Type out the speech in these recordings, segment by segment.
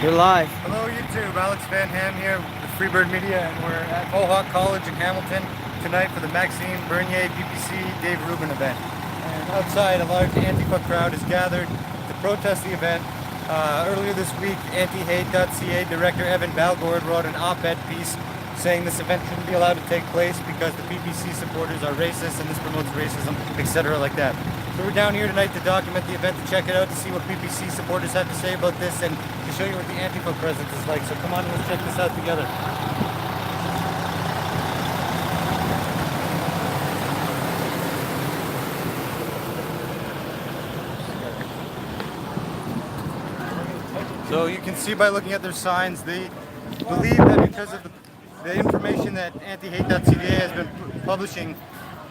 You're live. Hello YouTube, Alex Van Ham here with Freebird Media, and we're at Mohawk College in Hamilton tonight for the Maxime, Bernier, PPC, Dave Rubin event. And outside, a large Antifa crowd is gathered to protest the event. Earlier this week, antihate.ca director Evan Balgord wrote an op-ed piece saying this event shouldn't be allowed to take place because the PPC supporters are racist and this promotes racism, etc. like that. So we're down here tonight to document the event, to check it out, to see what PPC supporters have to say about this, and to show you what the Antifa presence is like. So come on, let's check this out together. So you can see by looking at their signs, they believe that because of the information that antihate.ca has been publishing,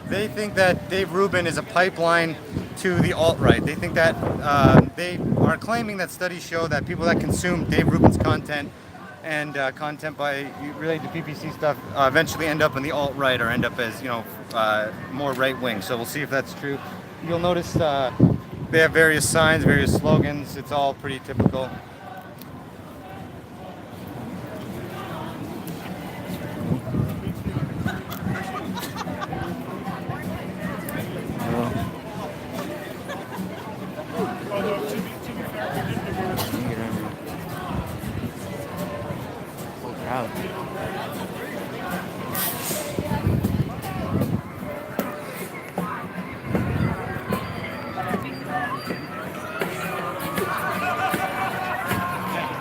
they think that Dave Rubin is a pipeline to the alt-right. They think that they are claiming that studies show that people that consume Dave Rubin's content and content related to PPC stuff eventually end up in the alt-right or end up as, more right-wing. So we'll see if that's true. You'll notice they have various signs, various slogans. It's all pretty typical.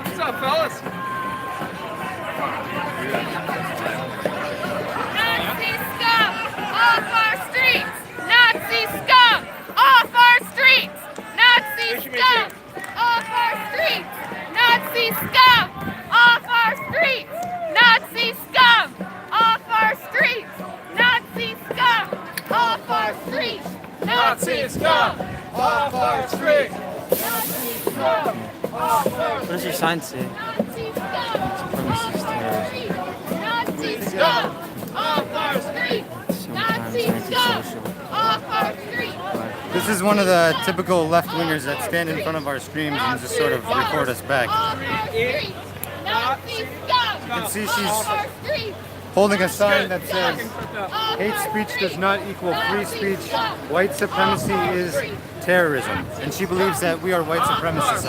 What's up, fellas? Nazi scum off our streets! Nazi scum off our streets! Nazi scum off our streets! Nazi scum off our streets! Nazi scum off our streets! Nazi scum off our streets! Nazi scum off our streets! Nazi scum off our What does your sign say? Nazi scum Supremacist terrorist. Nazi scum off our streets! Nazi scum off our streets! This is one of the typical left-wingers that stand in front of our streams and just sort of record us back. You can see she's holding a sign that says, "Hate speech does not equal free speech. White supremacy is terrorism." And she believes that we are white supremacists.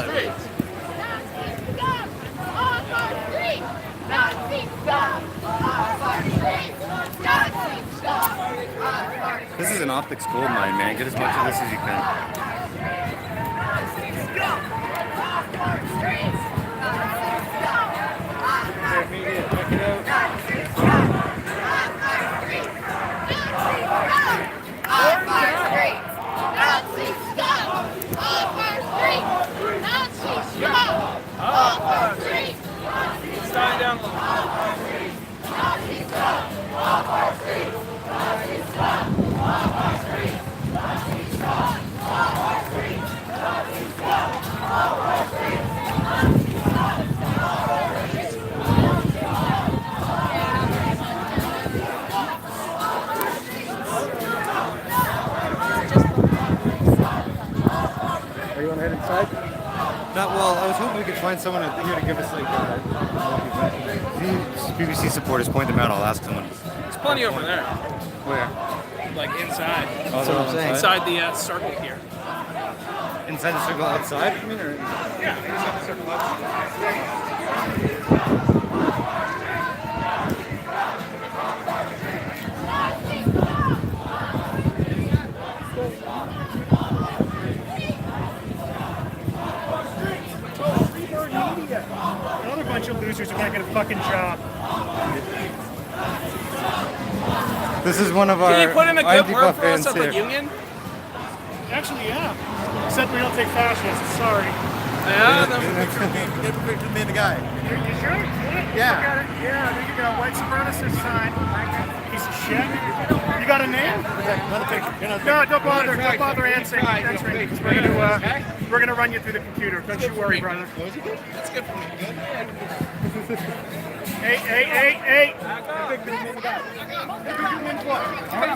This is an optics gold mine, man. Get as much of this as you can. Media, check it out. Stand down a little. Are you want to head inside? Not well. I was hoping we could find someone here to give us like PPC supporters. Point them out. I'll ask someone. There's plenty over there. Where? Like inside. Oh, That's what I'm saying. Inside the circle here. Inside the circle outside? You mean, or? Yeah, inside the circle outside. Another bunch of losers who can't get a fucking job. This is one of our Can you put in a good Antifa word for us fans at the here. union? Actually, yeah. Except we don't take fascists. Sorry. Yeah, Give me the guy. You sure? Yeah. Look at it. Yeah, there you go. White supremacist sign. Piece of shit. You got a name? Another picture. No, don't bother. Don't bother answering. We're gonna run you through the computer. Don't you worry, brother. That's good for me. Good. Hey.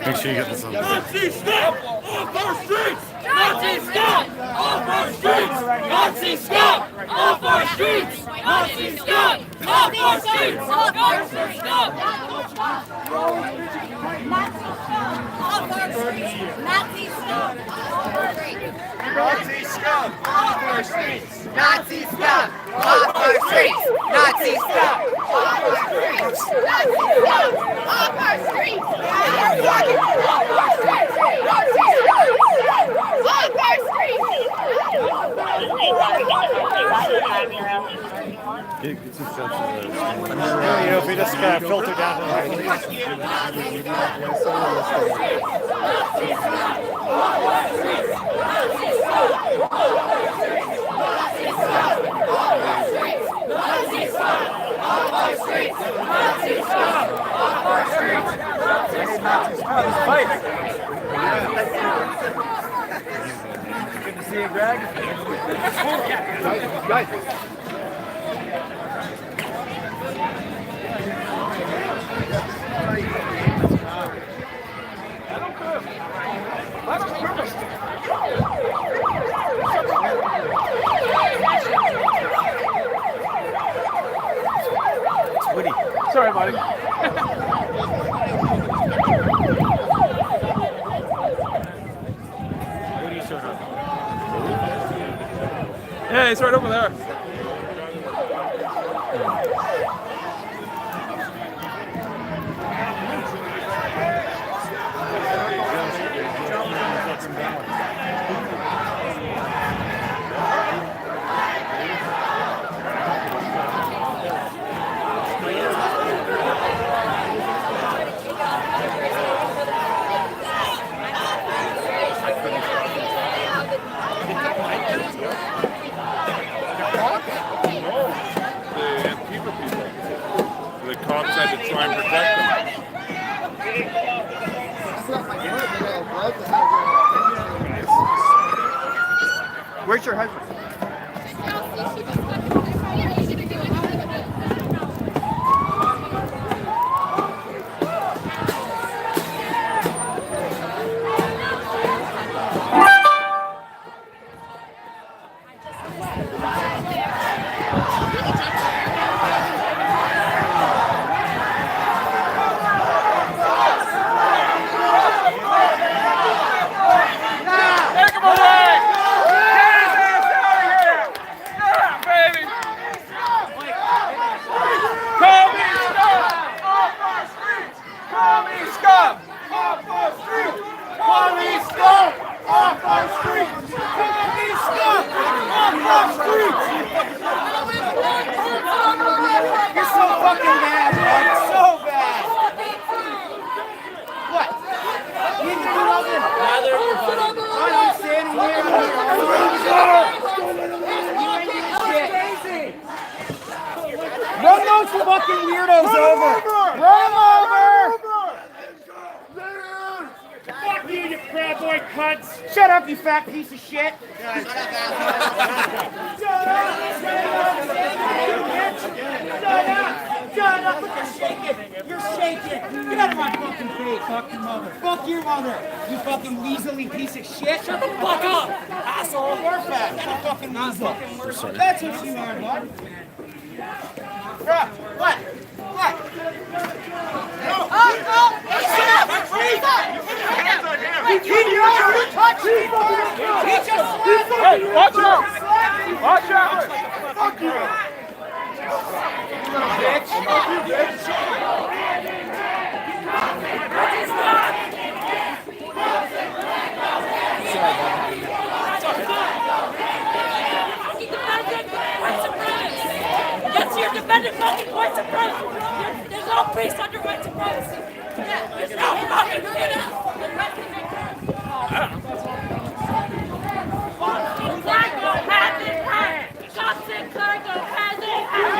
Make sure you get this on. Nazi scum off our streets! Nazi scum off our streets! Nazi scum off our streets! Nazi scum off our streets! Nazi scum! Nazi scum off our streets! Nazi scum off our streets! Nazi scum off our streets! Nazi scum off our streets! Nazi scum off our streets! Off our streets! Nazi scum off our streets! Get some shots of the If we just filter down to the Good to see you, Greg. Guys. Sorry, buddy. Yeah, it's right over there. The cops had to try and protect them. Where's your husband? Run those fucking weirdos over! Run them over! Fuck you, you crab boy cunts! Shut up, you fat piece of shit! Shut up! Look, you're shaking! You're shaking! Get out of my fucking face, fucking mother! Fuck your mother! You fucking weaselly piece of shit! Shut the fuck up, asshole! You're fat! You're a fucking weasel! That's what you are, bud! What? What? No! Hey, watch out! Watch out! Fuck you! Bitch! Fuck you, bitch! Yes, you're defending fucking white supremacy. There's no peace under white supremacy. There's no fucking freedom. Flag go hand in hand. Shots and flag go hand in hand.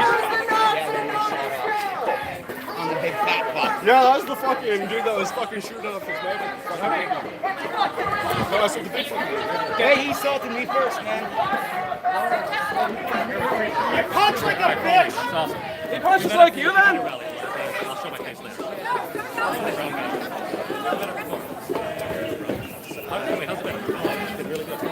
On the big fat fuck. Yeah, that was the fucking dude that was fucking shooting up his neighbor. No, that's what the big fucking dude. Okay, he salted me first, man. You punch like a bitch! That's awesome. He punches like you, then? I'll show my case later. Wait, how's it been? It's been really good. Come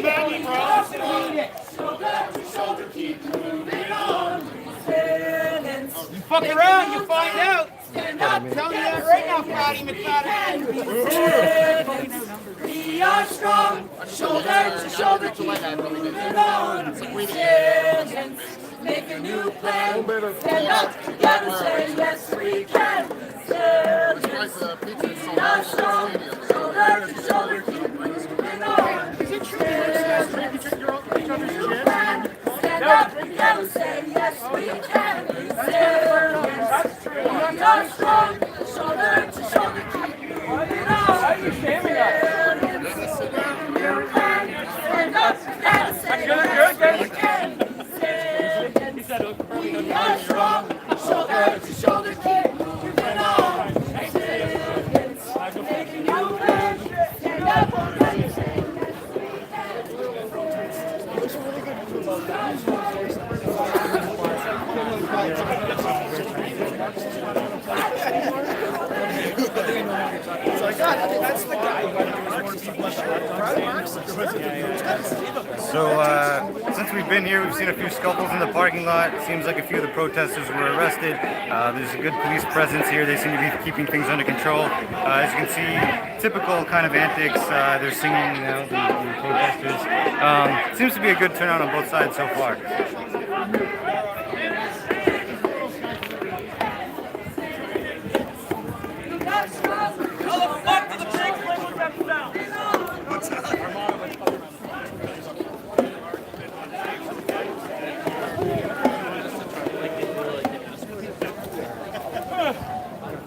at me, bro. You fuck around, you find out. Tell me that right now, Fatty McFadden. We are strong, shoulder to shoulder, keep moving on. Resilience, make a new plan. Stand up together, say yes we can. Resilience, we are strong, shoulder to shoulder, keep moving on. Resilience, stand up together, say yes we can. Resilience, we are strong, shoulder to shoulder, keep moving on. Why are you shaming us? We are strong, shoulder to shoulder, keep moving on. Resilience, making new plans, stand up for So, since we've been here, we've seen a few scuffles in the parking lot. It seems like a few of the protesters were arrested. There's a good police presence here. They seem to be keeping things under control. As you can see, typical kind of antics. They're singing now, the protesters. Seems to be a good turnout on both sides so far.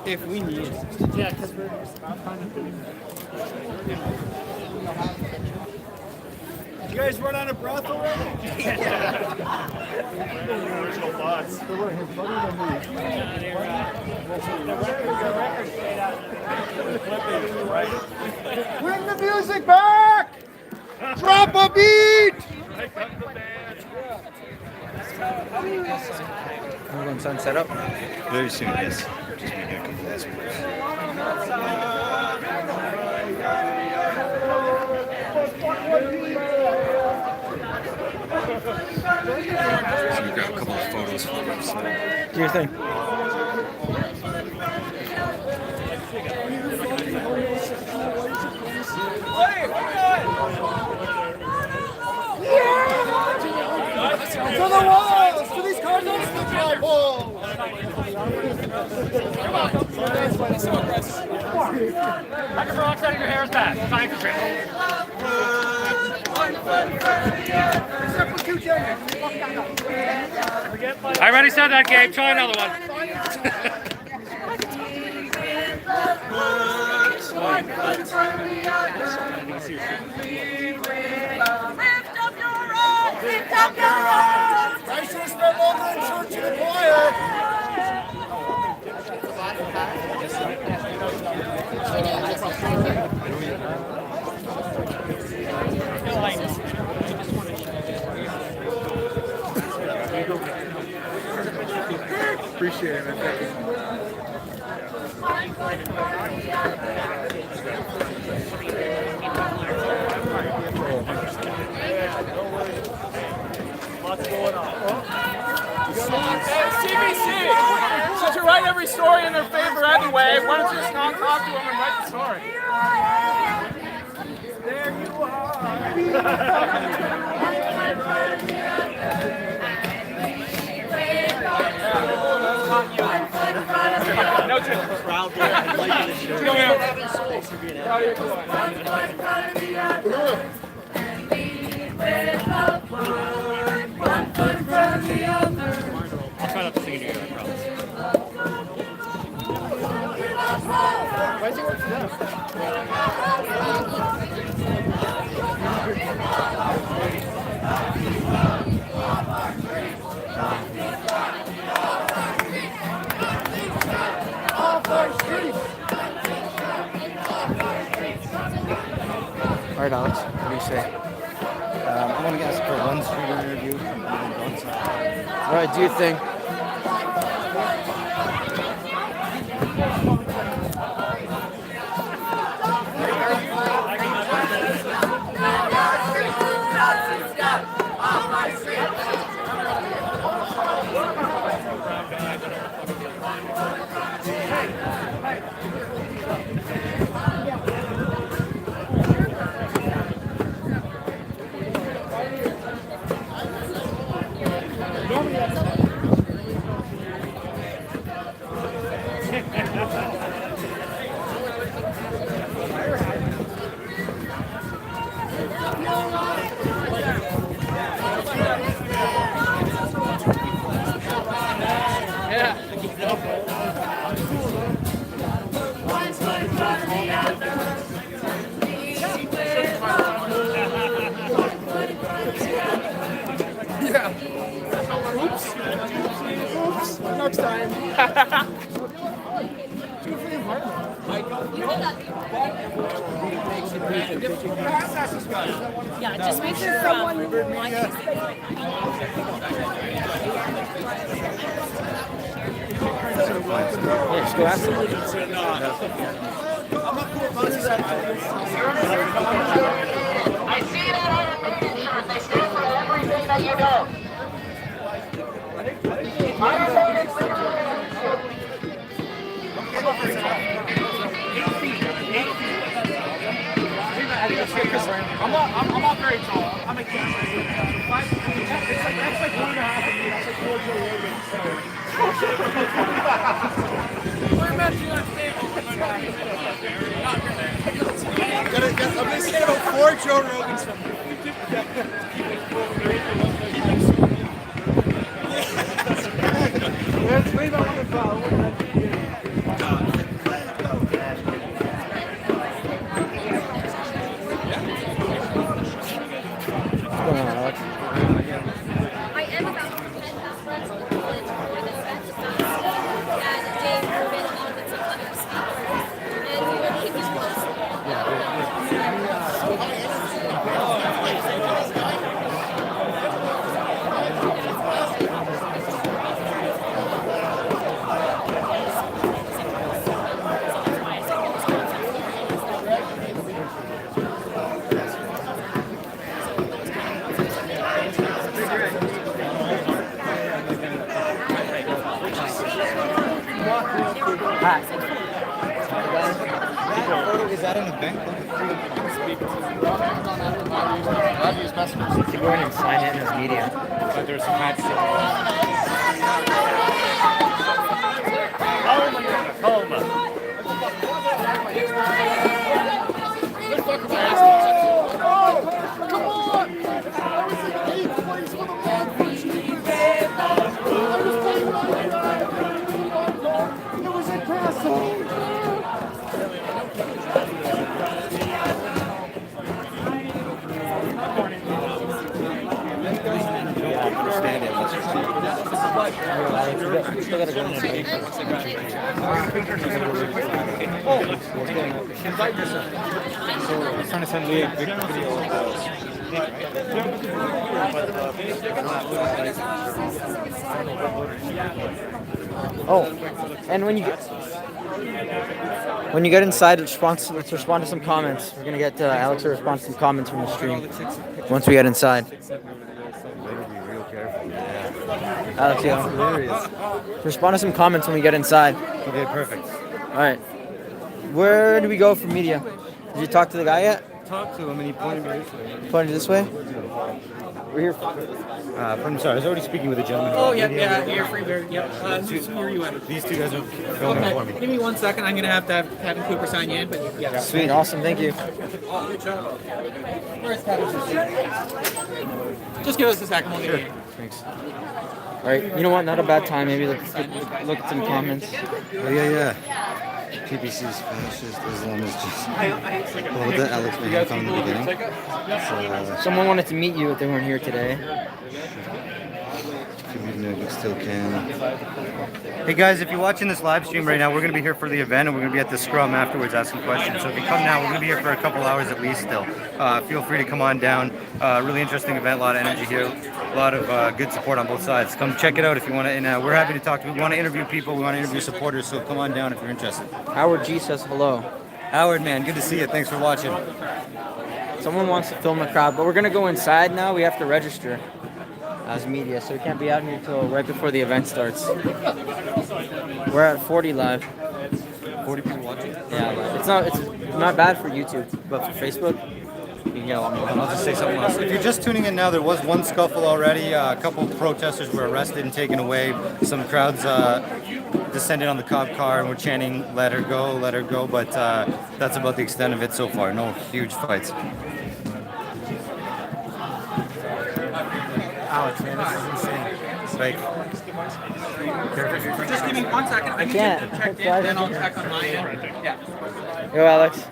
If we need it. Yeah, because we're You guys run out of breath already? Original thoughts. Bring the music back! Drop a beat! Everyone's sunset up. Very soon, yes. Just maybe a couple last minutes. So we've got a couple of photos for them. So. Do your thing. To the walls! To these cars on the flagpole! I can rock out of your hair is bad. Time control. I already said that, Gabe. Try another one. lift up your arms, lift up your arms. I should have spent longer in church in the choir! Appreciate it, man. Thank you. What's going on? Hey, CBC! Since you write every story in their favor anyway, why don't you just not talk to them and write the story? There you No chance. Proud and liking the shirt. One foot from the other. I'll try not to sing it again, I promise. All right, Alex, what do you say? I want to ask for one street interview. All right, do your thing. Next time. Yeah, just make sure someone Just go ask them. I see that Iron Maiden shirt. They stand for everything that you know. Iron Maiden for I'm not very tall. I'm a kid. That's like 1.5 of me. That's like 4 Joe Rogan. We're matching on table. I'm going to say about 4 Joe Rogans from Let's leave on the phone. I am about to attend conference in college for this exercise that Dave Rubin and some other speakers, and we will keep you posted. Is that in the bank? You go in and sign in as media. But there's some hats Invite yourself. So I'm trying to send Lee a big video. Oh, and when you get inside, let's respond to some comments. We're gonna get Alex to respond to some comments from the stream once we get inside. Alex, yeah. Respond to some comments when we get inside. Okay, perfect. All right. Where do we go for media? Did you talk to the guy yet? Talk to him and he pointed me this way. Pointed this way? We're here. Sorry, I was already speaking with a gentleman. Oh, yeah, you're Freebird. Yep. Who are you at? These two guys are filming for me. Give me 1 second. I'm going to have Kevin Cooper sign you in, but yeah. Sweet, awesome, thank you. Where's Kevin? Just give us a second. We'll get in. Thanks. All right, you know what? Not a bad time. Maybe look at some comments. Oh, yeah. PPC's fascist Islam is just. Well, with the Alex Mayhem from the beginning. So, Someone wanted to meet you, but they weren't here today. you still can. Hey guys, if you're watching this live stream right now, we're going to be here for the event and we're going to be at the scrum afterwards asking questions. So if you come now, we're going to be here for a couple hours at least still. Feel free to come on down. Really interesting event, a lot of energy here, a lot of good support on both sides. Come check it out if you want to, and we're happy to talk to you. We want to interview people, we want to interview supporters, so come on down if you're interested. Howard G says hello. Howard, man, good to see you. Thanks for watching. Someone wants to film the crowd, but we're going to go inside now. We have to register as media, so we can't be out here until right before the event starts. We're at 40 live. 40 people watching? Yeah, it's not bad for YouTube, but for Facebook, you can get a lot more. I'll just say something else. If you're just tuning in now, there was one scuffle already. A couple of protesters were arrested and taken away. Some crowds descended on the cop car and were chanting, let her go, but that's about the extent of it so far. No huge fights. Alex, man, this is insane. It's like, Just give me 1 second. I need can't. to check in, then I'll check on my end. Yeah. Yo, Alex.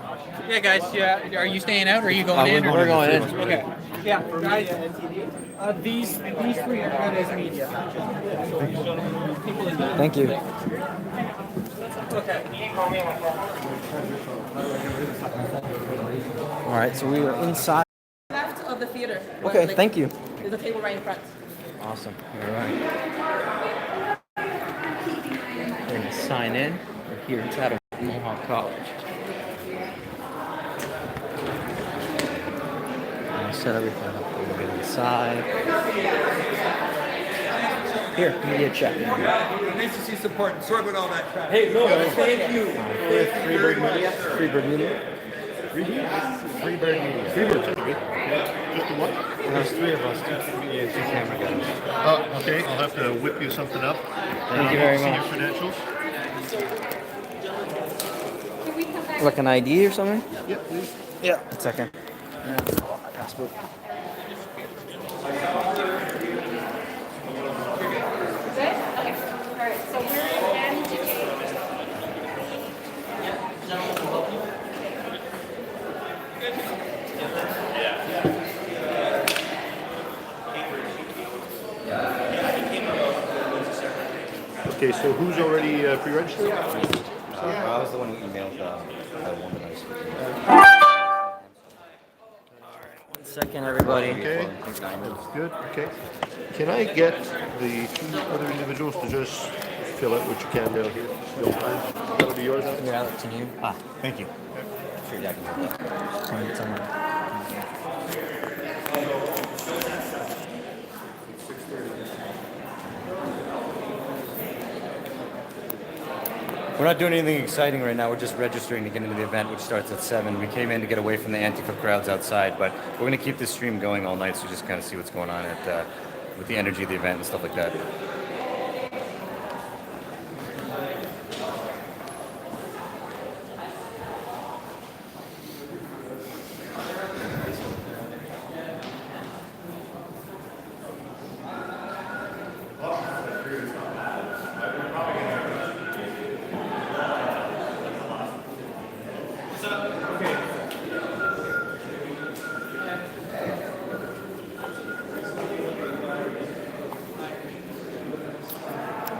Yeah, guys. Yeah. Are you staying out or are you going in? We're going in. Okay. Yeah, guys. These three are good as media. Thank you. All right, so we are inside. Left of the theater. Okay, thank you. There's a table right in front. Awesome. All right. We're going to sign in. We're here inside of Mohawk College. I'll set everything up. We'll get inside. Here, media check. Nice to see support. Sorry about all that crap. Hey, no, thank you. Freebird Media. Freebird Media. Freebird Media. Freebird, just the one? There's three of us, two camera guys. Oh, okay. I'll have to whip you something up. Thank you very See your much. credentials. Like an ID or something? Yeah, please. Yeah. 1 second. Yeah. Passport. Okay, so who's already pre-registered? I was the one who emailed that woman I was speaking to. 1 second, everybody. Okay, that's good. Okay. Can I get the two other individuals to just fill out what you can down here? You'll find. That'll be yours, Alex? Here, Alex, and you. Thank you. Sure, yeah, I can do that. Sign it somewhere. We're not doing anything exciting right now. We're just registering to get into the event, which starts at 7. We came in to get away from the Antifa crowds outside, but we're going to keep this stream going all night, so just kind of see what's going on with the energy of the event and stuff like that.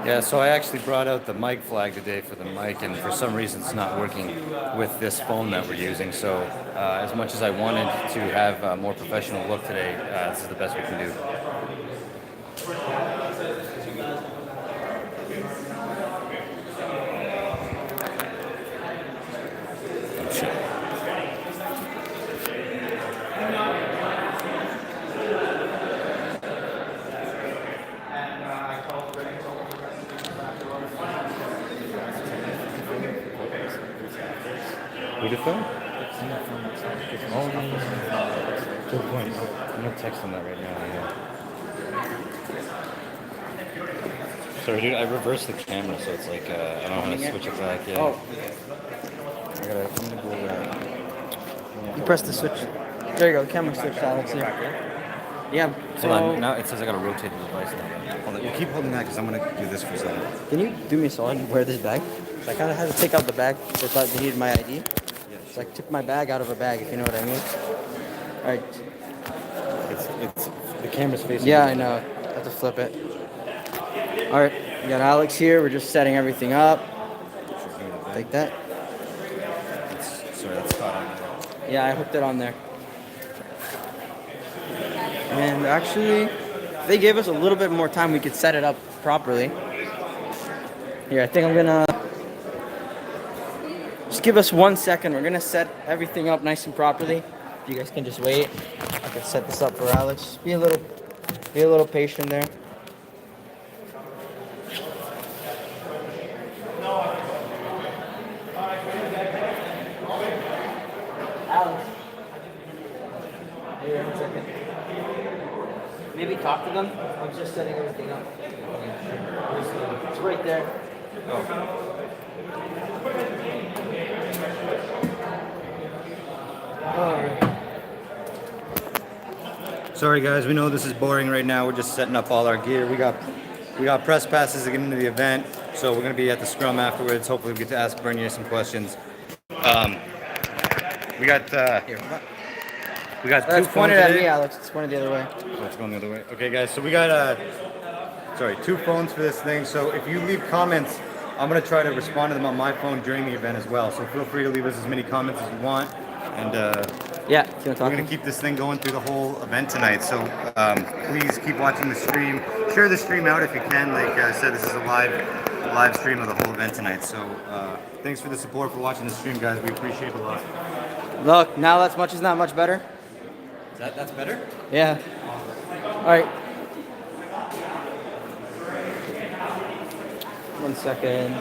Yeah, so I actually brought out the mic flag today for the mic, and for some reason it's not working with this phone that we're using. So as much as I wanted to have a more professional look today, this is the best we can do. Good point. I'm gonna text him that right now. Yeah. Sorry, dude. I reversed the camera, so it's like I don't know how to switch it back. Yeah. Oh. I'm gonna go. You press the switch. There you go. The camera switched, Alex. Here. Yeah. So Hold on. Now it says I gotta rotate the device now. Hold on. You keep holding that because I'm gonna do this for a second. Can you do me a solid and wear this bag? So I kind of had to take out the bag. They thought they needed my ID. So I took my bag out of a bag, if you know what I mean. All right. It's the camera's facing. Yeah, I know. I have to flip it. All right, we got Alex here. We're just setting everything up. Take that. Sorry, that's caught on there. Yeah, I hooked it on there. And actually, if they gave us a little bit more time, we could set it up properly. Here, I think I'm gonna just give us 1 second. We're gonna set everything up nice and properly. If you guys can just wait, I can set this up for Alex. Just be a little patient there. Alex. Here, 1 second. Maybe talk to them. I'm just setting everything up. It's right there. Alright. Sorry guys, we know this is boring right now. We're just setting up all our gear. We got press passes to get into the event, so we're gonna be at the scrum afterwards. Hopefully we get to ask Bernier some questions. We got two It's phones pointed at today. me, Alex. It's pointed the other way. Oh, it's going the other way. Okay, guys. So we got two phones for this thing. So if you leave comments, I'm gonna try to respond to them on my phone during the event as well. So feel free to leave us as many comments as you want, and Yeah, we're gonna keep this thing going through the whole event tonight. So please keep watching the stream. Share the stream out if you can. Like I said, this is a live stream of the whole event tonight. So thanks for the support for watching the stream, guys. We appreciate it a lot. Look, now that's much is not much better. That's better? Yeah. All right. 1 second.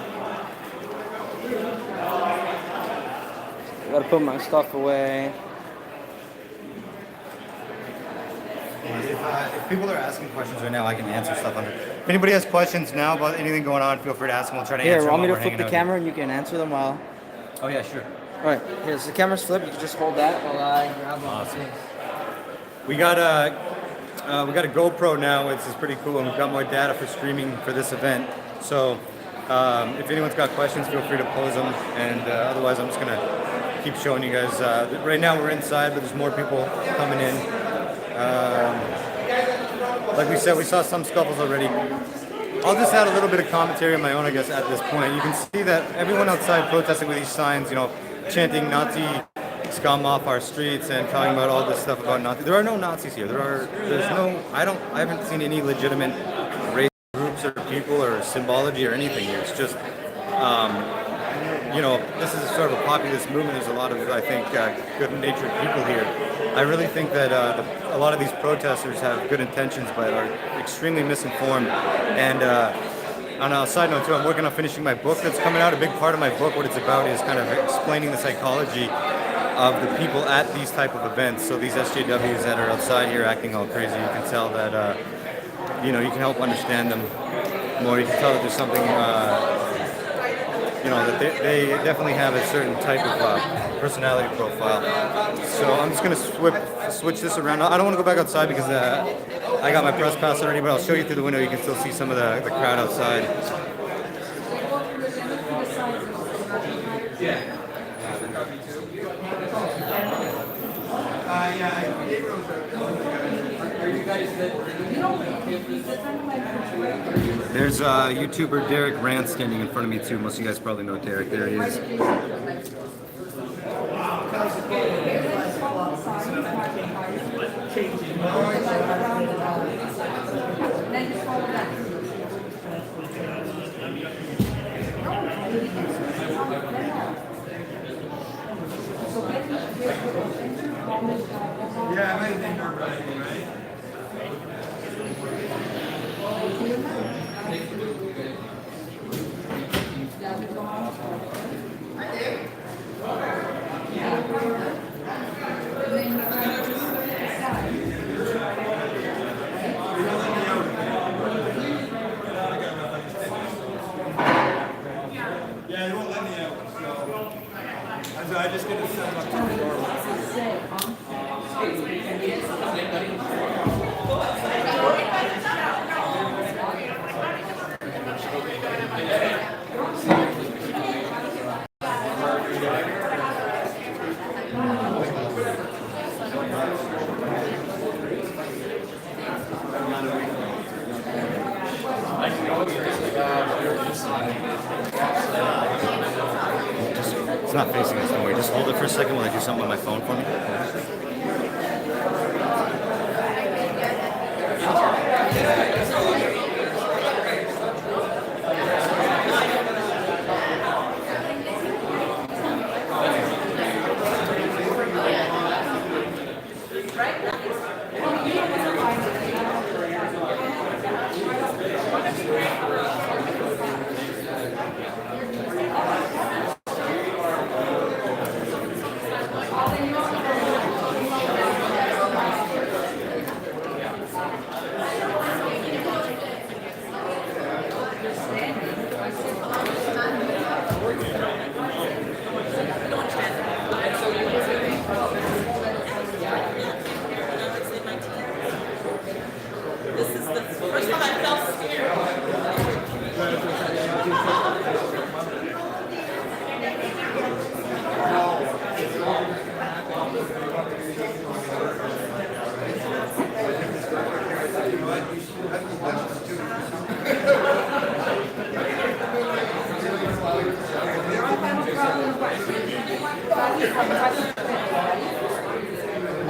Gotta put my stuff away. If people are asking questions right now, I can answer stuff under. If anybody has questions now about anything going on, feel free to ask them. We'll try to Here, answer want me them to while we're flip the hanging out camera and you can answer them while. here. Oh yeah, sure. All right. Here's the camera's flipped. You can just hold that while I grab one. Awesome. We got a GoPro now, which is pretty cool, and we've got more data for streaming for this event. So if anyone's got questions, feel free to pose them, and otherwise I'm just gonna keep showing you guys. Right now we're inside, but there's more people coming in. Like we said, we saw some scuffles already. I'll just add a little bit of commentary on my own, I guess, at this point. You can see that everyone outside protesting with these signs, chanting Nazi scum off our streets and talking about all this stuff about Nazis. There are no Nazis here. I haven't seen any legitimate race groups or people or symbology or anything here. It's just, this is sort of a populist movement. There's a lot of, I think, good-natured people here. I really think that a lot of these protesters have good intentions, but are extremely misinformed. And on a side note too, I'm working on finishing my book that's coming out. A big part of my book, what it's about, is kind of explaining the psychology of the people at these type of events. So these SJWs that are outside here acting all crazy, you can tell that, you can help understand them more. You can tell that there's something, that they definitely have a certain type of personality profile. So I'm just going to switch this around. I don't want to go back outside because I got my press pass already, but I'll show you through the window. You can still see some of the crowd outside. There's YouTuber Derek Rand standing in front of me too. Most of you guys probably know Derek. There he is. Yeah, I might have been right? Yeah, they won't let me out, so I just get to set up to the door. It's not facing us, don't worry. Just hold it for a second while I do something on my phone for me.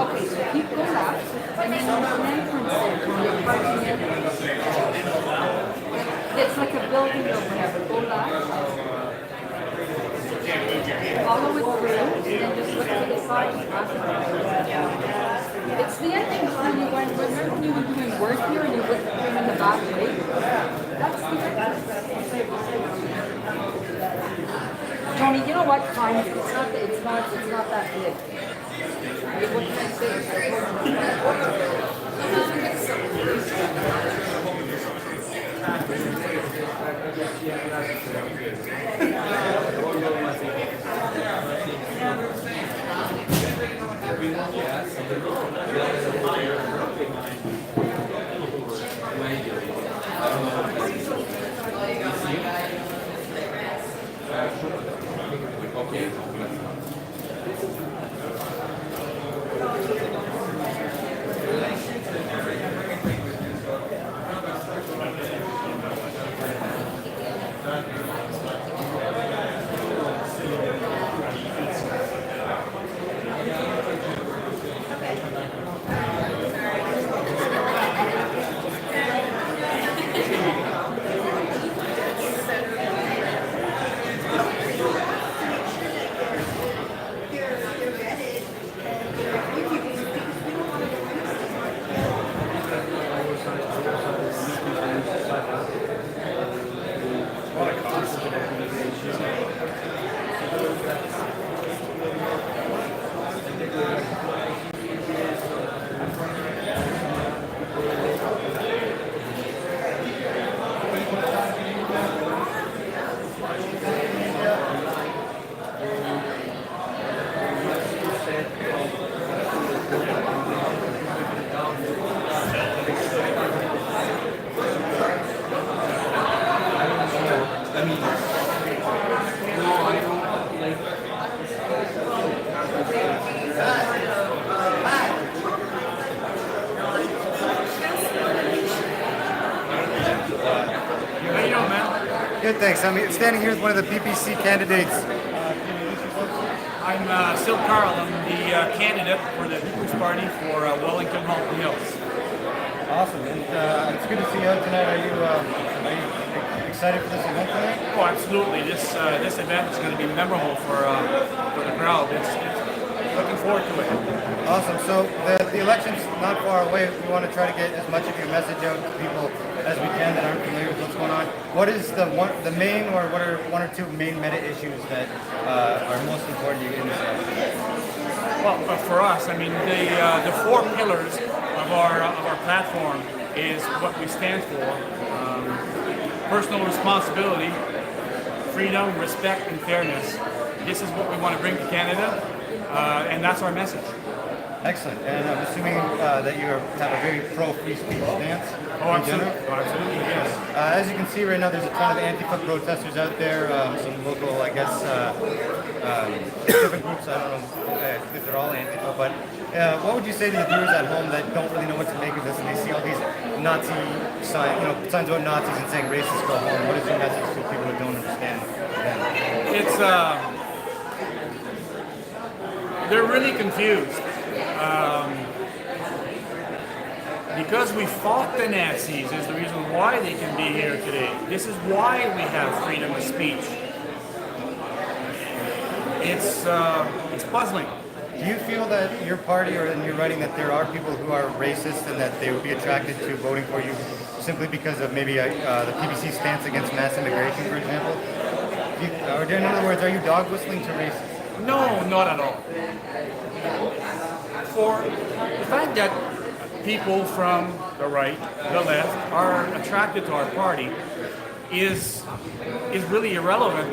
Okay, so keep going left, and then there's an entrance there when you're parking in. It's like a building or whatever. Go left. Follow it through, and then just look to the side. It's the entrance when you went, remember when you were doing work here and you went in the back way? That's the entrance. Tony, you know what? Find it. It's not that big. What can I say? Good, thanks. I'm standing here with one of the PPC candidates. I'm Sil Carl. I'm the candidate for the People's Party for Wellington Halton Hills. Awesome, and it's good to see you out tonight. Are you excited for this event tonight? Oh, absolutely. This event is going to be memorable for the crowd. It's looking forward to it. Awesome. So the election's not far away. We want to try to get as much of your message out to people as we can that aren't familiar with what's going on. What is the main, or what are one or two main meta issues that are most important to you in this election? Well, for us, I mean, the four pillars of our platform is what we stand for: personal responsibility, freedom, respect, and fairness. This is what we want to bring to Canada, and that's our message. Excellent. And I'm assuming that you have a very pro-free speech stance. Oh, absolutely. Oh, absolutely, yes. As you can see right now, there's a ton of Antifa protesters out there. Some local, I guess, different groups. I don't know if they're all Antifa, but What would you say to the viewers at home that don't really know what to make of this and they see all these Nazi signs, signs about Nazis and saying racists go home? What is your message to people that don't understand them? It's they're really confused. Because we fought the Nazis is the reason why they can be here today. This is why we have freedom of speech. It's puzzling. Do you feel that your party or in your writing that there are people who are racist and that they would be attracted to voting for you simply because of maybe the PPC stance against mass immigration, for example? Or in other words, are you dog whistling to racists? No, not at all. For the fact that people from the right, the left, are attracted to our party is really irrelevant.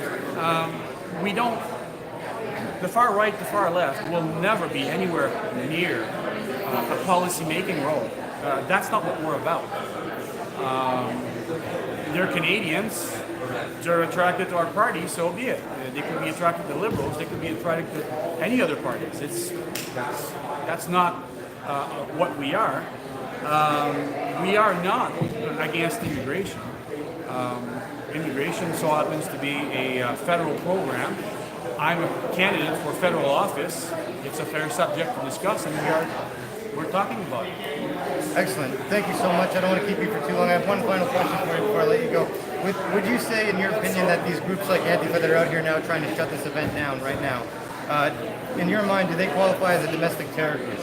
We don't. The far right, the far left will never be anywhere near a policy-making role. That's not what we're about. They're Canadians. They're attracted to our party, so be it. They could be attracted to Liberals. They could be attracted to any other parties. That's not what we are. We are not against immigration. Immigration so happens to be a federal program. I'm a candidate for federal office. It's a fair subject to discuss, and we're talking about it. Excellent. Thank you so much. I don't want to keep you for too long. I have one final question for you before I let you go. Would you say, in your opinion, that these groups like Antifa that are out here now trying to shut this event down right now, in your mind, do they qualify as a domestic terror group?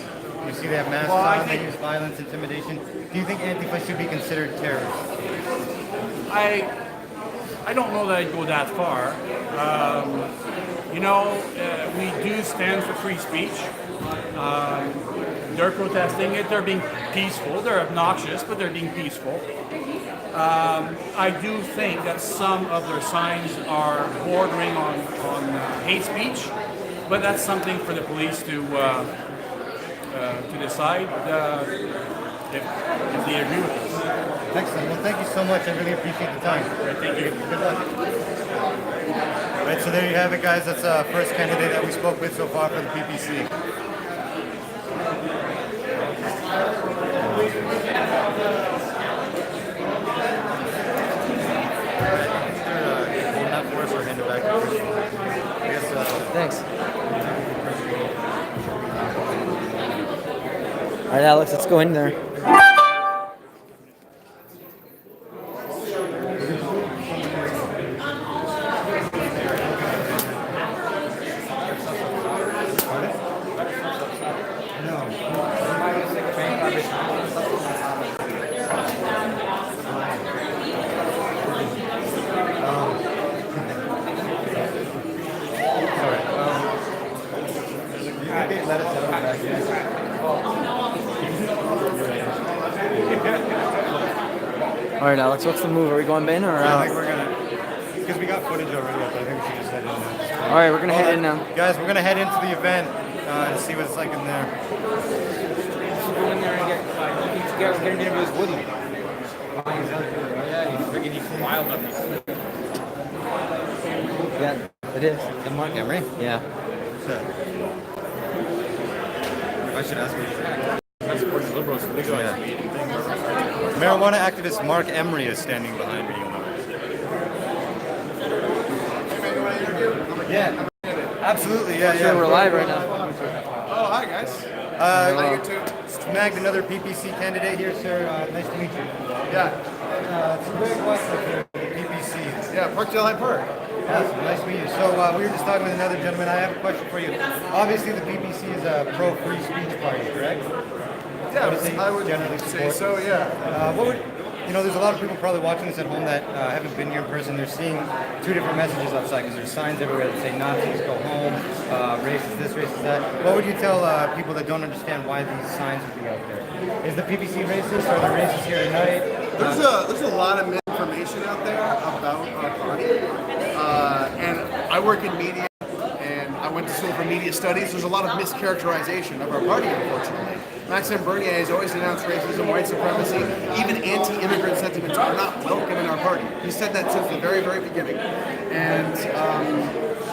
You see they have masks on, they use violence, intimidation. Do you think Antifa should be considered terrorists? I don't know that I'd go that far. We do stand for free speech. They're protesting it. They're being peaceful. They're obnoxious, but they're being peaceful. I do think that some of their signs are bordering on hate speech, but that's something for the police to decide if they agree with us. Excellent. Well, thank you so much. I really appreciate the time. Right, thank you. Good luck. Right, so there you have it, guys. That's the first candidate that we spoke with so far for the PPC. Thanks. All right, Alex, let's go in there. All right, Alex, what's the move? Are we going in or? I think we're gonna, because we got footage already. I think we should just head in now. All right, we're gonna head in now. Guys, we're gonna head into the event and see what it's like in there. Go in there and get an interview with Woody. Yeah, he's freaking wild up there. Yeah, it is. The Montgomery? Yeah. I should ask you. That's supports liberals. Marijuana activist Mark Emery is standing behind me. Yeah, absolutely. Yeah, Sure, we're live right now. Oh, hi guys. Snagged another PPC candidate here, sir. Nice to meet you. Yeah. It's Greg Westwood here, the PPC. Yeah, Parkdale High Park. Awesome, nice to meet you. So we were just talking with another gentleman. I have a question for you. Obviously, the PPC is a pro-free speech party, correct? Yeah, I would generally say support. so, yeah. What would, there's a lot of people probably watching this at home that haven't been here in person. They're seeing two different messages outside because there's signs everywhere that say Nazis go home, racist this, racist that. What would you tell people that don't understand why these signs would be out there? Is the PPC racist? Are the racists here tonight? There's a lot of misinformation out there about our party. And I work in media, and I went to school for media studies. There's a lot of mischaracterization of our party, unfortunately. Maxime Bernier has always denounced racism, white supremacy, even anti-immigrant sentiments are not welcome in our party. He said that since the very, very beginning. And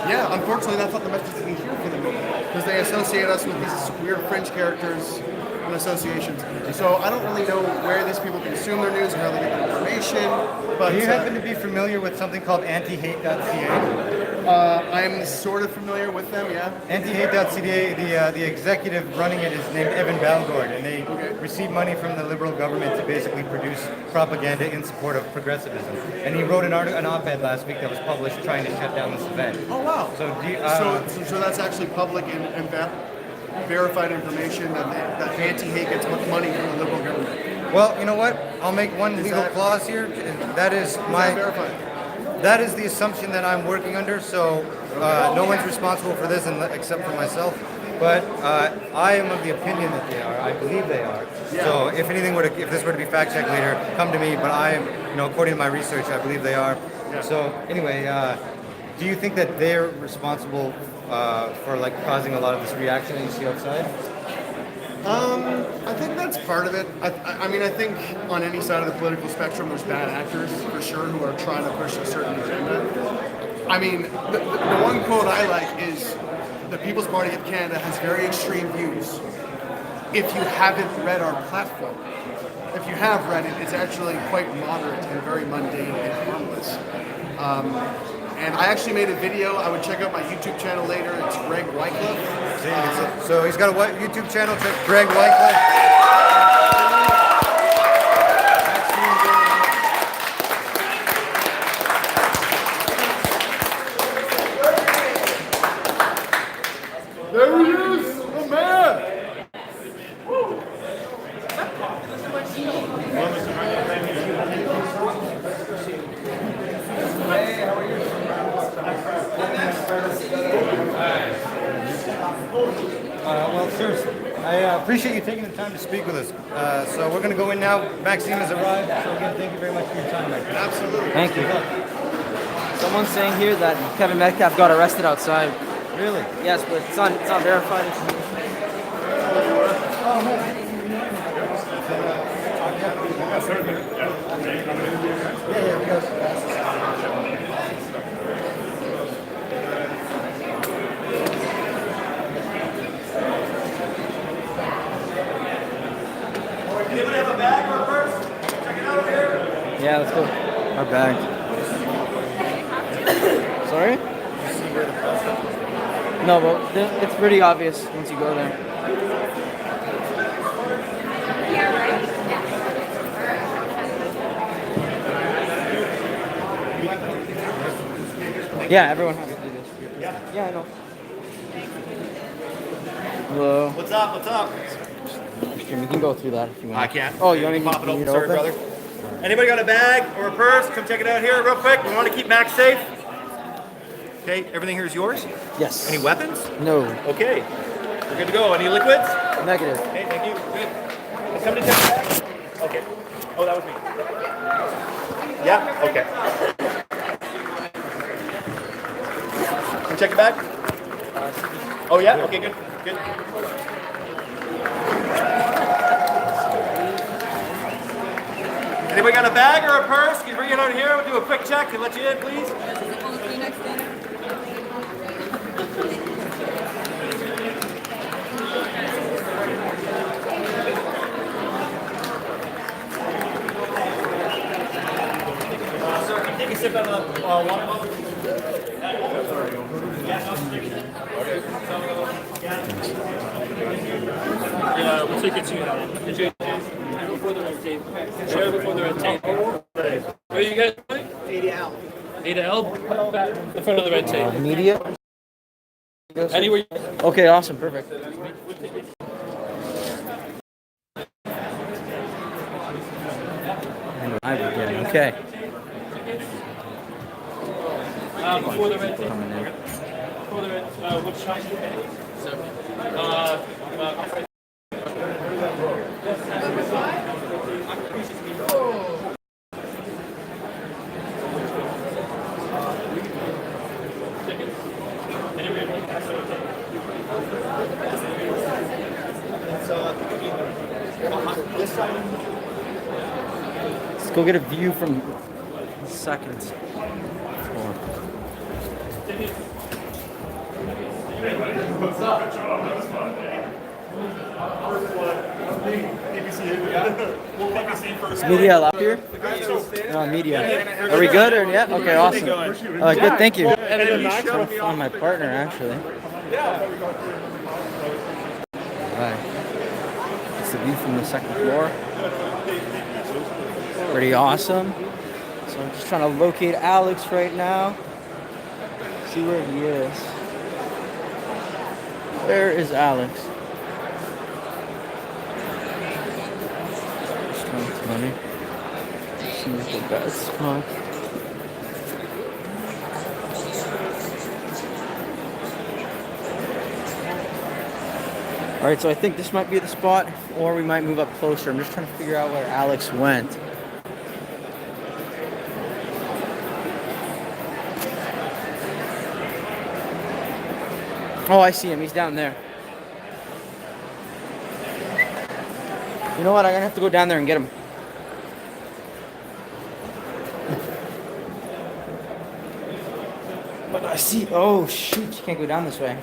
Yeah, unfortunately, that's not the message that we hear from the media because they associate us with these weird fringe characters and associations. So I don't really know where these people consume their news and how they get their information. But Do you happen to be familiar with something called antihate.ca? I'm sort of familiar with them, yeah. Antihate.ca, the executive running it is named Evan Balgord, and they receive money from the Liberal government to basically produce propaganda in support of progressivism. And he wrote an op-ed last week that was published trying to shut down this event. Oh wow! So, so that's actually public and verified information that anti-hate gets money from the Liberal government. Well, you know what? I'll make one legal clause here. That is my. Verified? That is the assumption that I'm working under, so no one's responsible for this except for myself. But I am of the opinion that they are. I believe they are. Yeah. So if anything if this were to be fact checked later, come to me. But I am, according to my research, I believe they are. Yeah. So anyway, do you think that they're responsible for causing a lot of this reaction that you see outside? I think that's part of it. I mean, I think on any side of the political spectrum, there's bad actors for sure who are trying to push a certain agenda. I mean, the one quote I like is, "The People's Party of Canada has very extreme views. If you haven't read our platform, if you have read it, it's actually quite moderate and very mundane and harmless." And I actually made a video. I would check out my YouTube channel later. It's Greg Wycliffe. So he's got a YouTube channel, Greg Wycliffe. There he is, the man. Well, seriously, I appreciate you taking the time to speak with us. So we're going to go in now. Maxime has arrived. So again, thank you very much for your time, Maxime. Absolutely. Thank you. Someone's saying here that Kevin Metcalf got arrested outside. Really? Yes, but it's not verified. Oh, no. Yeah, because... Anybody have a bag or a purse? Check it out over here. Yeah, let's go. Our bag. Sorry? No, but it's pretty obvious once you go there. Yeah, everyone has to do this. Yeah, I know. Hello. What's up? What's up? You can go through that if you want. I can't. Oh, you want me to pop it open, it sorry, brother. Anybody got a bag or a purse? Come check it out here real quick. We want to keep Max safe. Okay, everything here is yours? Yes. Any weapons? No. Okay, we're good to go. Any liquids? Negative. Okay, thank you. Good. Somebody check the bag? Okay. Oh, that was me. Yeah, okay. Can you check the bag? Oh, yeah? Okay, good. Good. Anybody got a bag or a purse? Can you bring it out here? We'll do a quick check and let you in, please. Sir, can you take a sip out of the water bottle? Yeah, we'll take it to you. Before the red tape. Share before the red tape. Where are you guys going? Ada L. In front of the red tape. Media? Anywhere. Okay, awesome, perfect. I begin. Okay. Before the red tape. Before the red. What shot you made? Let's go get a view from seconds. Is media allowed here? No, media. Are we good or yeah? Okay, awesome. Good, thank you. I'm trying to find my partner actually. Alright. It's the view from the second floor. Pretty awesome. So I'm just trying to locate Alex right now. See where he is. Where is Alex? Just trying to find him. See if the bad spot. Alright, so I think this might be the spot, or we might move up closer. I'm just trying to figure out where Alex went. Oh, I see him. He's down there. You know what? I'm going to have to go down there and get him. But I see... Oh, shoot. You can't go down this way.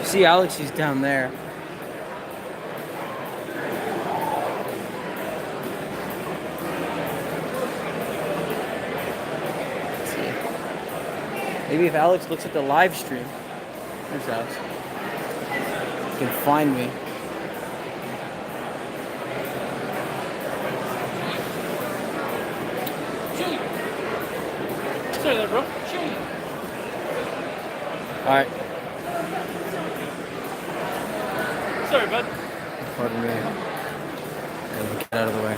See Alex, he's down there. Let's see. Maybe if Alex looks at the live stream. There's Alex. He can find me. Sorry there, bro. Alright. Sorry, bud. Pardon me. Get out of the way.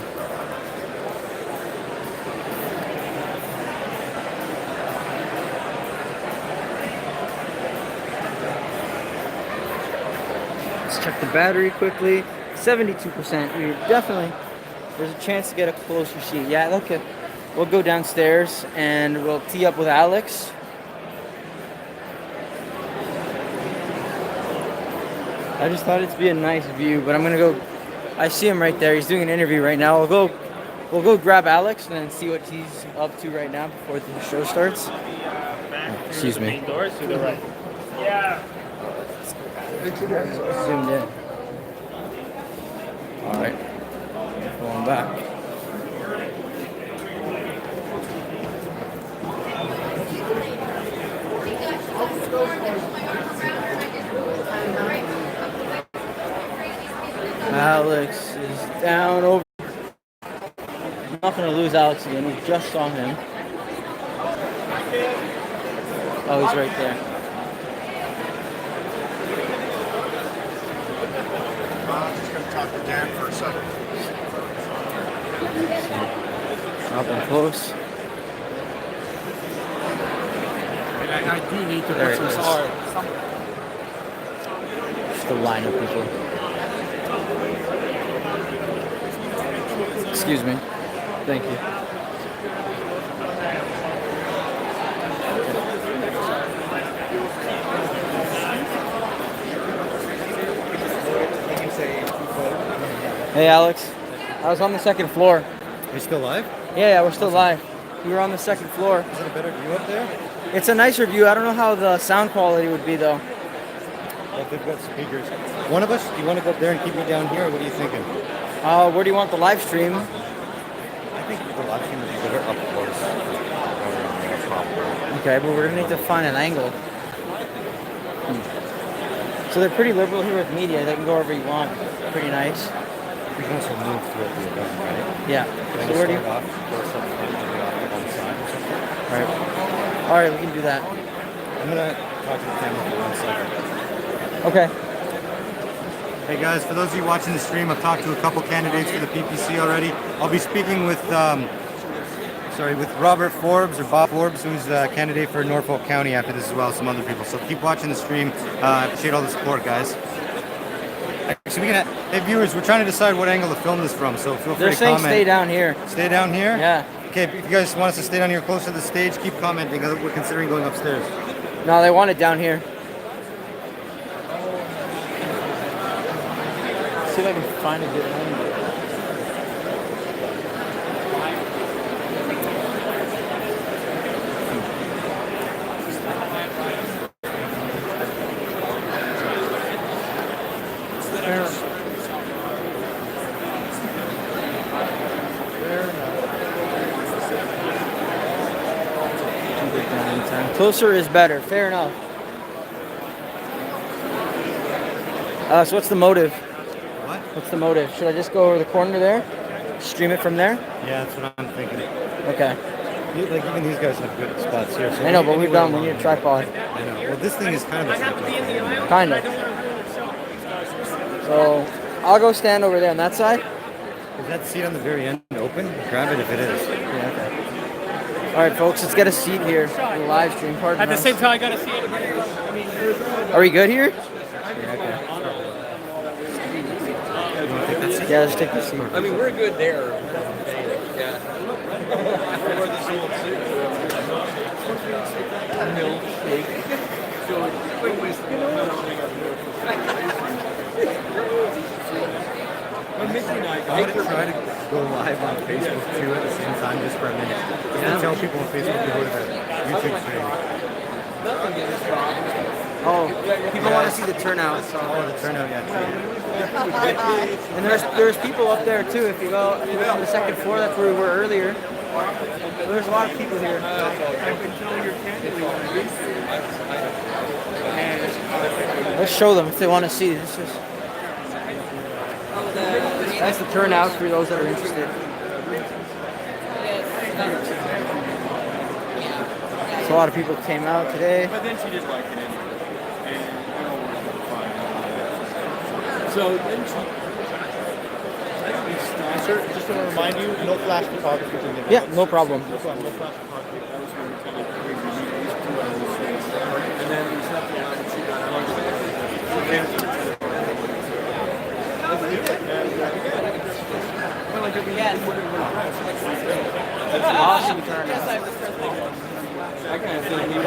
Let's check the battery quickly. 72%. We're definitely, there's a chance to get a closer seat. Yeah, okay. We'll go downstairs and we'll tee up with Alex. I just thought it'd be a nice view, but I'm gonna go. I see him right there. He's doing an interview right now. We'll go grab Alex and then see what he's up to right now before the show starts. Excuse me. Main doors to the right. Yeah. Zoomed in. All right. Going back. Alex is down over. I'm not going to lose Alex again. We just saw him. Oh, he's right there. I'm just going to talk to Dan for a second. Dropping close. I do need to There put it some is. salt. Just a line of people. Excuse me. Thank you. Hey Alex, I was on the second floor. Are you still live? Yeah, we're still live. We were on the second floor. Is it a better view up there? It's a nicer view. I don't know how the sound quality would be though. Well, they've got speakers. One of us, do you want to go up there and keep me down here, or what are you thinking? Where do you want the live stream? I think the live stream would be better up close. Okay, but we're gonna need to find an angle. So they're pretty liberal here with media. They can go wherever you want. Pretty nice. We can also move throughout the event, right? Yeah. Can I So where do you? start off, go up front, maybe off to one side or something? All right, we can do that. I'm gonna talk to the camera for 1 second. Okay. Hey guys, for those of you watching the stream, I've talked to a couple candidates for the PPC already. I'll be speaking with, with Robert Forbes, or Bob Forbes, who's a candidate for Norfolk County after this as well, some other people. So keep watching the stream. I appreciate all the support, guys. Actually, hey viewers, we're trying to decide what angle to film this from, so feel free They're to saying comment. stay down here. Stay down here? Yeah. Okay, if you guys want us to stay down here close to the stage, keep commenting. We're considering going upstairs. No, they want it down here. see if I can find a good angle. Closer is better. Fair enough. So what's the motive? What? What's the motive? Should I just go over the corner there? Stream it from there? Yeah, that's what I'm thinking. Okay. Like even these guys have good spots here. So I know, but we've done. We need a tripod. I know. Well, this thing is kind of a tripod. Kind of. So I'll go stand over there on that side. Is that seat on the very end open? Grab it if it is. Yeah, okay. All right, folks, let's get a seat here for the live stream. Pardon At the us. same time, I gotta see it. Are we good here? Yeah, okay. Yeah, let's take the seat. I mean, we're good there. Yeah. I would try to go live on Facebook too at the same time just for a minute. Just to tell people on Facebook to go to the YouTube stream. Oh, people want to see the turnout. So. Oh, the turnout, yeah. And there's people up there too. If you go on the second floor, that's where we were earlier. There's a lot of people here. Let's show them if they want to see. That's the turnout for those that are interested. So a lot of people came out today. But then she did like it anyway. And so then she. Sir, just to remind you, no flash photography. Yeah, no problem. No flash photography. That was when we tell you and then we set the line and she got That's an awesome turnout. I kind of think we could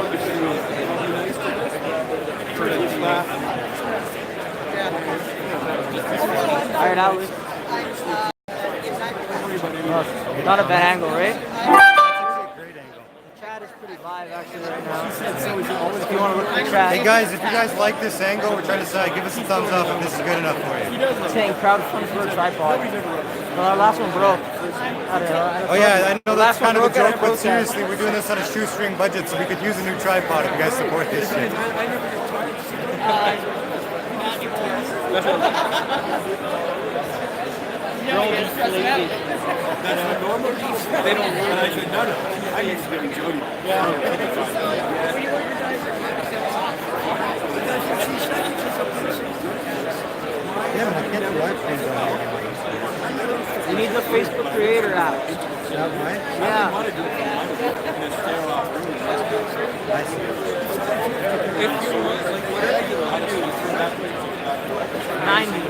All right, Alex. Not a bad angle, right? The chat is pretty live actually right now. If you want to look at the chat. Hey guys, if you guys like this angle, we're trying to say give us a thumbs up if this is good enough for you. Saying crowd funds for a tripod. Well, our last one broke. Oh yeah, I know that's kind of a joke, but seriously, we're doing this on a shoestring budget, so we could use a new tripod if you guys support this shit. They don't realize it. No. I used to be Jody. Yeah, but I can't do live streams on here. You need the Facebook Creator app. Yeah. If you want, like whatever you want to do, from that place to that place. 90.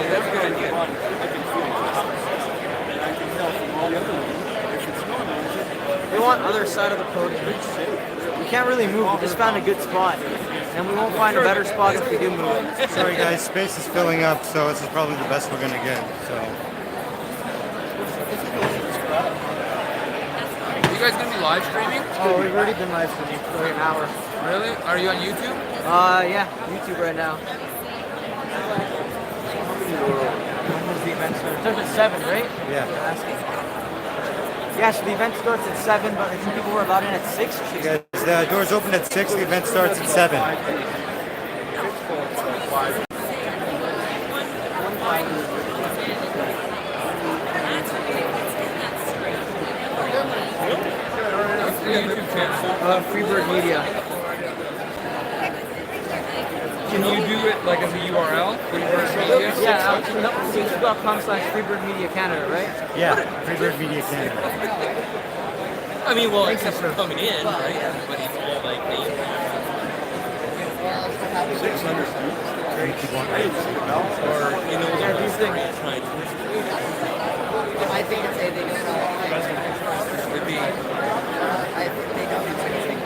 That's a good idea. We want other side of the podium. We can't really move. We just found a good spot. And we won't find a better spot if we do move. Sorry guys, space is filling up, so this is probably the best we're gonna get. So. You guys gonna be live streaming? Oh, we've already been live streaming for like an hour. Really? Are you on YouTube? Yeah, YouTube right now. When does the event start? It starts at 7, right? Yeah. Yeah, so the event starts at 7, but I think people were allowed in at 6. Guys, the doors open at 6, the event starts at 7. Freebird Media. Can you do it like as a URL? Freebird Media? Yeah, youtube.com/Freebird Media Canada, right? Yeah, Freebird Media Canada. I mean, well, except for coming in, right? Everybody's all like me. 600. Or, you know, these things. I think it's they don't know. Would be. I think they don't know anything.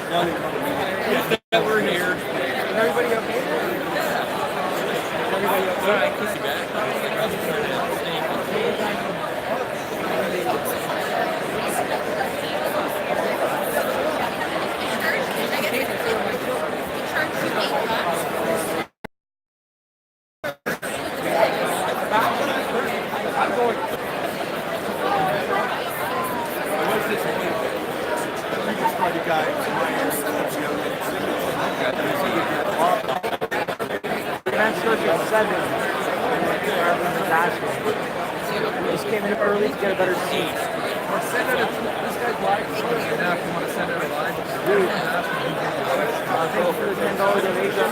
that we're here. Is everybody okay? Is everybody okay? All right, kiss you back. We just came in early to get a better seat. This guy's live. Now, if you want to send it live, Thank you for the $10 donation.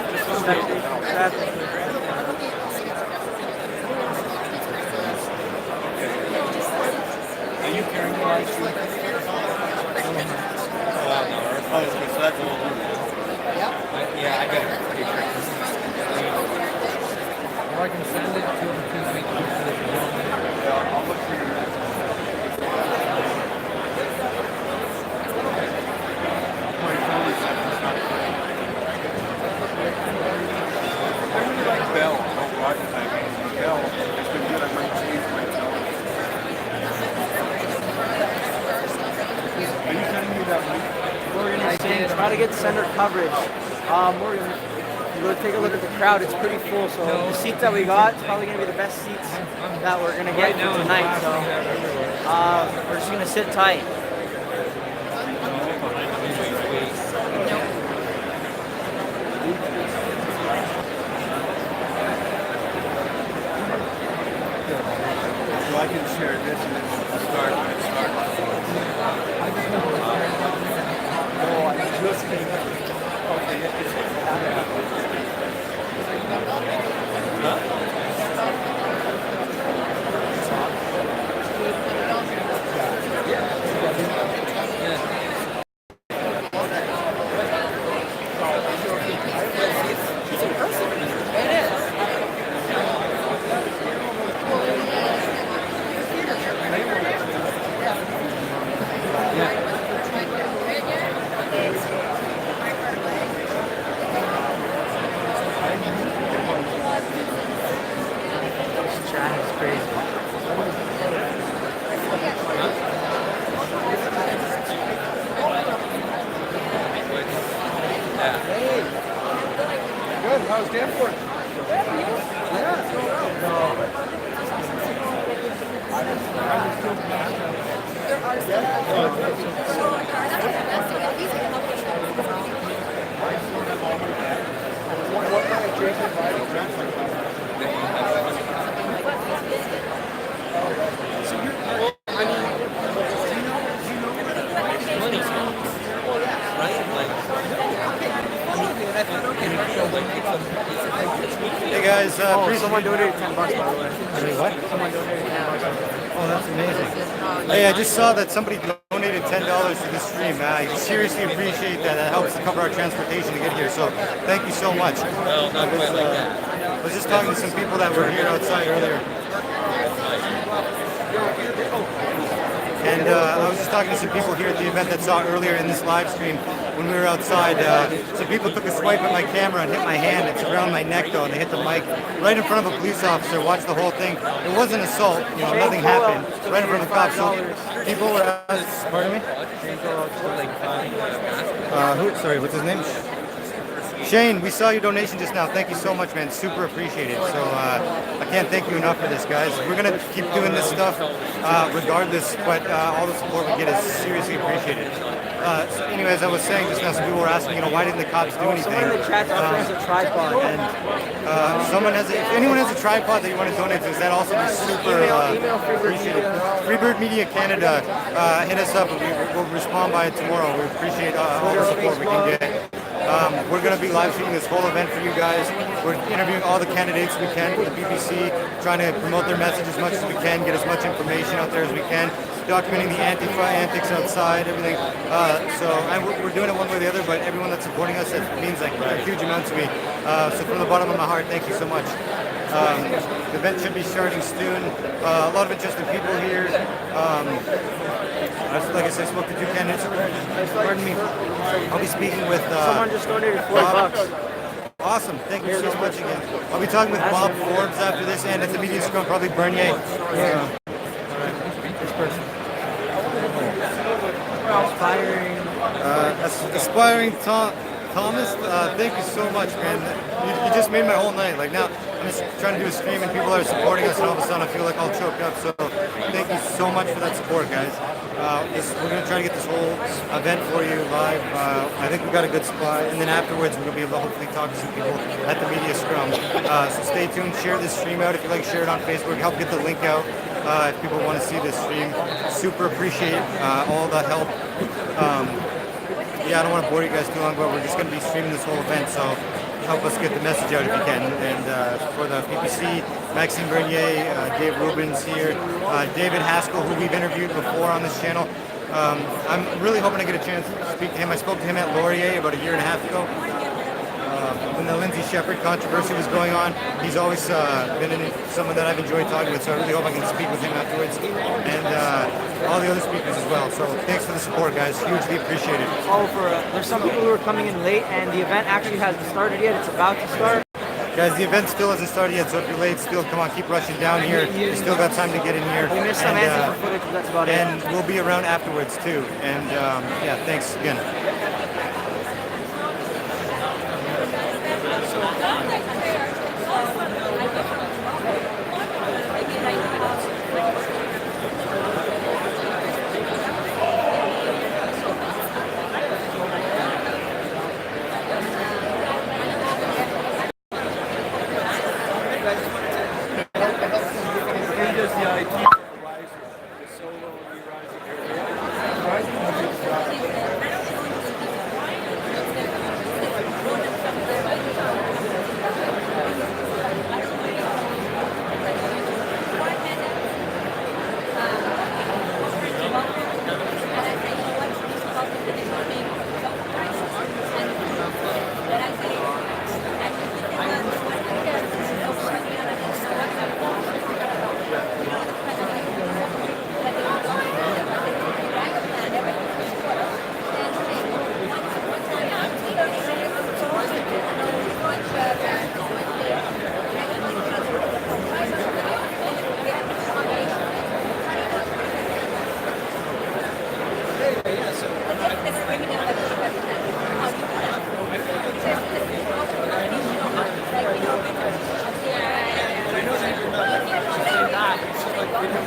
are you carrying the live stream? Oh, okay, so that's all. Yeah, I got it. Or I can send it to I'll look for your I really like Bell. Bell. It's been good. I might change my Bell. Are you sending me that link? We're going to try to get center coverage. We're going to take a look at the crowd. It's pretty full, so the seats that we got, it's probably going to be the best seats that we're going to get for tonight. So we're just going to sit tight. So I can share this and then start. Good. How's Danforth? Hey guys, Someone donated $10 by the way. What? Someone donated $10. Oh, that's amazing. Hey, I just saw that somebody donated $10 to the stream. I seriously appreciate that. That helps to cover our transportation to get here. So thank you so much. Well, not quite like that. I was just talking to some people that were here outside earlier. And I was just talking to some people here at the event that saw earlier in this live stream when we were outside. Some people took a swipe at my camera and hit my hand. It's around my neck though, and they hit the mic right in front of a police officer. Watched the whole thing. It wasn't assault. You know, nothing happened. Right in front of the cops. So people were. Pardon me. Sorry, what's his name? Shane, we saw your donation just now. Thank you so much, man. Super appreciated. So I can't thank you enough for this, guys. We're going to keep doing this stuff regardless, but all the support we get is seriously appreciated. So anyways, I was saying just now, some people were asking, why didn't the cops do anything? Someone in the chat offers a tripod. And if anyone has a tripod that you want to donate to, that also be super appreciated. Freebird Media Canada, hit us up and we'll respond by it tomorrow. We appreciate all the support we can get. We're going to be live streaming this whole event for you guys. We're interviewing all the candidates we can for the BBC, trying to promote their message as much as we can, get as much information out there as we can, documenting the Antifa antics outside, everything. And we're doing it one way or the other, but everyone that's supporting us, it means like a huge amount to me. So from the bottom of my heart, thank you so much. The event should be starting soon. A lot of interesting people here. Like I said, I spoke to two candidates. Pardon me. I'll be speaking with. Someone just donated $40. Awesome. Thank you so much again. I'll be talking with Bob Forbes after this, and at the media scrum, probably Bernier. Yeah. This person. Aspiring. Aspiring Thomas, thank you so much, man. You just made my whole night. Like now, I'm just trying to do a stream and people are supporting us, and all of a sudden I feel like I'll choke up. So thank you so much for that support, guys. We're gonna try to get this whole event for you live. I think we got a good spot, and then afterwards we're gonna be able to hopefully talk to some people at the media scrum. So stay tuned. Share this stream out if you like. Share it on Facebook. Help get the link out if people want to see this stream. Super appreciate all the help. Yeah, I don't want to bore you guys too long, but we're just going to be streaming this whole event, so help us get the message out if you can. And for the PPC, Maxime Bernier, Dave Rubin's here, David Haskell, who we've interviewed before on this channel. I'm really hoping to get a chance to speak to him. I spoke to him at Laurier about a year and a half ago. When the Lindsay Shepherd controversy was going on, he's always been someone that I've enjoyed talking with, so I really hope I can speak with him afterwards, and all the other speakers as well. So thanks for the support, guys. Hugely appreciated. There's some people who are coming in late, and the event actually hasn't started yet. It's about to start. Guys, the event still hasn't started yet, so if you're late, still come on, keep rushing down here. You still got time to get in here. We missed some answers footage, but that's about it. And we'll be around afterwards too. And yeah, thanks again.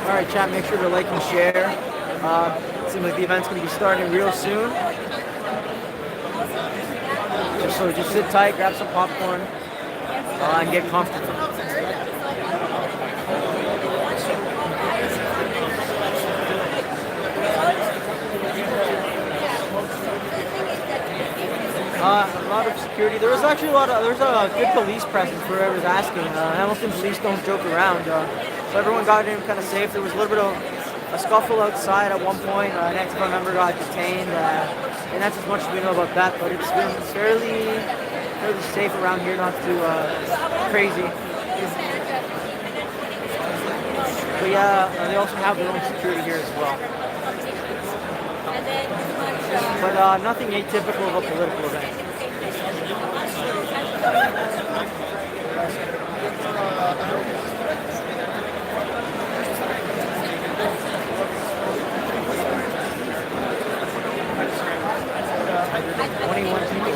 Alright, chat, make sure to like and share. Seems like the event's going to be starting real soon. So just sit tight, grab some popcorn, and get comfortable. A lot of security. There was actually there's a good police presence for whoever's asking. Hamilton police don't joke around. So everyone got in kind of safe. There was a little bit of a scuffle outside at one point. An ex-con member got detained, and that's as much as we know about that. But it's been fairly safe around here, not too crazy. But yeah, they also have their own security here as well. But nothing atypical of a political event.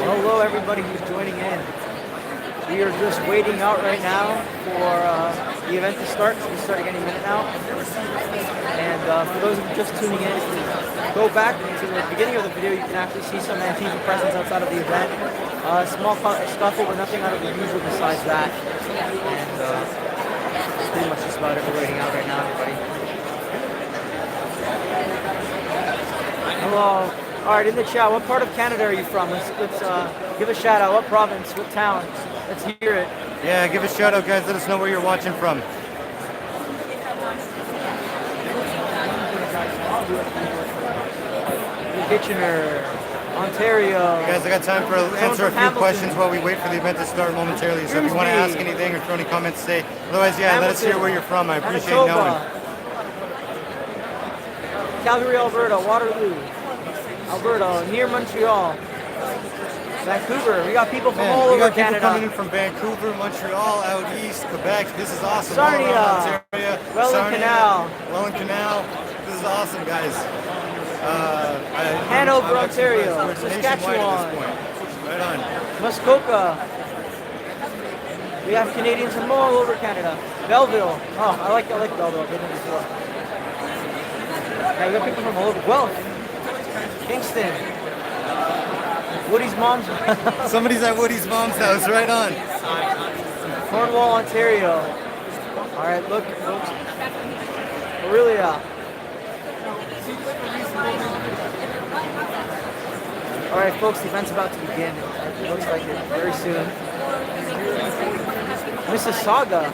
Hello, everybody who's joining in. We are just waiting out right now for the event to start. It's starting any minute now. And for those of you just tuning in, if you go back to the beginning of the video, you can actually see some Antifa presence outside of the event. Small scuffle, but nothing out of the usual besides that. And that's pretty much just about it. We're waiting out right now, everybody. Hello. All right, in the chat, what part of Canada are you from? Let's give a shout out. What province? What town? Let's hear it. Yeah, give a shout out, guys. Let us know where you're watching from. Kitchener, Ontario. Guys, I got time for answer a few questions while we wait for the event to start momentarily. So if you want to ask anything or throw any comments, say. Otherwise, yeah, let us hear where you're from. I appreciate knowing. Calgary, Alberta, Waterloo, Alberta, near Montreal, Vancouver. We got people from all we over got people Canada. coming in from Vancouver, Montreal, out east, Quebec. This is awesome. Sarnia, All around Ontario, Welland Canal. Welland Canal. This is awesome, guys. Hanover, I'm actually Ontario, impressed. We're nationwide Saskatchewan. at this point. Right on. Muskoka. We have Canadians from all over Canada. Belleville. Oh, I like Belleville. I've been there before. Yeah, we got people from all over. Guelph. Kingston. Woody's mom's. Somebody's at Woody's mom's house. Right on. Cornwall, Ontario. All right, look, folks. Aurelia. All right, folks, the event's about to begin. It looks like it very soon. Mississauga.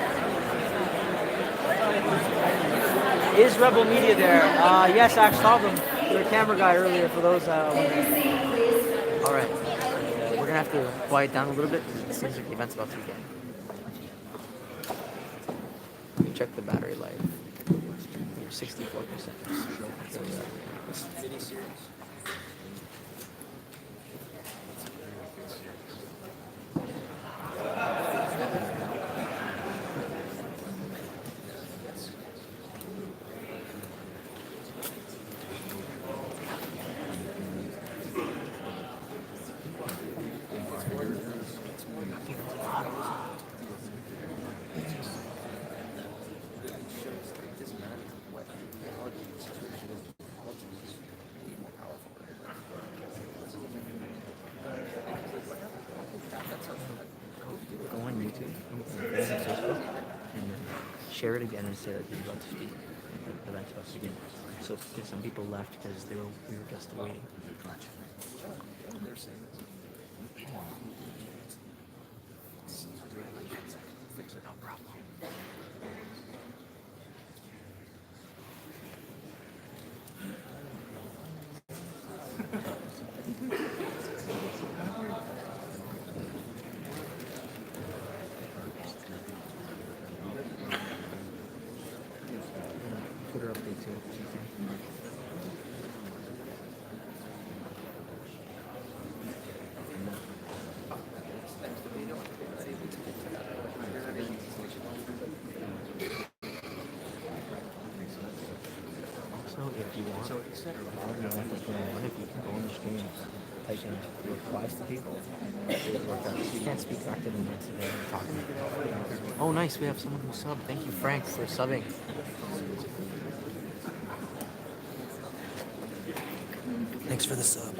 Is Rebel Media there? Yes, I saw them. Their camera guy earlier, for those wondering. All right, we're gonna have to quiet down a little bit because it seems like the event's about to begin. Let me check the battery life. 64%. Share it again and say that you're about to speak. The event's about to begin. So because some people left because we were just waiting. No problem. Twitter update too. Also, if you want, if you can go on the stream, type in replies to people. You can't speak back to them today. Talking. Oh, nice. We have someone who subbed. Thank you, Frank, for subbing. Thanks for the sub.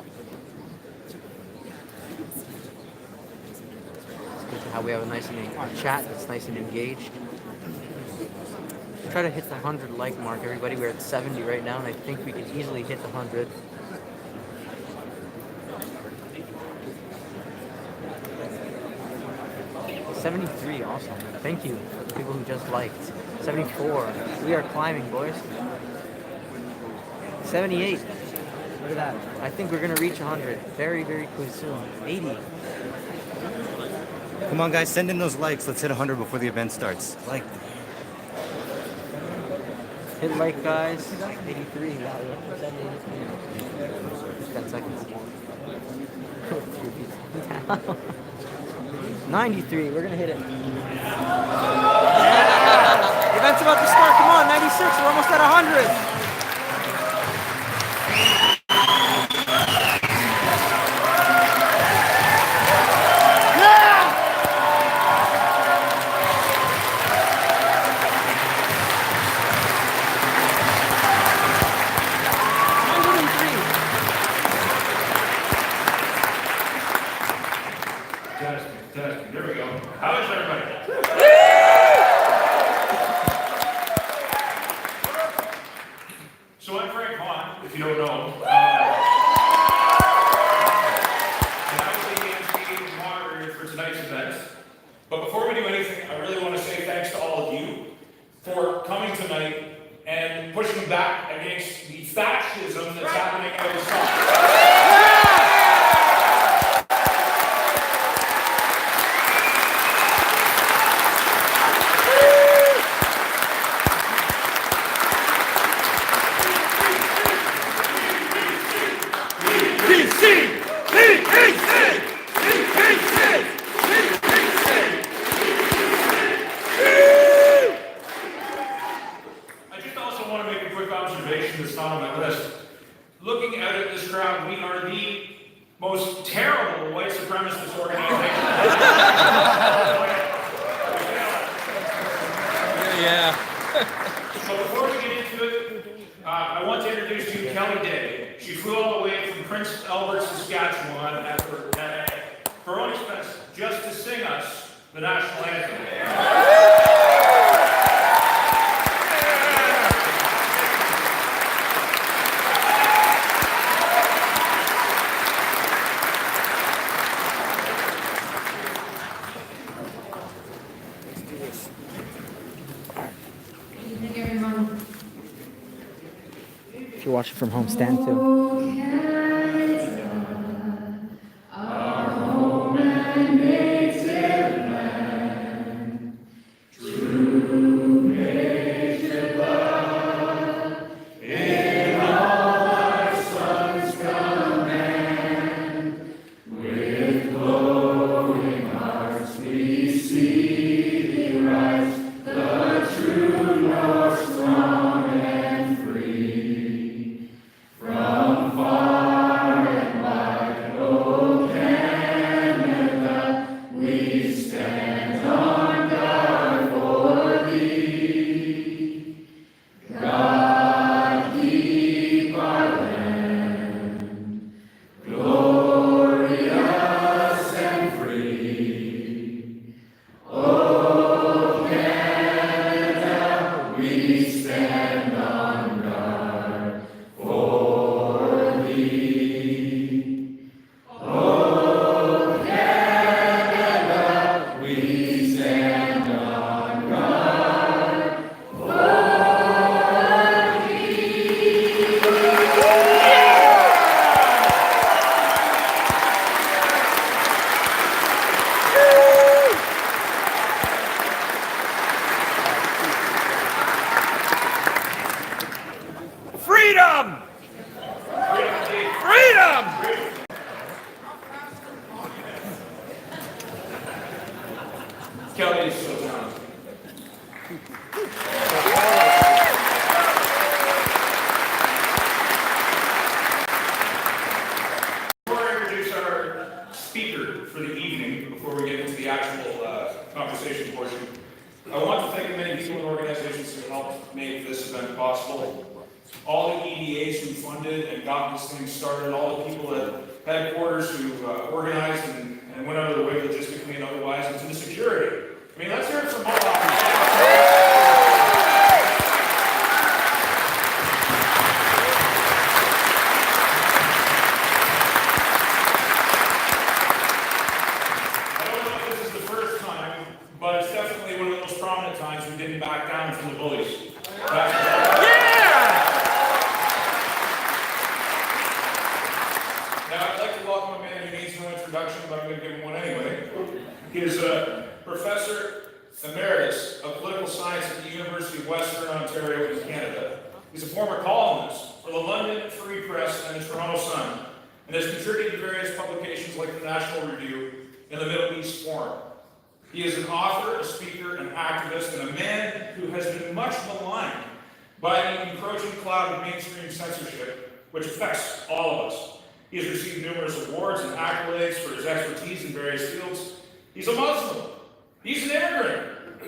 It's good to how we have a nice and chat that's nice and engaged. Try to hit the 100 like mark, everybody. We're at 70 right now, and I think we can easily hit the 100. $73, awesome. Thank you for the people who just liked. 74. We are climbing, boys. 78. Look at that. I think we're gonna reach 100 very, very quick soon. 80. Come on, guys, send in those likes. Let's hit 100 before the event starts. Like. Hit like, guys. 83. Wow, 10 seconds. 93. We're gonna hit it. Yeah! The event's about to start. Come on, 96. We're almost at 100. There we go. How is everybody? So I'm Frank Hahn, if you don't know. And I will be the moderator for tonight's event. But before we do anything, I really want to say thanks to all of you for coming tonight and pushing back against the fascism that's happening outside. most terrible white supremacist organization. Yeah. So before we get into it, I want to introduce to you Kelly Day. She flew all the way from Prince Albert, Saskatchewan at her own expense just to sing us the national anthem. If you're watching from home, stand too. Freedom! Freedom! Kelly is so talented. Before I introduce our speaker for the evening, before we get into the actual conversation portion, I want to thank the many people and organizations who helped make this event possible. All the EDAs who funded and got this thing started, all the people at headquarters who organized and went out of the way logistically and otherwise, and to the security. I mean, let's hear it from all but it's definitely one of the most prominent times we didn't back down from the bullies. Now, I'd like to welcome a man who needs no introduction, but I'm going to give him one anyway. He is a professor emeritus of political science at the University of Western Ontario in Canada. He's a former columnist for the London Free Press and the Toronto Sun, and has contributed to various publications like the National Review and the Middle East Forum. He is an author, a speaker, an activist, and a man who has been much maligned by the encroaching cloud of mainstream censorship, which affects all of us. He has received numerous awards and accolades for his expertise in various fields. He's a Muslim. He's an immigrant,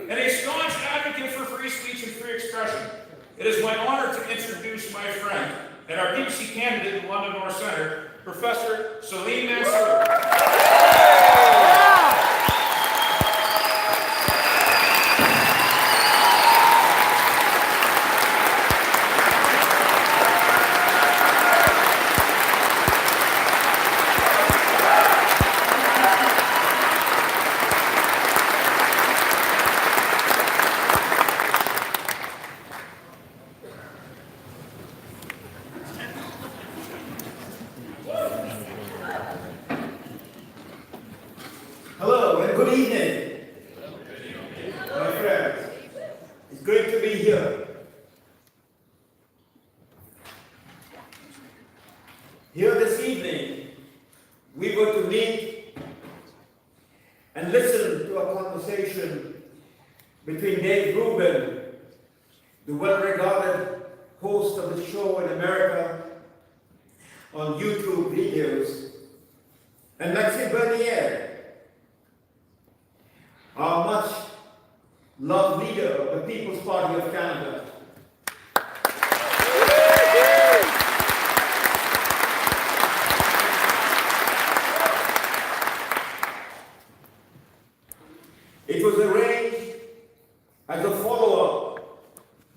and a staunch advocate for free speech and free expression. It is my honor to introduce my friend and our BBC candidate in London North Centre, Professor Salim Mansour. Hello and good evening, my friends. It's great to be here. Here this evening, we were to meet and listen to a conversation between Dave Rubin, the well-regarded host of the show in America on YouTube videos, and Maxime Bernier, our much loved leader of the People's Party of Canada. It was arranged as a follow-up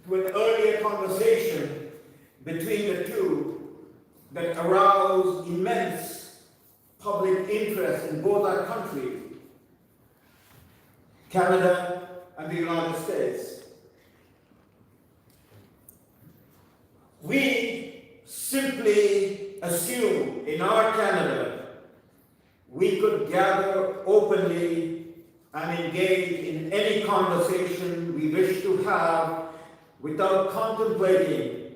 to an earlier conversation between the two that aroused immense public interest in both our countries, Canada and the United States. We simply assumed in our Canada we could gather openly and engage in any conversation we wish to have without contemplating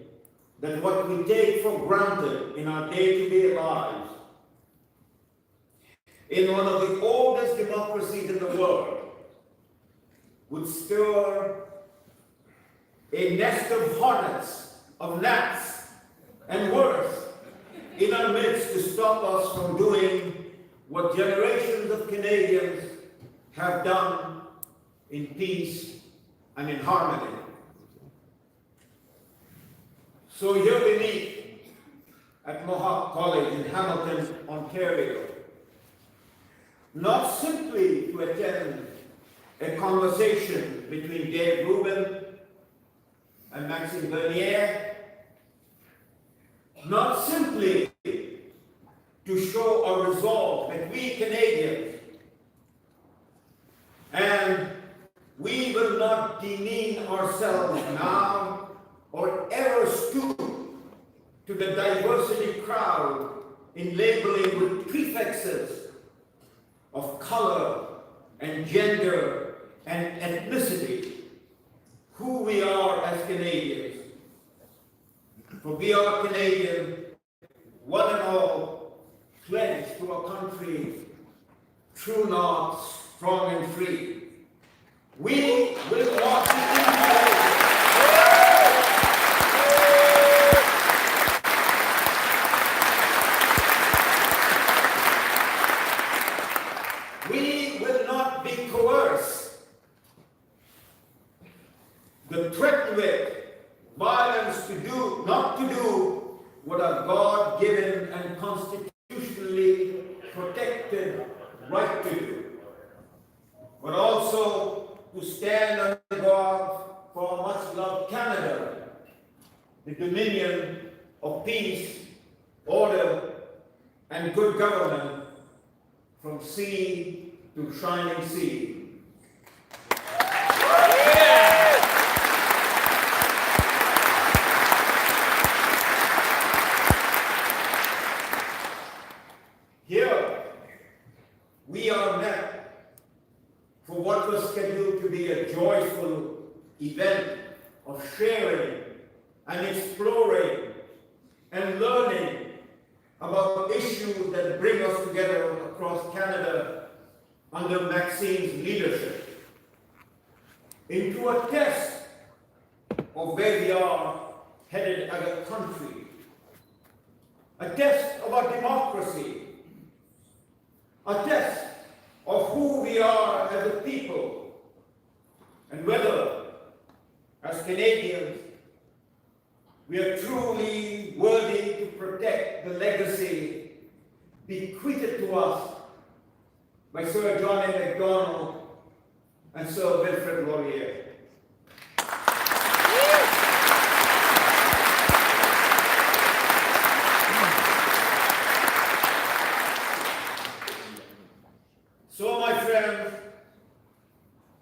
that what we take for granted in our day-to-day lives, in one of the oldest democracies in the world, would stir a nest of hornets, of gnats, and worse, in our midst to stop us from doing what generations of Canadians have done in peace and in harmony. So here we meet at Mohawk College in Hamilton, Ontario, not simply to attend a conversation between Dave Rubin and Maxime Bernier, not simply to show a resolve that we Canadians, and we will not demean ourselves now or ever stoop to the diversity crowd in labeling with prefixes of color and gender and ethnicity who we are as Canadians. For we are Canadian, one and all, pledged to a country true north, strong and free. We will not be intimidated. We will not be coerced. The threat with violence to do, not to do what a God-given and constitutionally protected right to do, but also to stand on the guard for much-loved Canada, the dominion of peace, order, and good government from sea to shining sea. Here, we are met for what was scheduled to be a joyful event of sharing and exploring and learning about issues that bring us together across Canada under Maxime's leadership, into a test of where we are headed as a country, a test of our democracy, a test of who we are as a people, and whether, as Canadians, we are truly worthy to protect the legacy bequeathed to us by Sir John A. Macdonald and Sir Wilfrid Laurier. So, my friends,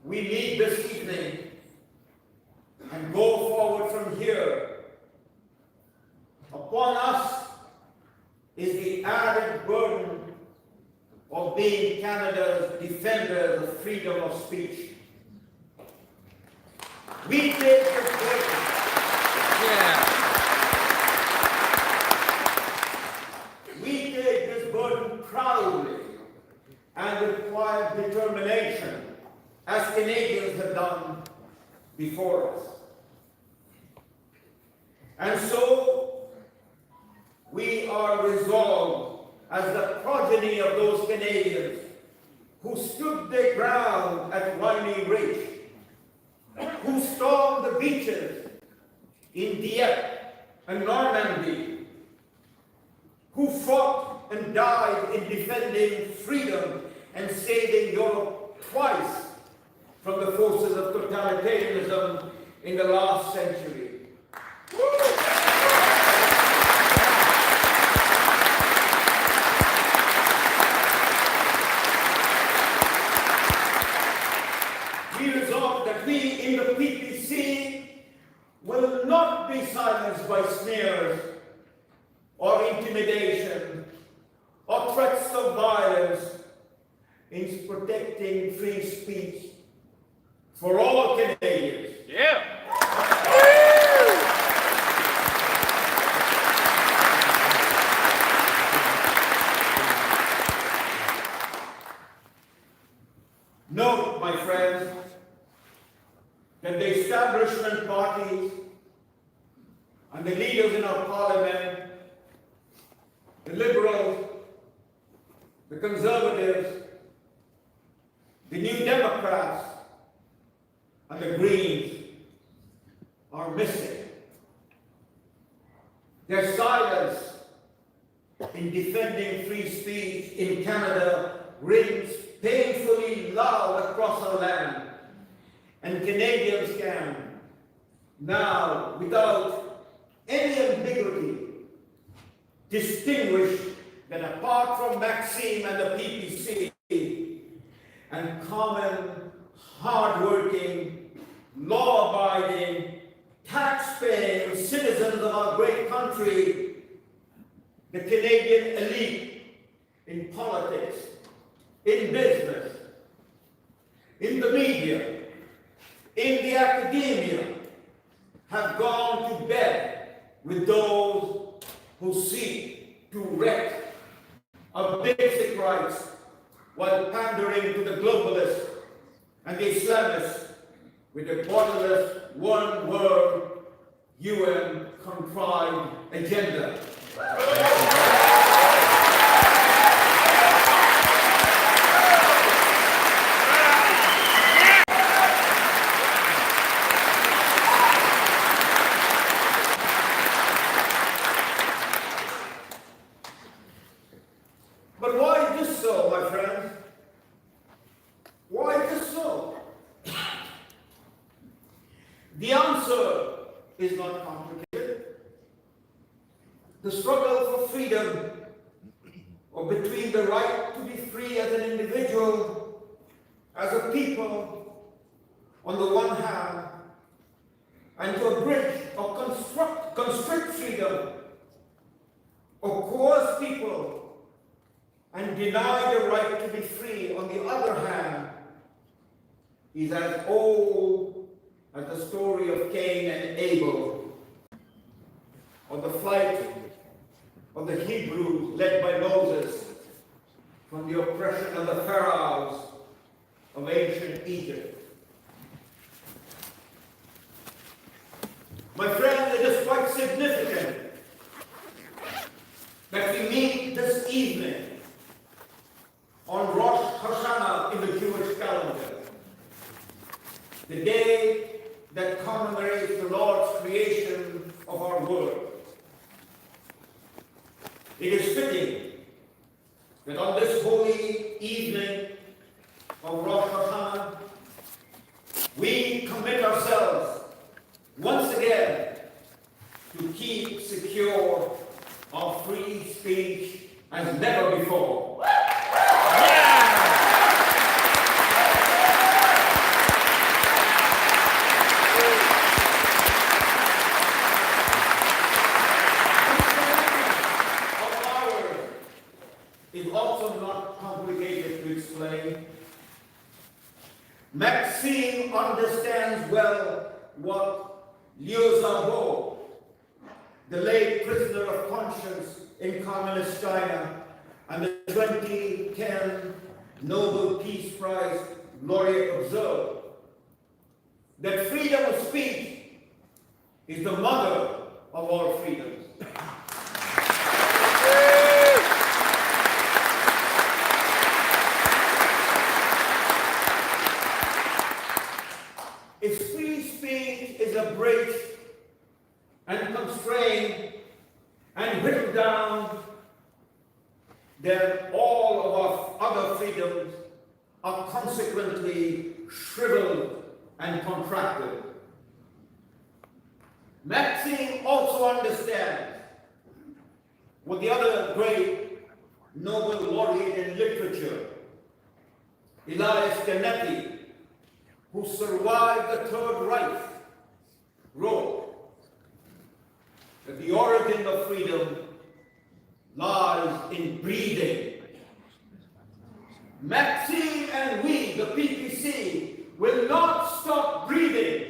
we meet this evening and go forward from here. Upon us is the added burden of being Canada's defenders of freedom of speech. We take this burden. We take this burden proudly and with quiet determination, as Canadians have done before us. And so, we are resolved as the progeny of those Canadians who stood their ground at Riley Ridge, who stormed the beaches in Dieppe and Normandy, who fought and died in defending freedom and saving Europe twice from the forces of totalitarianism in the last century. We resolve that we in the PPC will not be silenced by sneers or intimidation or threats of violence in protecting free speech for all Canadians. Yeah. Note, my friends, that the establishment parties and the leaders in our parliament, the Liberals, the Conservatives, the New Democrats, and the Greens are missing. Their silence in defending free speech in Canada rings painfully loud across our land, and Canadians can now, without any ambiguity, distinguish that apart from Maxime and the PPC and common, hard-working, law-abiding, tax-paying citizens of our great country, the Canadian elite in politics, in business, in the media, in the academia, have gone to bed with those who seek to wreck our basic rights while pandering to the globalists and the Islamists with a borderless, one world, UN contrived agenda. But why is this so, my friends? Why is this so? The answer is not complicated. The struggle for freedom, or between the right to be free as an individual, as a people, on the one hand, and to abridge or constrict freedom, or coerce people and deny the right to be free, on the other hand, is as old as the story of Cain and Abel, or the flight of the Hebrews led by Moses from the oppression of the pharaohs of ancient Egypt. My friend, it is quite significant that we meet this evening on Rosh Hashanah in the Jewish calendar, the day that commemorates the Lord's creation of our world. It is fitting that on this holy evening of Rosh Hashanah, we commit ourselves once again to keep secure our free speech as never before. Is also not complicated to explain. Maxime understands well what Liu Xiaobo, the late prisoner of conscience in communist China and the 2010 Nobel Peace Prize laureate observed, that freedom of speech is the mother of all freedoms. other freedoms are consequently shriveled and contracted. Maxime also understands what the other great Nobel laureate in literature, Elias Canetti, who survived the Third Reich, wrote that the origin of freedom lies in breathing. Maxime and we, the PPC, will not stop breathing.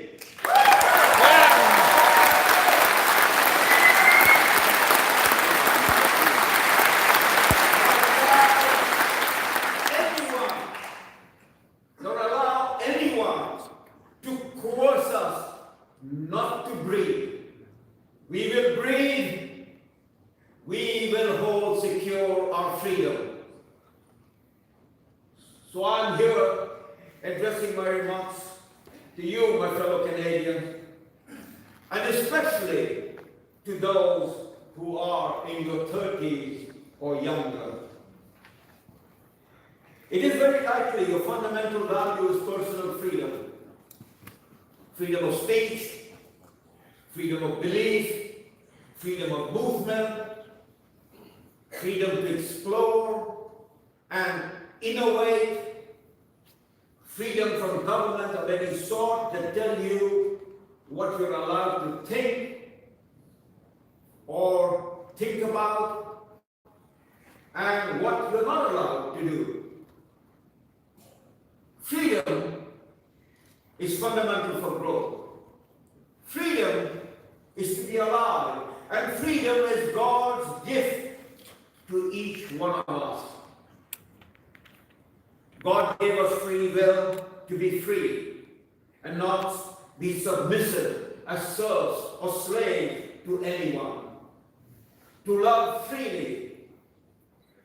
Not to breathe. We will breathe. We will hold secure our freedom. So I'm here addressing my remarks to you, my fellow Canadians, and especially to those who are in your 30s or younger. It is very likely your fundamental value is personal freedom. Freedom of speech, freedom of belief, freedom of movement, freedom to explore and innovate, freedom from government of any sort that tell you what you're allowed to think or think about and what you're not allowed to do. Freedom is fundamental for growth. Freedom is to be alive, and freedom is God's gift to each one of us. God gave us free will to be free and not be submissive as serfs or slaves to anyone. To love freely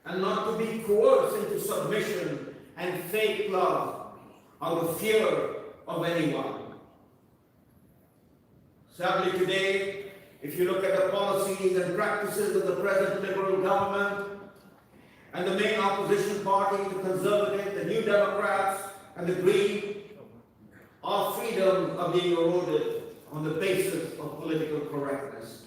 and not to be coerced into submission and fake love out of fear of anyone. Sadly today, if you look at the policies and practices of the present Liberal government and the main opposition party, the Conservative, the New Democrats, and the Green, our freedoms are being eroded on the basis of political correctness.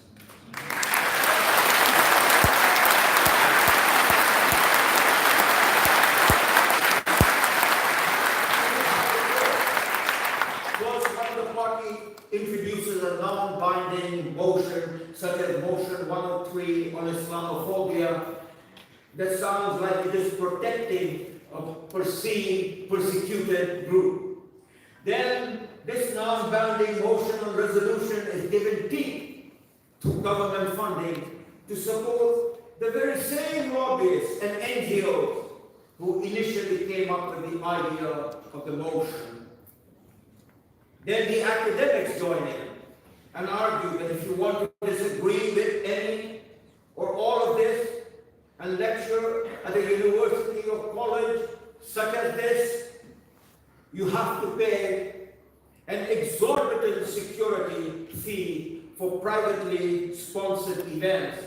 Introduces a non-binding motion, such as Motion 103 on Islamophobia, that sounds like it is protecting a perceived persecuted group. Then this non-binding motion on resolution is given teeth to government funding to support the very same lobbyists and NGOs who initially came up with the idea of the motion. Then the academics join in and argue that if you want to disagree with any or all of this and lecture at a university or college such as this, you have to pay an exorbitant security fee for privately sponsored events,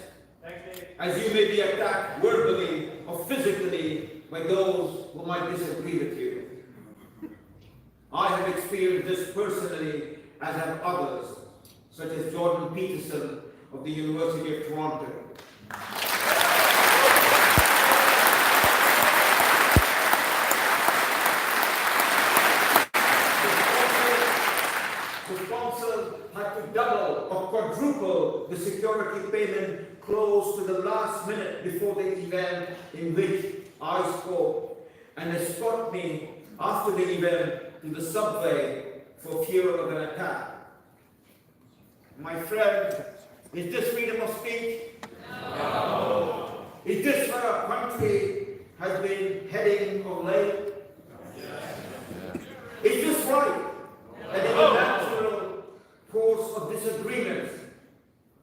as you may be attacked verbally or physically by those who might disagree with you. I have experienced this personally, as have others, such as Jordan Peterson of the University of Toronto. The sponsors had to double or quadruple the security payment close to the last minute before the event in which I spoke, and escort me after the event to the subway for fear of an attack. My friend, is this freedom of speech? No. Is this where our country has been heading of late? Yes. Is this right? That in the natural course of disagreements,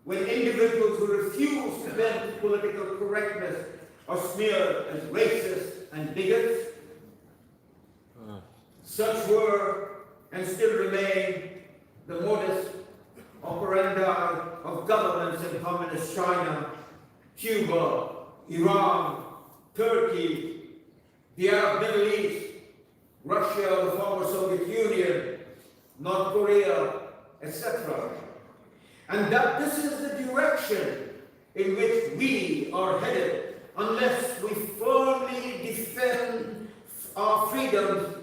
when individuals who refuse to bend political correctness are smeared as racist and bigots? Such were and still remain the modus operandi of governments in communist China, Cuba, Iran, Turkey, the Arab Middle East, Russia, the former Soviet Union, North Korea, etc. And that this is the direction in which we are headed unless we firmly defend our freedoms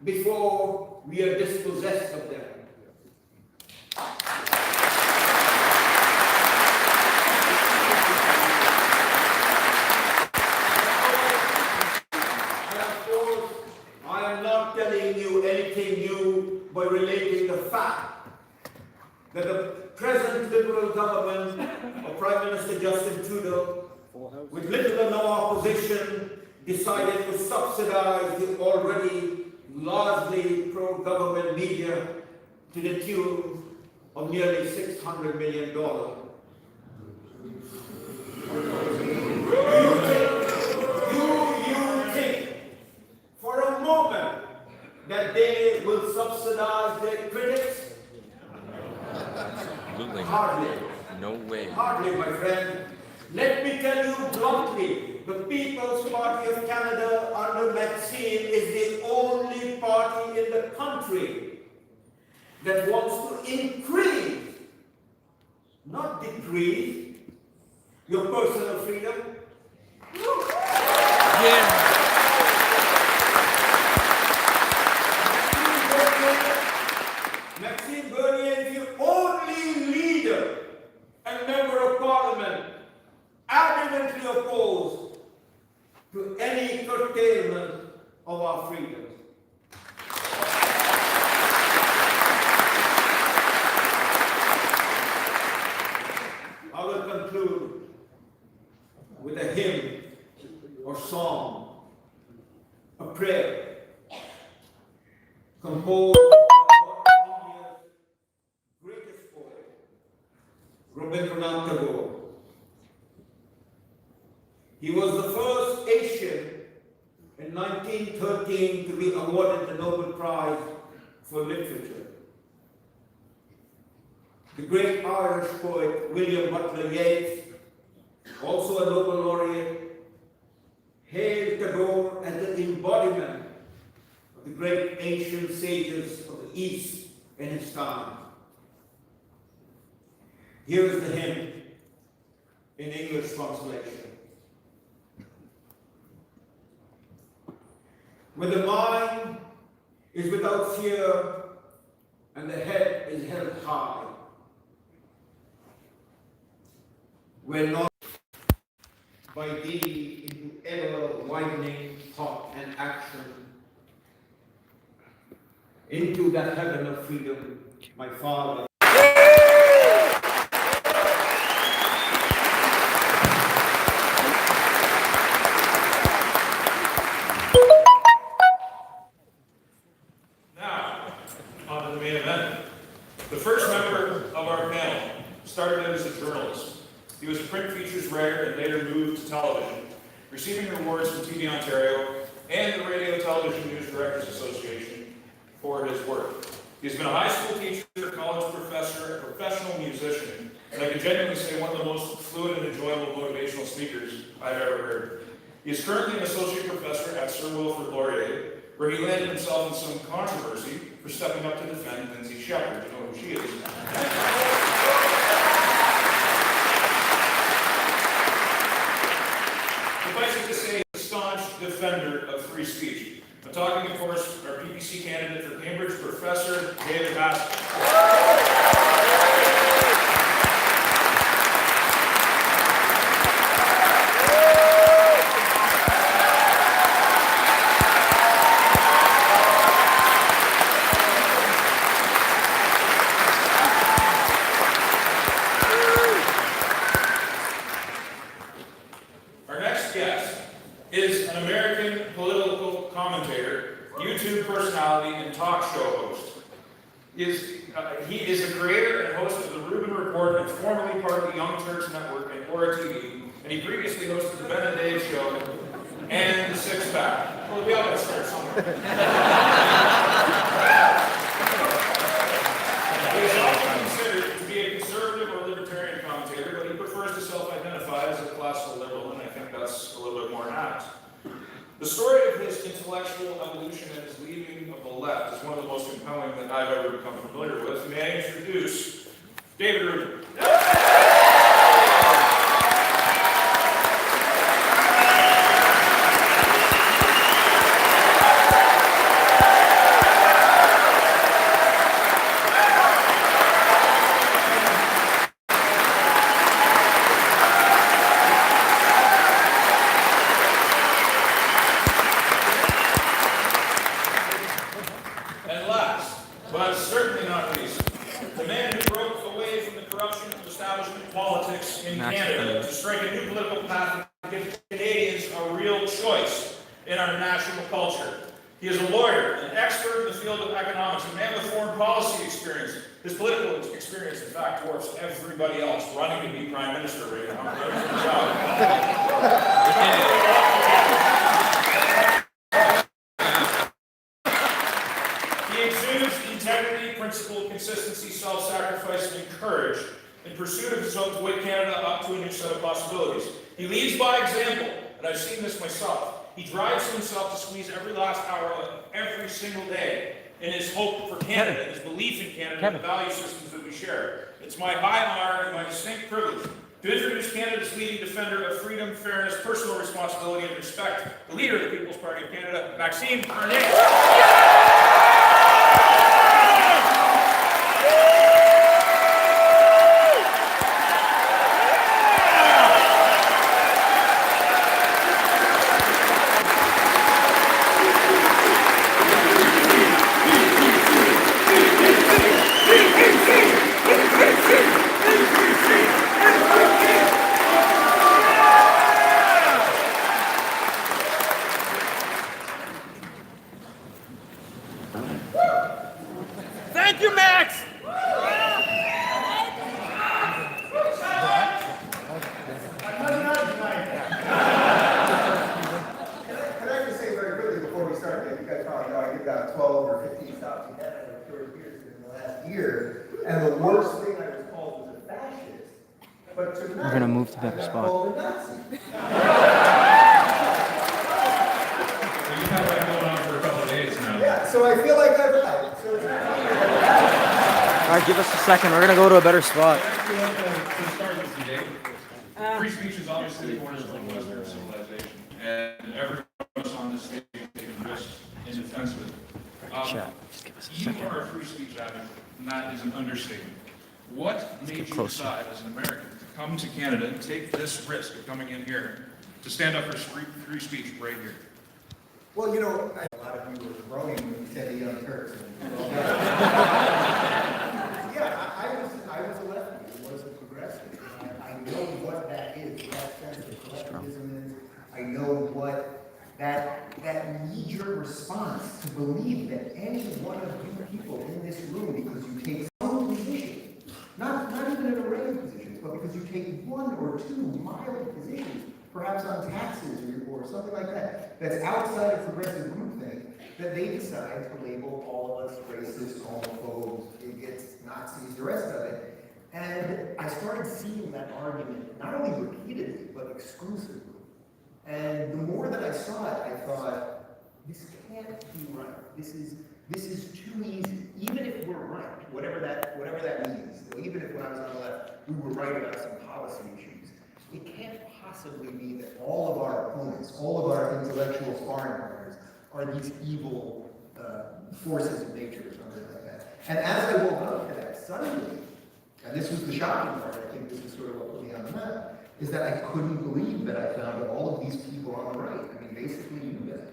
before we are dispossessed of them. By relating the fact that the present Liberal government of Prime Minister Justin Trudeau, with little or no opposition, decided to subsidize the already largely pro-government media to the tune of nearly $600 million. Do you think for a moment that they will subsidize their critics? Absolutely. Hardly. No way. Hardly, my friend. Let me tell you bluntly, the People's Party of Canada under Maxime is the only party in the country that wants to increase, not decrease, your personal freedom. Yeah. Maxime Bernier is the only leader and member of parliament adamantly opposed to any curtailment of our freedoms. I will conclude with a hymn or song, a prayer composed Rubin. He was the first Asian in 1913 to be awarded the Nobel Prize for Literature. The great Irish poet William Butler Yeats, also a Nobel laureate, hailed Tagore as the embodiment of the great ancient sages of the East in his time. Here is the hymn in English translation. When the mind is without fear and the head is held high, when not by thee into ever-widening thought and action, into that heaven of freedom, my Father. He was a print features writer and later moved to television, receiving awards from TV Ontario and the Radio Television News Directors Association for his work. He's been a high school teacher, college professor, a professional musician, and I can genuinely say one of the most fluid and enjoyable motivational speakers I've ever heard. He is currently an associate professor at Sir Wilfrid Laurier, where he landed himself in some controversy for stepping up to defend Lindsay Shepherd. You know who she is. Defender of free speech. I'm talking, of course, our PPC candidate for Cambridge, Professor David Maxime. Our next guest is an American political commentator, YouTube personality, and talk show host. He is the creator and host of the Rubin Report and formerly part of the Young Turks Network and Aura TV, and he previously hosted the Ben and Dave Show and the Six Pack. Well, we all got to start somewhere. He is often considered to be a conservative or libertarian commentator, but he prefers to self-identify as a classical liberal, and I think that's a little bit more apt. The story of latest intellectual evolution in his leading of the left is one of the most compelling that I've ever become familiar with. May I introduce David Rubin. And last, but certainly not least, the man who broke away from the corruption of establishment politics in Canada to strike a new political path and give Canadians a real choice in our national culture. He is a lawyer, an expert in the field of economics, a man with foreign policy experience. His political experience, in fact, dwarfs everybody else running to be prime minister right now. Good job. He exudes integrity, principle, consistency, self-sacrifice, and courage in pursuit of his hope to wake Canada up to a new set of possibilities. He leads by example, and I've seen this myself. He drives himself to squeeze every last hour of every single day in his hope for Canada, his belief in Canada, and the value systems that we share. It's my high honor and my distinct privilege to introduce Canada's leading defender of freedom, fairness, personal responsibility, and respect, the leader of the People's Party of Canada, Maxime. Thank you, Max! Can I just say very quickly before we start, that you guys probably know I did about 12 or 15 stops in Canada over years in the last year, and the worst thing I was called was a fascist. But tonight, We're gonna move to better spot. called a Nazi. You've had that going on for a couple of days now. Yeah, so I feel like I've lied. So All right, give us a second. We're gonna go to a better spot. To start with you, Dave, free speech is obviously the cornerstone of Western civilization, and everyone else on this stage can just in defense of it. Chat. Just give us a You second. are a free speech advocate, and that is an understatement. What made you decide as an American to come to Canada and take this risk of coming in here to stand up for free speech right here? Well, you know, a lot of you were groaning when you said the Young Turks. Yeah, I was a lefty. I was a progressive. I know what that is, that sense of collectivism is. I know what that knee-jerk response to believe that any one of you people in this room, because you take some position, not even an array of positions, but because you take one or two mild positions, perhaps on taxes or something like that, that's outside of progressive groupthink, that they decide to label all of us racist, homophobes, bigots, Nazis, the rest of it. And I started seeing that argument not only repeatedly, but exclusively. And the more that I saw it, I thought, this can't be right. This is too easy. Even if we're right, whatever that means, even if when I was on the left, we were right about some policy issues, it can't possibly be that all of our opponents, all of our intellectual sparring partners are these evil forces of nature or something like that. And as I woke up to that, suddenly, and this was the shocking part, I think this is sort of what put me on the map, is that I couldn't believe that I found all of these people on the right, I mean, basically you guys,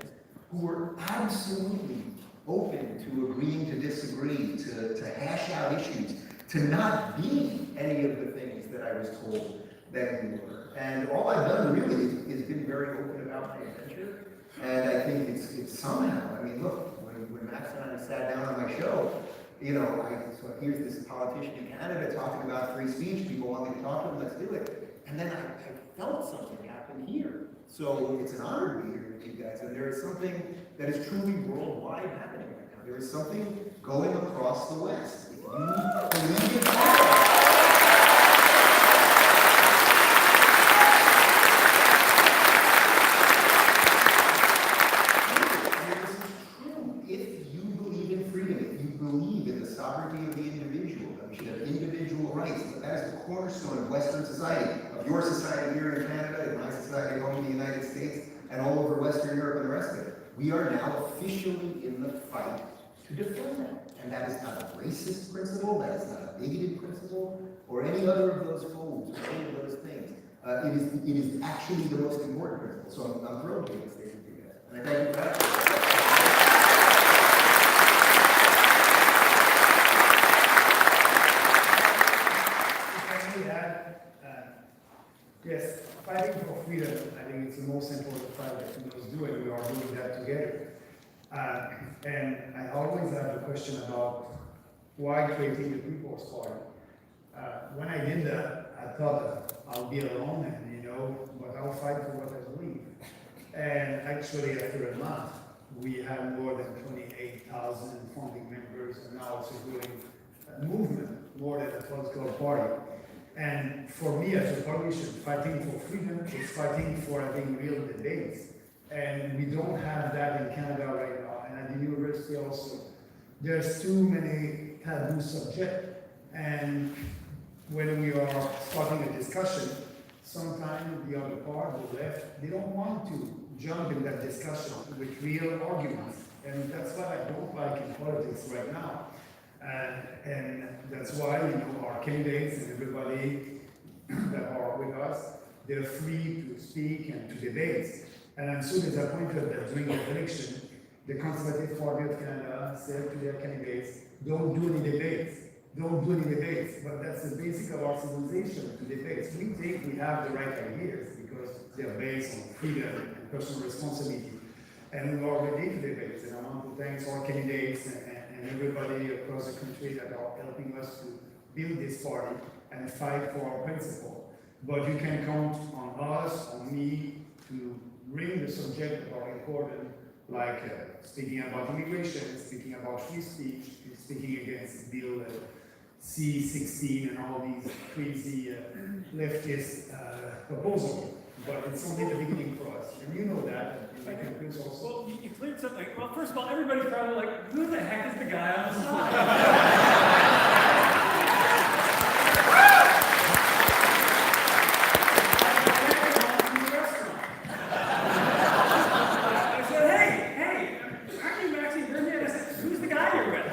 who were absolutely open to agreeing to disagree, to hash out issues, to not be any of the things that I was told that we were. And all I've done really is been very open about my adventure. And I think it's somehow, I mean, look, when Max and I sat down on my show, you know, so here's this politician in Canada talking about free speech, people want me to talk to him, let's do it. And then I felt something happen here. So it's an honor to be here with you guys. And there is something that is truly worldwide happening right now. There is something going across the West. If you believe in that, now officially in the fight to defend that. And that is not a racist principle, that is not a bigoted principle, or any other of those folds, or any of those things. It is actually the most important principle. So I'm thrilled to be on stage with you guys. And I thank you for that. Yes, fighting for freedom, I think it's the most important fight that we must do, and we are doing that together. And I always have a question about why creating the People's Party. When I did that, I thought I'll be alone, and but I'll fight for what I believe. And actually, after a month, we have more than 28,000 founding members, and now it's a growing movement, more than a political party. And for me as a politician, fighting for freedom is fighting for having real debates. And we don't have that in Canada right now. And at the university also, there's too many taboo subjects. And when we are starting a discussion, sometimes the other part, the left, they don't want to jump in that discussion with real arguments. And that's what I don't like in politics right now. And that's why, our candidates and everybody that are with us, they're free to speak and to debate. And I'm so disappointed that during the election, the Conservative Party of Canada said to their candidates, don't do any debates. Don't do any debates. But that's the basic of our civilization, to debates. We think we have the right ideas because they're based on freedom and personal responsibility. And we are ready to debate. And I want to thank our candidates and everybody across the country that are helping us to build this party and fight for our principle. But you can count on us, on me, to bring the subject that are important, like speaking about immigration, speaking about free speech, speaking against Bill C-16 and all these crazy leftist proposals. But it's only the beginning for us, and you know that. Well, you cleared something. Well, first of all, everybody's probably like, who the heck is the guy on the side? I said, hey, aren't you Maxime Bernier? I said, who's the guy you're with?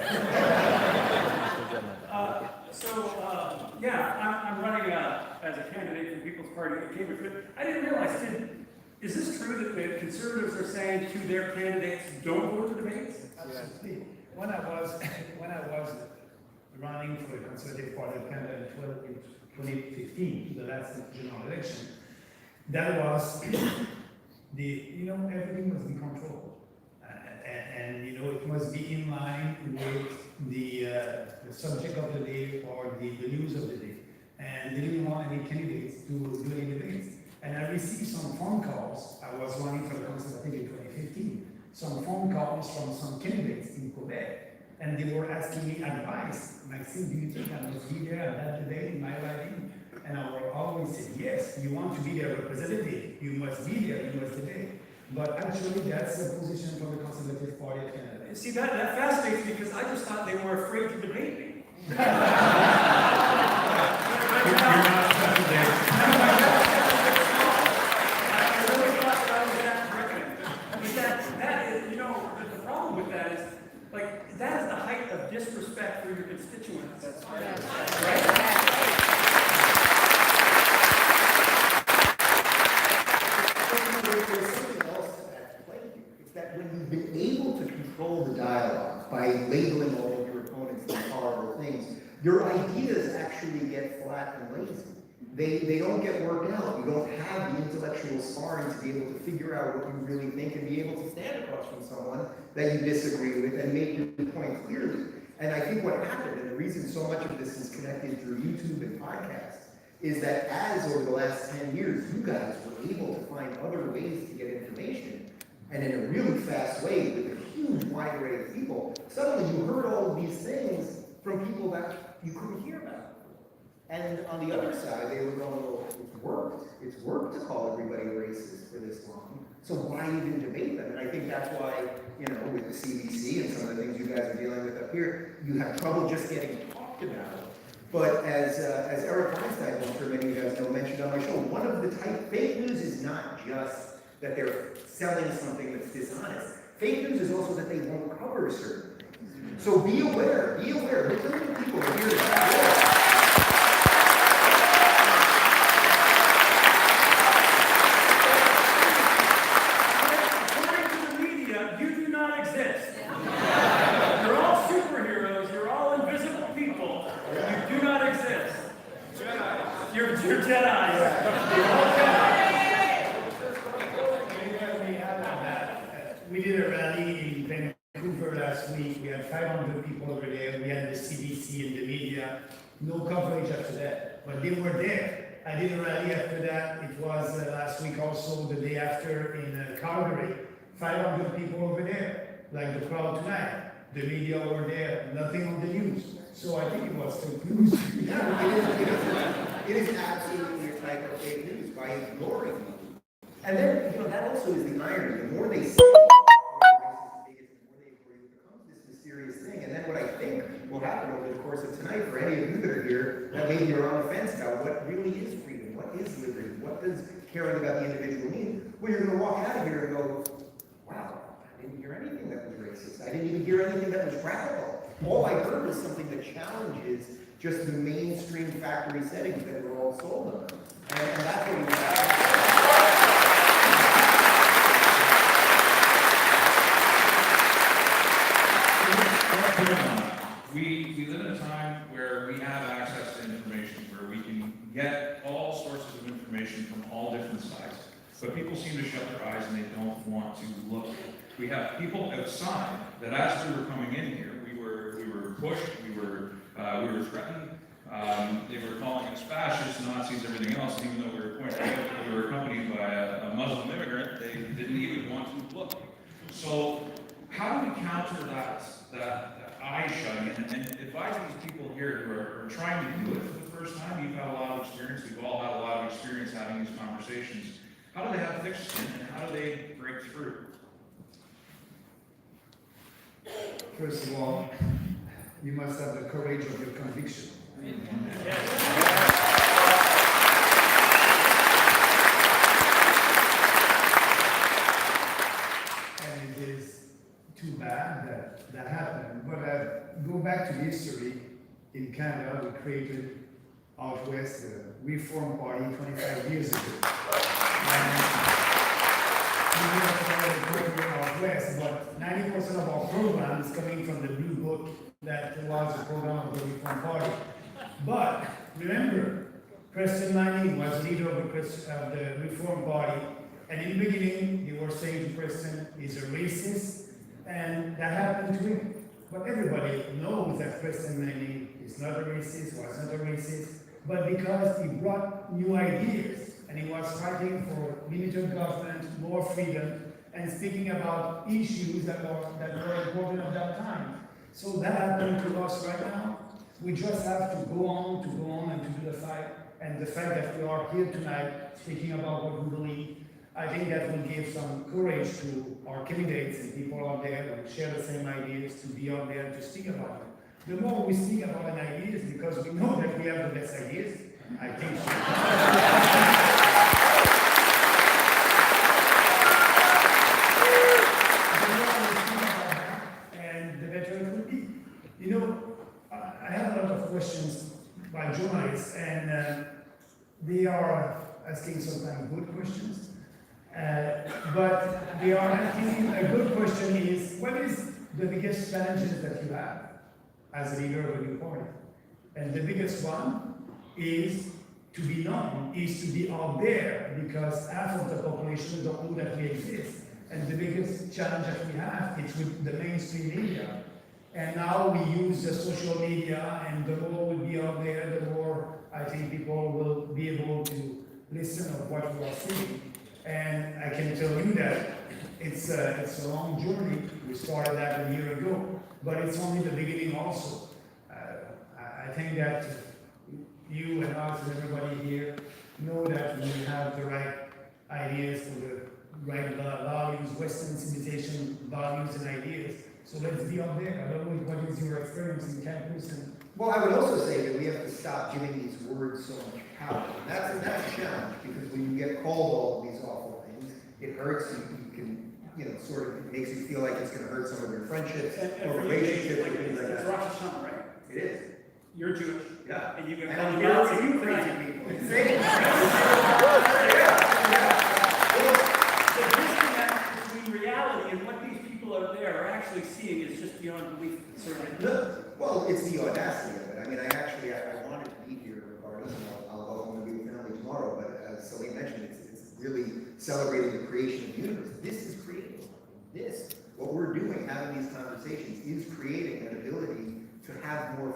I'm running as a candidate for the People's Party in Cambridge, but I didn't realize, is this true that the Conservatives are saying to their candidates, don't go to debates? Absolutely. When I was running for the Conservative Party of Canada in 2015, the last general election, that was everything must be controlled. And it must be in line with the subject of the day or the news of the day. And they didn't want any candidates to do any debates. And I received some phone calls. I was running for the Conservative in 2015. Some phone calls from some candidates in Quebec. And they were asking me advice. Maxime, do you think I must be there at that debate in my riding? And I would always say, yes, you want to be their representative. You must be there, you must debate. But actually, that's the position from the Conservative Party of Canada. See, that fascinates me because I just thought they were afraid to debate me. The problem with that is, that is the height of disrespect for your constituents. That's right? There's something else at play here. It's that when you've been able to control the dialogue by labeling all of your opponents as horrible things, your ideas actually get flat and lazy. They don't get worked out. You don't have the intellectual sparring to be able to figure out what you really think and be able to stand across from someone that you disagree with and make your point clearly. And I think what happened, and the reason so much of this is connected through YouTube and podcasts, is that as over the last 10 years, you guys were able to find other ways to get information, and in a really fast way with a huge wide array of people, suddenly you heard all of these things from people that you couldn't hear about. And on the other side, they were going, well, it's worked to call everybody racist for this long, so why even debate them? And I think that's why, with the CBC and some of the things you guys are dealing with up here, you have trouble just getting talked about. But as Eric Weinstein, I'm sure many of you guys know, mentioned on my show, one of the fake news is not just that they're selling something that's dishonest. Fake news is also that they won't cover certain things. So be aware, be aware. Look at the people here that You're Jedi. We did a rally in Vancouver last week. We had 500 people over there. We had the CBC and the media. No coverage after that, but they were there. I did a rally after that. It was last week also, the day after in Calgary. 500 people over there, like the crowd tonight. The media were there, nothing on the news. So I think it was fake news. it is absolutely a type of fake news by ignoring them. And then, that also is the irony. The more they say, the more they agree, it becomes this mysterious thing. And then what I think will happen over the course of tonight, for any of you that are here, that maybe you're on the fence about what really is freedom, what is liberty, what does caring about the individual mean? Well, you're going to walk out of here and go, wow, I didn't hear anything that was racist. I didn't even hear anything that was radical. All I heard was something that challenges just the mainstream factory settings that we're all sold on. And that's what we have. We live in a time where we have access to information, where we can get all sources of information from all different sides. But people seem to shut their eyes and they don't want to look. We have people outside that as we were coming in here, we were pushed, we were threatened. They were calling us fascists, Nazis, everything else. And even though we were accompanied by a Muslim immigrant, they didn't even want to look. So how do we counter that eye shutting and advise these people here who are trying to do it for the first time? You've had a lot of experience. We've all had a lot of experience having these conversations. How do they have thick skin and how do they break through? First of all, you must have the courage of your conviction. And it is too bad that that happened. But go back to history. In Canada, we created Out West, the Reform Party, 25 years ago. Out West, but 90% of our program is coming from the Blue Book that was the program of the Reform Party. But remember, Preston Manning was leader of the Reform Party, and in the beginning, they were saying to Preston, he's a racist, and that happened to him. But everybody knows that Preston Manning is not a racist, was not a racist, but because he brought new ideas, and he was fighting for limited government, more freedom, and speaking about issues that were important at that time. So that happened to us right now. We just have to go on and to do the fight. And the fact that we are here tonight speaking about what we believe, I think that will give some courage to our candidates and people out there who share the same ideas to be out there to speak about it. The more we speak about an ideas, because we know that we have the best ideas, I think so. I have a lot of questions by journalists, and they are asking sometimes good questions. But they are asking a good question is, what is the biggest challenges that you have as a leader of a new party? And the biggest one is to be known, is to be out there, because half of the population don't know that we exist. And the biggest challenge that we have is with the mainstream media. And now we use the social media, and the more we'll be out there, the more I think people will be able to listen of what we are saying. And I can tell you that it's a long journey. We started that a year ago, but it's only the beginning also. I think that you and us and everybody here know that we have the right ideas for the right values, Western civilization values and ideas. So let's be out there. I don't know what is your experience in campus. Well, I would also say that we have to stop giving these words so much power. That's a challenge, because when you get called all of these awful things, it hurts. You can sort of makes you feel like it's going to hurt some of your friendships And or for you, relationships like, or things like it's that. Rosh Hashanah, right? It is. You're Jewish. Yeah. And you've been And calling I'm here Nazis with you tonight. crazy people. The disconnect between reality and what these people out there are actually seeing is just beyond belief. Well, it's the audacity of it. I mean, I wanted to be here regardless, and I'll go home and be with family tomorrow, but as Salim mentioned, it's really celebrating the creation of the universe. This is creating. What we're doing, having these conversations, is creating an ability to have more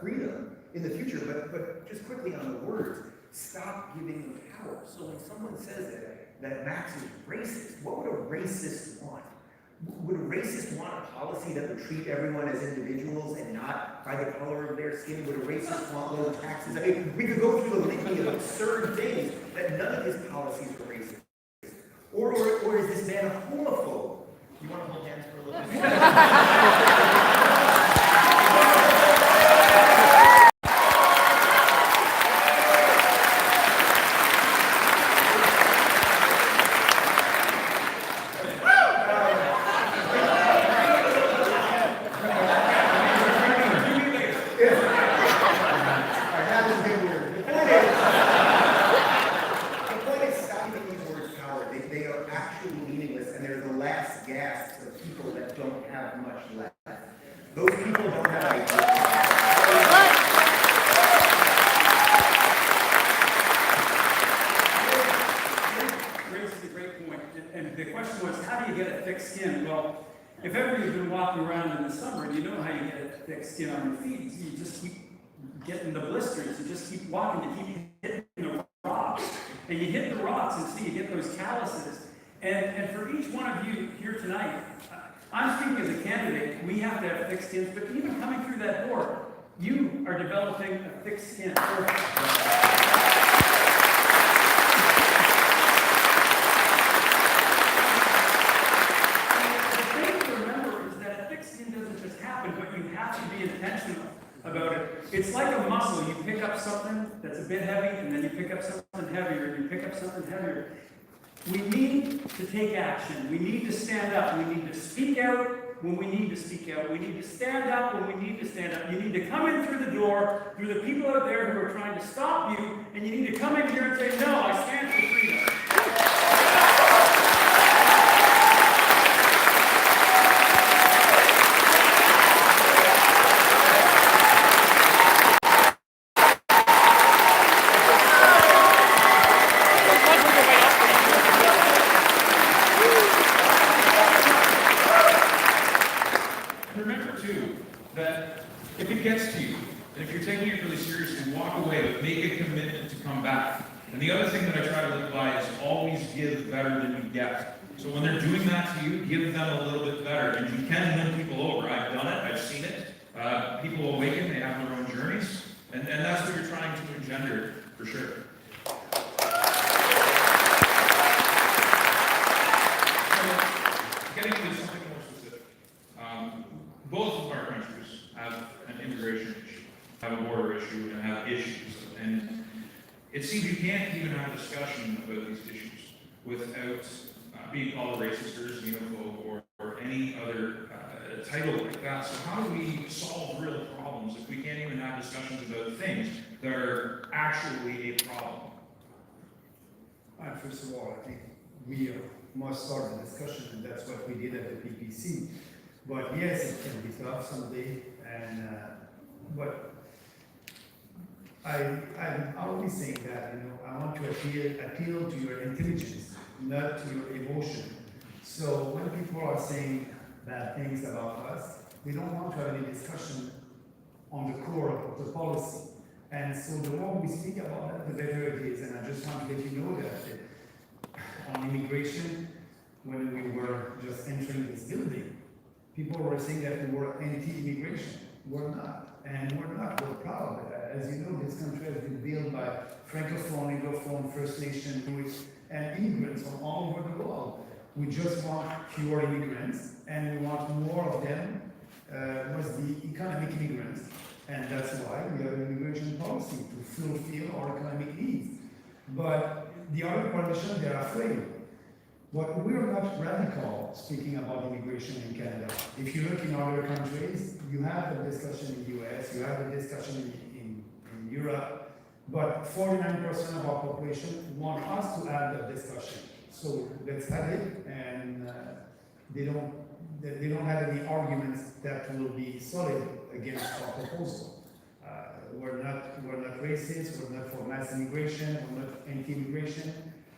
freedom in the future. But just quickly on the words, stop giving them power. So when someone says that Max is racist, what would a racist want? Would a racist want a policy that would treat everyone as individuals and not by the color of their skin? Would a racist want low taxes? I mean, we could go through the litany of absurd things that none of his policies are racist. Or is this man a homophobe? You want to hold hands for a little bit? If ever you've been walking around in the summer, you know how you get a thick skin on your feet. You just keep getting the blisters. You just keep walking. You keep hitting the rocks. And you hit the rocks and see you get those calluses. And for each one of you here tonight, I'm speaking as a candidate. We have to have thick skins. But even coming through that door, you are developing a thick skin. About it. It's like a muscle. You pick up something that's a bit heavy, and then you pick up something heavier, and you pick up something heavier. We need to take action. We need to stand up. We need to speak out when we need to speak out. We need to stand up when we need to stand up. You need to come in through the door, through the people out there who are trying to stop you, and you need to come in here and say, no, I stand for freedom. And the other thing that I try to live by is always give better than you get. So when they're doing that to you, give them a little bit better. And you can win people over. I've done it. I've seen it. People awaken. They have their own journeys. And that's what you're trying to engender, for sure. So, getting into something more specific. Both of our countries have an immigration issue, have a border issue, and have issues. And it seems you can't even have a discussion about these issues without being called a racist or xenophobe or any other title like that. So how do we solve real problems if we can't even have discussions about things that are actually a problem? First of all, I think we must start the discussion, and that's what we did at the PPC. But yes, it can be tough someday, and but I'm always saying that, I want to appeal to your intelligence, not to your emotion. So when people are saying bad things about us, we don't want to have any discussion on the core of the policy. And so the more we speak about it, the better it is. And I just want to let you know that on immigration, when we were just entering this building, people were saying that we were anti-immigration. We're not. And we're not. We're proud. As you know, this country has been built by Francophone, Anglophone, First Nation, and immigrants from all over the world. We just want pure immigrants, and we want more of them, was the economic immigrants. And that's why we have an immigration policy to fulfill our economic needs. But the other coalition, they're afraid. But we're not radical speaking about immigration in Canada. If you look in other countries, you have the discussion in the US, you have the discussion in Europe, but 49% of our population want us to have that discussion. So let's have it, and they don't have any arguments that will be solid against our proposal. We're not racist, we're not for mass immigration, we're not anti-immigration.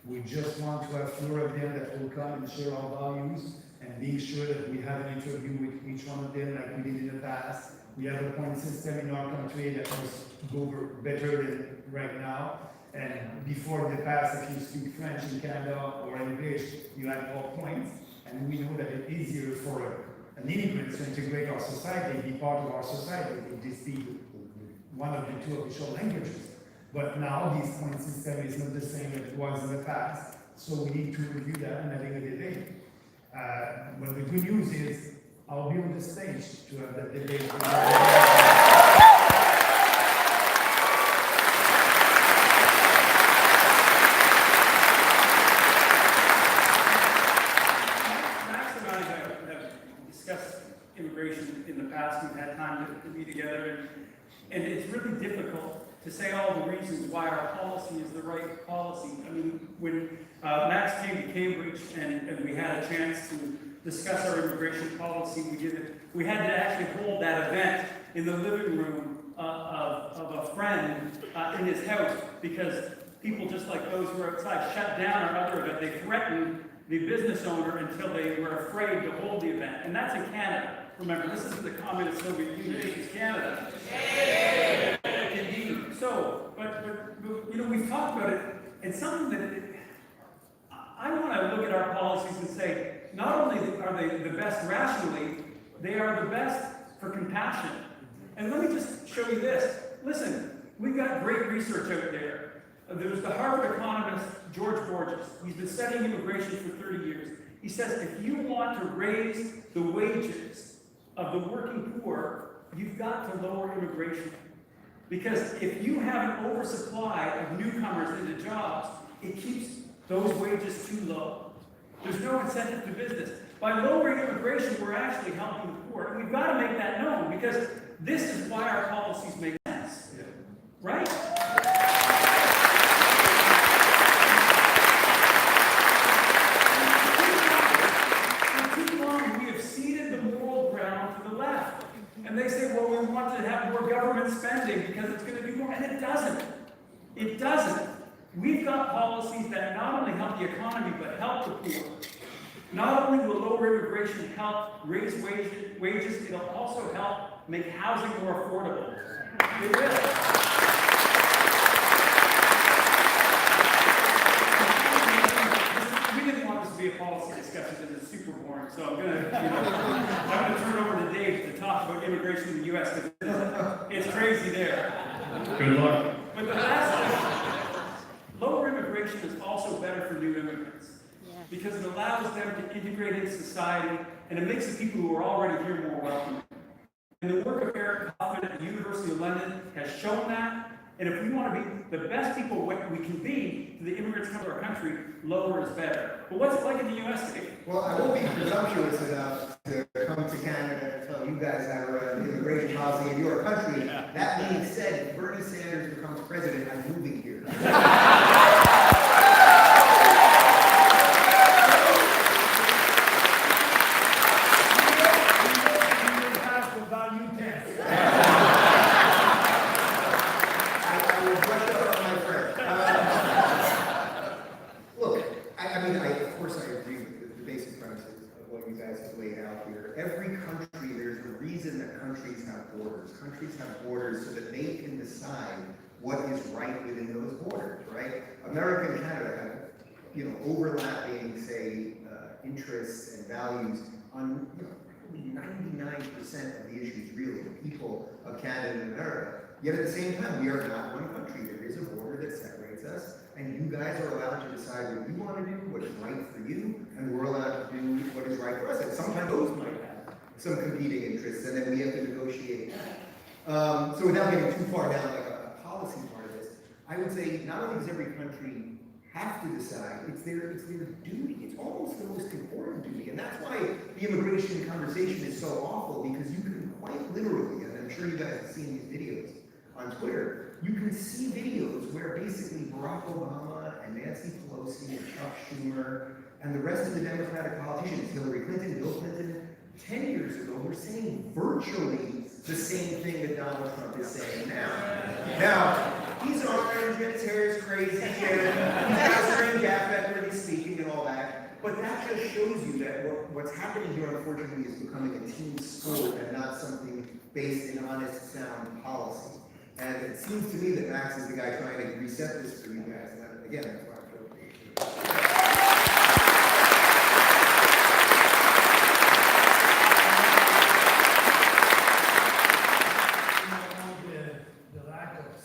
We just want to have fewer of them that will come and share our values and being sure that we have an interview with each one of them like we did in the past. We have a point system in our country that was better than right now. And before in the past, if you speak French in Canada or English, you had more points. And we know that it's easier for an immigrant to integrate our society, be part of our society, if they speak one of the two official languages. But now this point system is not the same as it was in the past. So we need to review that and having a debate. But the good news is I'll be on the stage to have that debate. Maxime and I have discussed immigration in the past. We've had time to be together, and it's really difficult to say all the reasons why our policy is the right policy. I mean, when Max came to Cambridge and we had a chance to discuss our immigration policy, we had to actually hold that event in the living room of a friend in his house, because people just like those who are outside shut down our other event. They threatened the business owner until they were afraid to hold the event. And that's in Canada. Remember, this isn't the communist Soviet Union, this is Canada. Indeed. So, but you know, we've talked about it, and something that I want to look at our policies and say, not only are they the best rationally, they are the best for compassion. And let me just show you this. Listen, we've got great research out there. There's the Harvard economist, George Borges. He's been studying immigration for 30 years. He says, if you want to raise the wages of the working poor, you've got to lower immigration. Because if you have an oversupply of newcomers into jobs, it keeps those wages too low. There's no incentive to business. By lowering immigration, we're actually helping the poor. And we've got to make that known, because this is why our policies make sense. Right? For too long, we have ceded the moral ground to the left. And they say, well, we want to have more government spending because it's going to be more. And it doesn't. It doesn't. We've got policies that not only help the economy, but help the poor. Not only will lower immigration help raise wages, it'll also help make housing more affordable. It will. We didn't want this to be a policy discussion because it's super boring, so I'm going to turn over to Dave to talk about immigration in the U.S. because it's crazy there. Good luck. But the last thing, lower immigration is also better for new immigrants because it allows them to integrate into society, and it makes the people who are already here more welcoming. And the work of Eric Hoffman at the University of London has shown that. And if we want to be the best people we can be to the immigrants come to our country, lower is better. But what's it like in the U.S. today? Well, I won't be presumptuous enough to come to Canada and tell you guys how an immigration policy in your country. That being said, if Bernie Sanders becomes president, I'm moving here. Every country, there's a reason that countries have borders. Countries have borders so that they can decide what is right within those borders, right? America and Canada have, overlapping, say, interests and values on, 99% of the issues, really, the people of Canada and America. Yet at the same time, we are not one country. There is a border that separates us, and you guys are allowed to decide what you want to do, what is right for you, and we're allowed to do what is right for us. And sometimes those might have some competing interests, and then we have to negotiate. So without getting too far down like a policy part of this, I would say not only does every country have to decide. It's their duty. It's almost the most important duty. And that's why the immigration conversation is so awful, because you can quite literally, and I'm sure you guys have seen these videos on Twitter, you can see videos where basically Barack Obama and Nancy Pelosi and Chuck Schumer and the rest of the Democratic politicians, Hillary Clinton, Bill Clinton, 10 years ago were saying virtually the same thing that Donald Trump is saying now. Now, he's orange and his hair is crazy and he's mastering Gap when he's speaking and all that. But that just shows you that what's happening here, unfortunately, is becoming a team sport and not something based in honest, sound policy. And it seems to me that Max is the guy trying to reset this for you guys. And again, that's why I'm so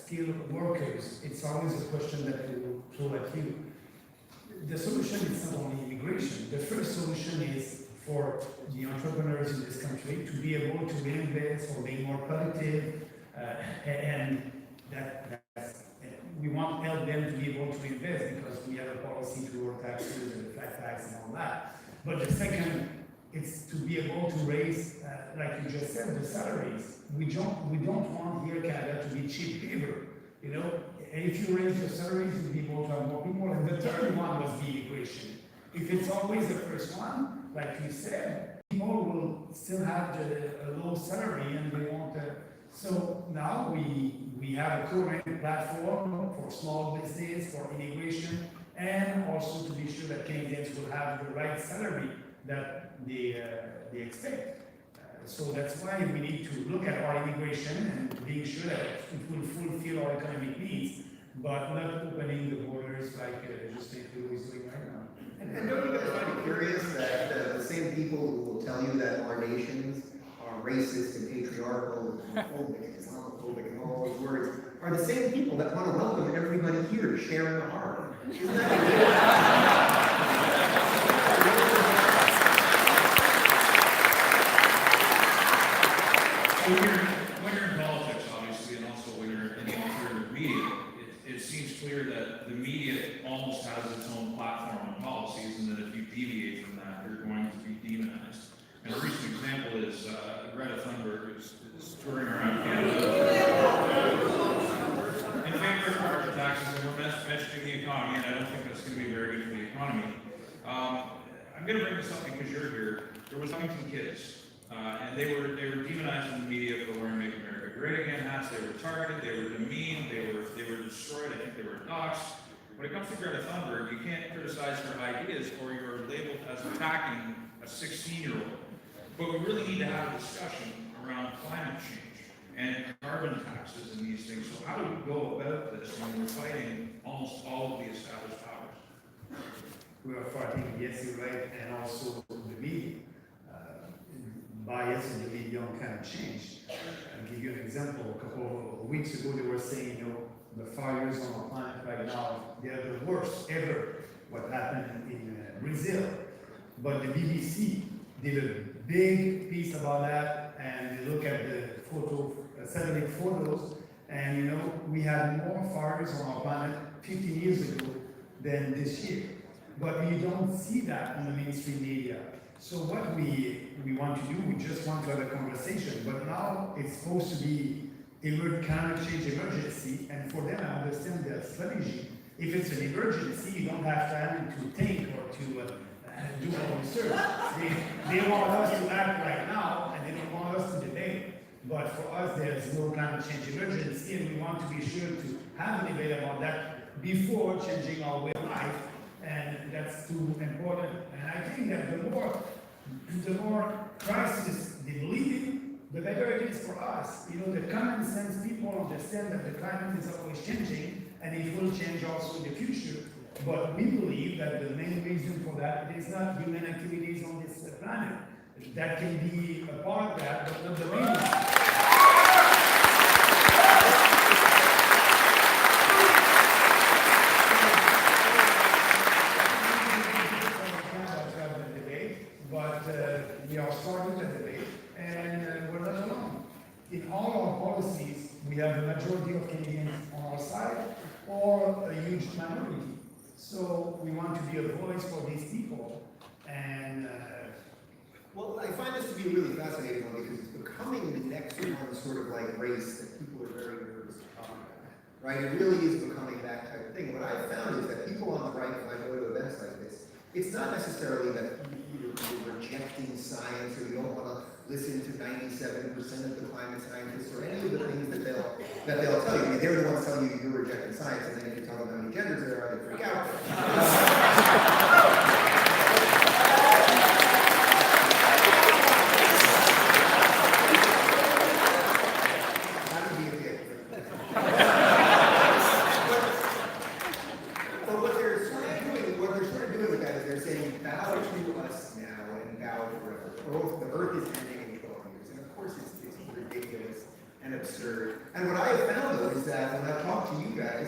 skilled workers, it's always a question that we will throw at you. The solution is not only immigration. The first solution is for the entrepreneurs in this country to be able to reinvest or be more productive, and we want to help them to be able to invest because we have a policy to lower taxes and flat tax and all that. But the second, it's to be able to raise, like you just said, the salaries. We don't want here Canada to be cheap labor, you know. And if you raise your salaries, you'll be able to have more people. And the third one was the immigration. If it's always the first one, like you said, people will still have a low salary and they want to. So now we have a current platform for small business, for immigration, and also to be sure that Canadians will have the right salary that they expect. So that's why we need to look at our immigration and being sure that it will fulfill our economic needs, but not opening the borders like Justin Trudeau is doing right now. And don't you guys find it curious that the same people who will tell you that our nations are racist and patriarchal and homophobic and Islamophobic and all those words are the same people that want to welcome everybody here to share in the harbor? Isn't that When you're in politics, obviously, and also when you're in the media, it seems clear that the media almost has its own platform and policies, and that if you deviate from that, you're going to be demonized. And a recent example is Greta Thunberg is touring around Canada in favor of carbon taxes, and we're mentioning the economy, and I don't think that's going to be very good for the economy. I'm going to bring this up because you're here. There was 19 kids. And they were demonized in the media for wearing Make America Great Again hats. They were targeted, they were demeaned, they were destroyed. I think they were doxxed. When it comes to Greta Thunberg, you can't criticize her ideas or you're labeled as attacking a 16-year-old. But we really need to have a discussion around climate change and carbon taxes and these things. So how do we go about this when we're fighting almost all of the established powers? We are fighting, yes, you're right, and also the media. Bias in the media on climate change. I'll give you an example. A couple of weeks ago, they were saying, you know, the fires on our planet right now, they're the worst ever. What happened in Brazil. But the BBC did a big piece about that, and they look at the satellite photos, and you know, we had more fires on our planet 15 years ago than this year. But you don't see that on the mainstream media. So what we want to do, we just want to have a conversation, but now it's supposed to be climate change emergency, and for them, I understand their strategy. If it's an emergency, you don't have time to think or to do all research. They want us to act right now, and they don't want us to debate. But for us, there's no climate change emergency, and we want to be sure to have a debate about that before changing our way of life. And that's too important. And I think that the more crisis they believe in, the better it is for us. You know, the common sense people understand that the climate is always changing, and it will change also in the future. But we believe that the main reason for that is not human activities on this planet. That can be a part of that, but not the main reason. We are starting the debate, and we're not alone. In all our policies, we have a majority of Canadians on our side, or a huge minority. So we want to be a voice for these people, and well, I find this to be a really fascinating one because it's becoming the next one sort of like race that people are very nervous to talk about, right? It really is becoming that type of thing. What I've found is that people on the right, when I go to events like this, it's not necessarily that you're rejecting science or you don't want to listen to 97% of the climate scientists or any of the things that they'll tell you. I mean, they're the ones telling you you're rejecting science, and then if you tell them how many genders there are, they freak out. But what they're sort of doing with that is they're saying, bow to us now and bow forever. The earth is ending in 12 years. And of course it's ridiculous and absurd. And what I have found though is that when I talk to you guys,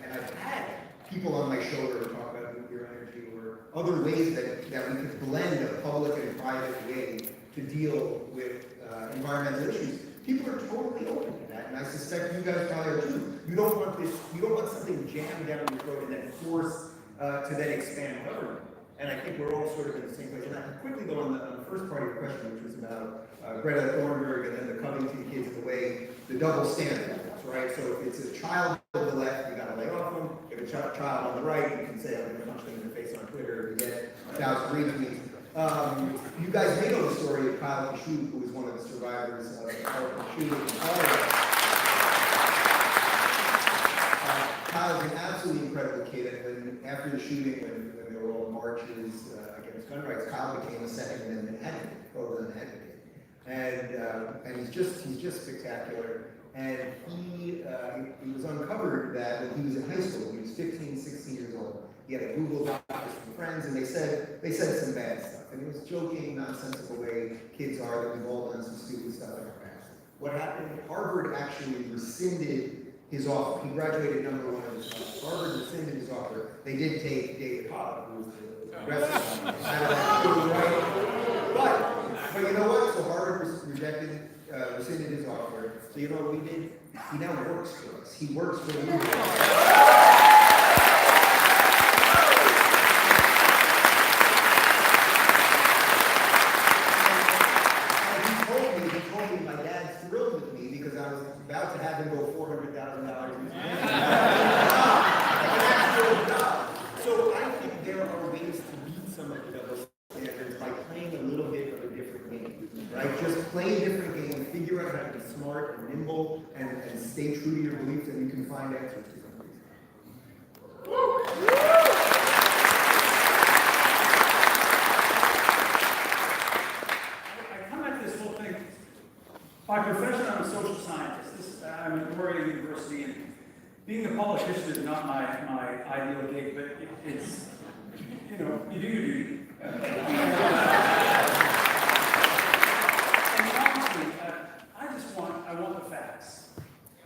and I've had people on my shoulder talk about nuclear energy or other ways that we could blend a public and private way to deal with environmental issues, people are totally open to that. And I suspect you guys probably are too. You don't want something jammed down your throat and then forced to then expand government. And I think we're all sort of in the same place. And I can quickly go on the first part of your question, which was about Greta Thunberg and then the Covington kids and the way the double standard is, right? So if it's a child on the left, you got to lay off them. If it's a child on the right, you can say, I'm going to punch them in the face on Twitter and get 1,000 retweets. You guys may know the story of Kyle Kashuv, who was one of the survivors of the shooting in Florida. Kyle's an absolutely incredible kid, and after the shooting, when there were all marches against gun rights, Kyle became a Second Amendment advocate, pro-gun advocate, and he's just spectacular. And he was uncovered that when he was in high school, he was 15, 16 years old. He had a Google Doc with some friends, and they said some bad stuff. And it was joking, nonsensical way kids are, that we've all done some stupid stuff in our past. What happened? Harvard actually rescinded his offer. He graduated number one in his class. Harvard rescinded his offer. They did take David Pollock, who was the rest of them. I don't know, right? But you know what? So Harvard rescinded his offer. So you know what we did? He now works for us. He works for you. About to have him go $400,000. So I think there are ways to beat some of the double standards by playing a little bit of a different game, right? Just play a different game, figure out how to be smart and nimble, and stay true to your beliefs, and you can find answers to some of these. I come at this whole thing. By profession, I'm a social scientist. I'm at Oregon University, and being a politician is not my ideal gig, but it's, you know, you do your duty. And honestly, I want the facts.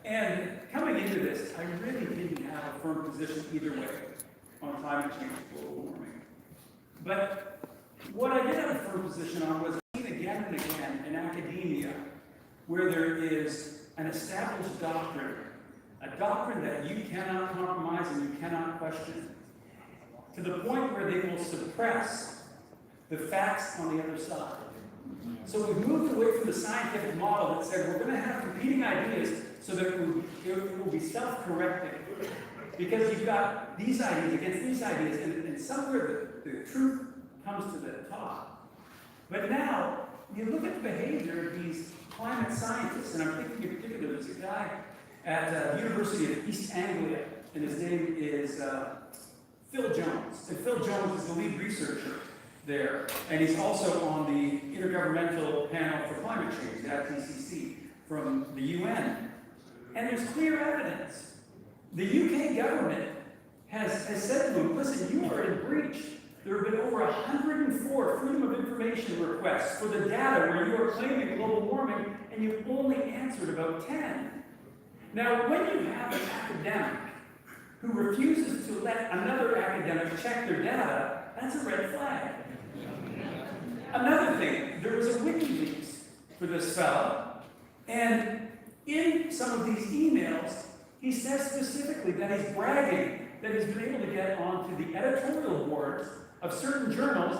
And coming into this, I really didn't have a firm position either way on climate change and global warming. But what I did have a firm position on was again and again in academia, where there is an established doctrine, a doctrine that you cannot compromise and you cannot question, to the point where they will suppress the facts on the other side. So we've moved away from the scientific model that said we're going to have competing ideas so that it will be self-correcting. Because you've got these ideas against these ideas, and somewhere the truth comes to the top. But now, you look at the behavior of these climate scientists, and I'm thinking in particular, there's a guy at the University of East Anglia, and his name is Phil Jones. And Phil Jones is the lead researcher there, and he's also on the Intergovernmental Panel for Climate Change, the IPCC, from the UN. And there's clear evidence. The UK government has said to him, listen, you are in breach. There have been over 104 Freedom of Information requests for the data where you are claiming global warming, and you've only answered about 10. Now, when you have an academic who refuses to let another academic check their data, that's a red flag. Another thing, there was a WikiLeaks for this fellow, and in some of these emails, he says specifically that he's bragging that he's been able to get onto the editorial boards of certain journals,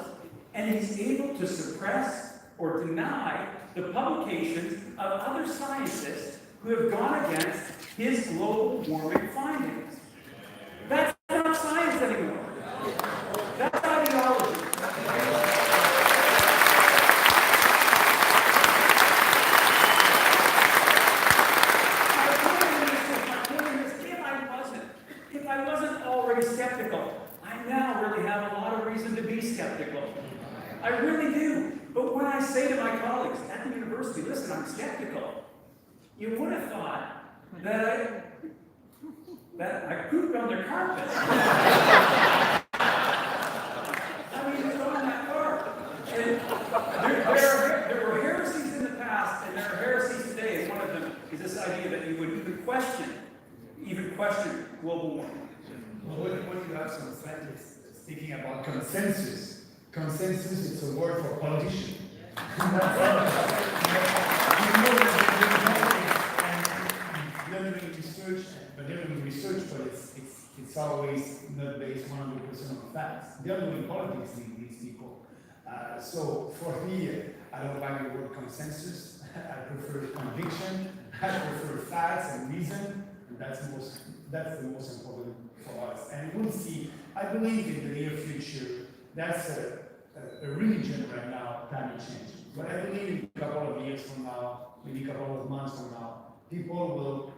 and he's able to suppress or deny the publications of other scientists who have gone against his global warming findings. That's not science anymore. That's ideology. If I wasn't already skeptical, I now really have a lot of reason to be skeptical. I really do. But when I say to my colleagues at the university, listen, I'm skeptical, you would have thought that I pooped on their carpet. I mean, it's going that far. And there were heresies in the past, and there are heresies today, and one of them is this idea that you would even question global warming. Well, when you have some scientists speaking about consensus, consensus is a word for politician. They're doing research, but it's always not based 100% on facts. They're doing politics, these people. So for me, I don't like the word consensus. I prefer conviction. I prefer facts and reason. And that's the most important for us. And we'll see. I believe in the near future. That's a religion right now, climate change. But I believe in a couple of years from now, maybe a couple of months from now, people will,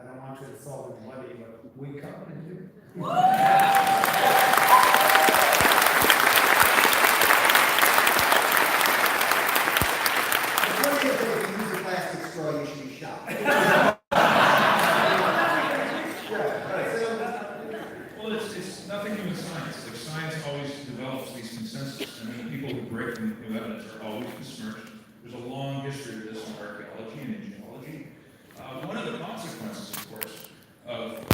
I don't want to insult anybody, but wake up and do. Plastic straw, you should be shot. Well, it's nothing new in science. Like, science always develops these consensus. I mean, people who break new evidence are always besmirched. There's a long history of this in archaeology and in geology. One of the consequences, of course, of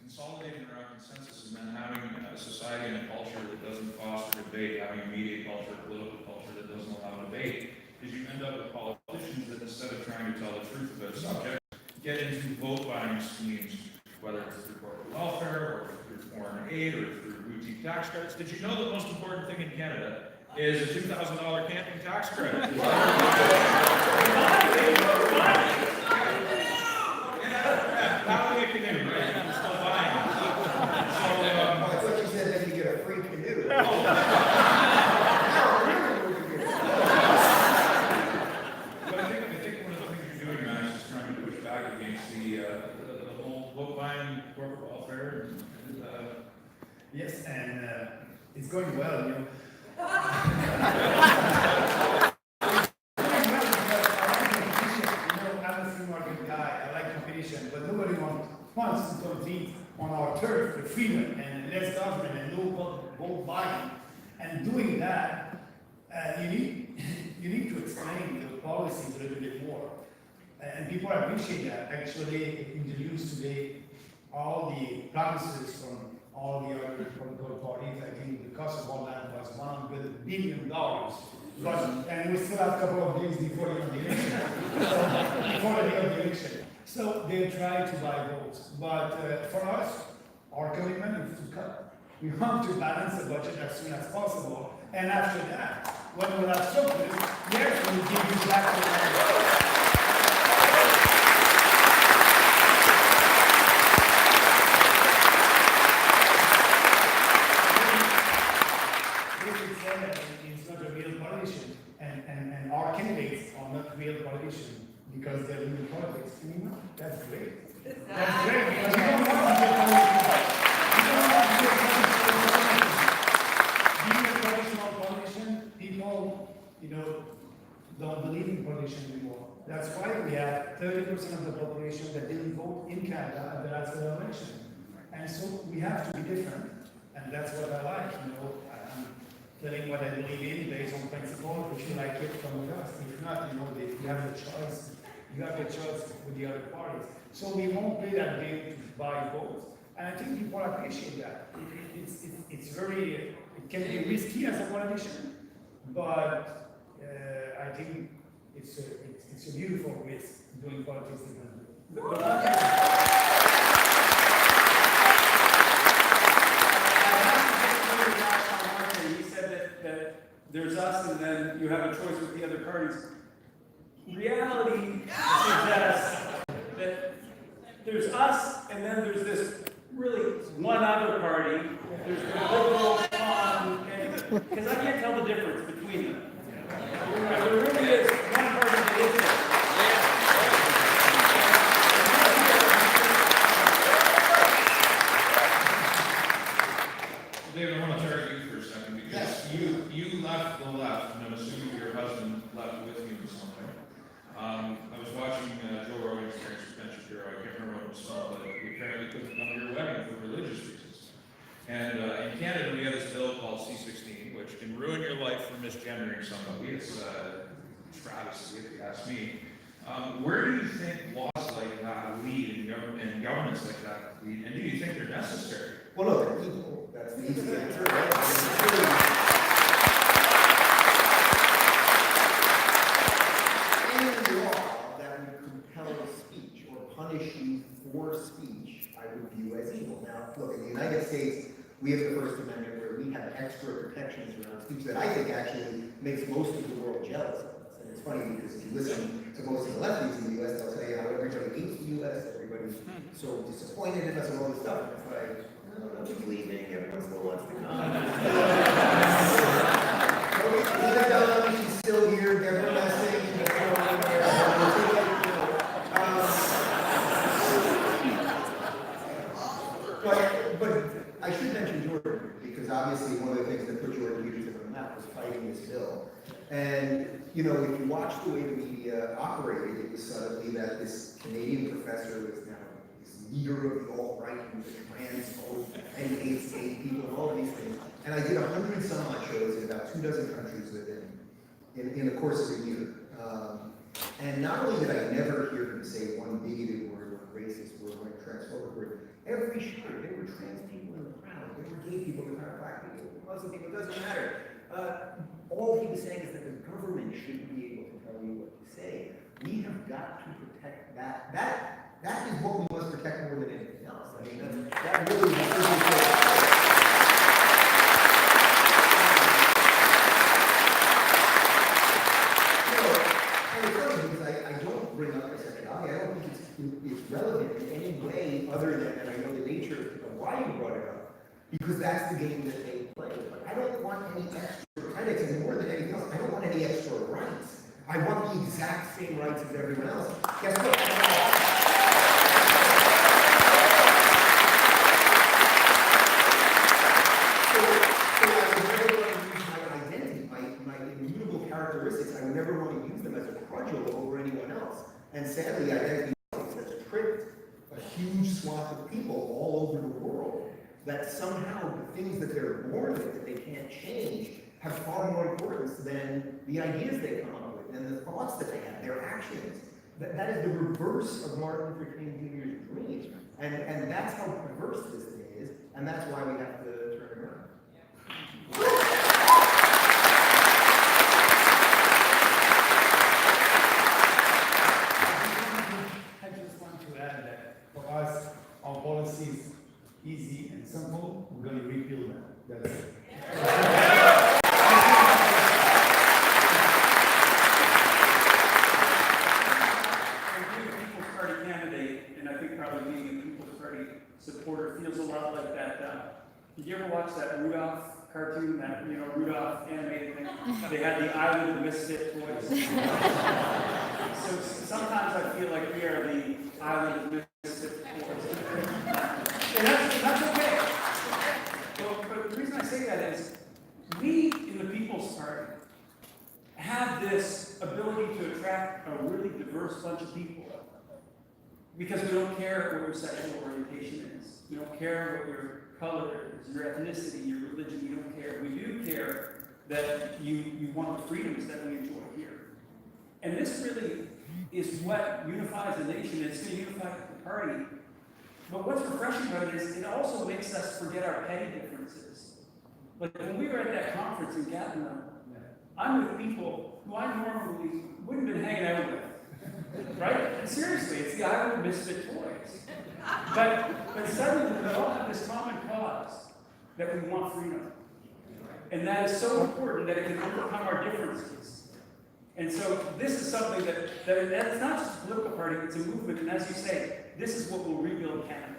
consolidating around consensus and then having a society and a culture that doesn't foster debate, having a media culture, a political culture that doesn't allow debate, is you end up with politicians that, instead of trying to tell the truth about a subject, get into vote buying schemes, whether it's through corporate welfare or through foreign aid or through boutique tax credits. Did you know the most important thing in Canada is a $2,000 camping tax credit? Having a canoe, right? I'm still buying it. I thought you said that you get a free canoe. But I think one of the things you're doing, Max, is trying to push back against the whole vote buying corporate welfare. Yes, and it's going well, you know. I'm a free market guy. I like competition, but nobody wants to compete on our turf, the freedom and less government and no vote buying. And doing that, you need to explain the policies a little bit more. And people appreciate that. Actually, in the news today, all the promises from all the other political parties, I think the cost of all that was $100 billion. And we still have a couple of days before the election. Before the day of the election. So they try to buy votes. But for us, our commitment is to cut. We want to balance the budget as soon as possible. And after that, when we'll have surplus, yes, we'll give you back the it's not a real politician, and our candidates are not real politicians because they're in politics anymore. That's great. That's great because you don't want to be a politician. You don't want to be a politician. Being a traditional politician, people, don't believe in politicians anymore. That's why we have 30% of the population that didn't vote in Canada at the last election. And so we have to be different, and that's what I like. I'm telling what I believe in based on principle. If you like it, come with us. If not, you have the choice. You have the choice with the other parties. So we won't play that game to buy votes. And I think people appreciate that. It's very, it can be risky as a politician, but I think it's a beautiful risk doing politics differently. choice with the other parties. Reality suggests that there's us, and then there's this really one other party. There's the liberal because I can't tell the difference between them. There really is one party that is there. David, I want to target you for a second because you left the left, and I'm assuming your husband left with you or something. I was watching Joe Rogan's suspension bureau. I can't remember what it was called, but he apparently couldn't come to your wedding for religious reasons. And in Canada, we have this bill called C-16, which can ruin your life for misgendering somebody. It's travesty, if you ask me. Where do you think laws like that lead and governments like that lead? And do you think they're necessary? Well, no, they're evil. That's the easy answer, right? Any law that would compel speech or punish you for speech, I would view as evil. Now, look, in the United States, we have the First Amendment where we have extra protections around speech that I think actually makes most of the world jealous of us. And it's funny because if you listen to most of the lefties in the U.S., they'll tell you how everybody hates the U.S., everybody's so disappointed in us and all this stuff. And it's like, nobody's leaving, everyone still wants to come. Lisa Dunham, she's still here, Deborah Messing, but I should mention Jordan, because obviously one of the things that put Jordan Peters on the map was fighting this bill. And, you know, if you watch the way the media operated, it was suddenly that this Canadian professor was now this leader of the alt-right who was trans folk and hates gay people and all of these things. And I did 100 some odd shows in about 24 countries in the course of a year. And not only did I never hear him say one bigoted word or racist word or transphobic word, every show there were trans people in the crowd, there were gay people in the crowd, black people, Muslim people, it doesn't matter. All he was saying is that the government shouldn't be able to tell you what to say. We have got to protect that. That is what we must protect more than anything else. I mean, that really is. I don't bring up my sexuality. I don't think it's relevant in any way other than, and I know the nature of why you brought it up, because that's the game that they play. But I don't want any extra credits, and more than anything else, I don't want any extra rights. I want the exact same rights as everyone else. Guess what? And sadly, identity politics has tricked a huge swath of people all over the world that somehow the things that they're born with that they can't change have far more importance than the ideas they come up with and the thoughts that they have, their actions. That is the reverse of Martin Luther King Jr.'s dream. And that's how perverse this thing is, and that's why we have to turn it around. Our policy is easy and simple. We're going to repeal them. That's it. Being a People's Party candidate, and I think probably being a People's Party supporter feels a lot like that. Did you ever watch that Rudolph cartoon, that Rudolph animated thing? They had the Island of Misfit Toys. So sometimes I feel like we are the Island of Misfit Toys. And that's okay. But the reason I say that is, we in the People's Party have this ability to attract a really diverse bunch of people. Because we don't care what your sexual orientation is. We don't care what your color is, your ethnicity, your religion, we don't care. We do care that you want the freedoms that we enjoy here. And this really is what unifies the nation. It's going to unify the party. But what's refreshing about it is it also makes us forget our petty differences. Like when we were at that conference in Gatineau, I'm with people who I normally wouldn't have been hanging out with. Right? And seriously, it's the Island of Misfit Toys. But suddenly we all have this common cause that we want freedom. And that is so important that it can overcome our differences. And so this is something that it's not just a political party, it's a movement, and as you say, this is what will rebuild Canada.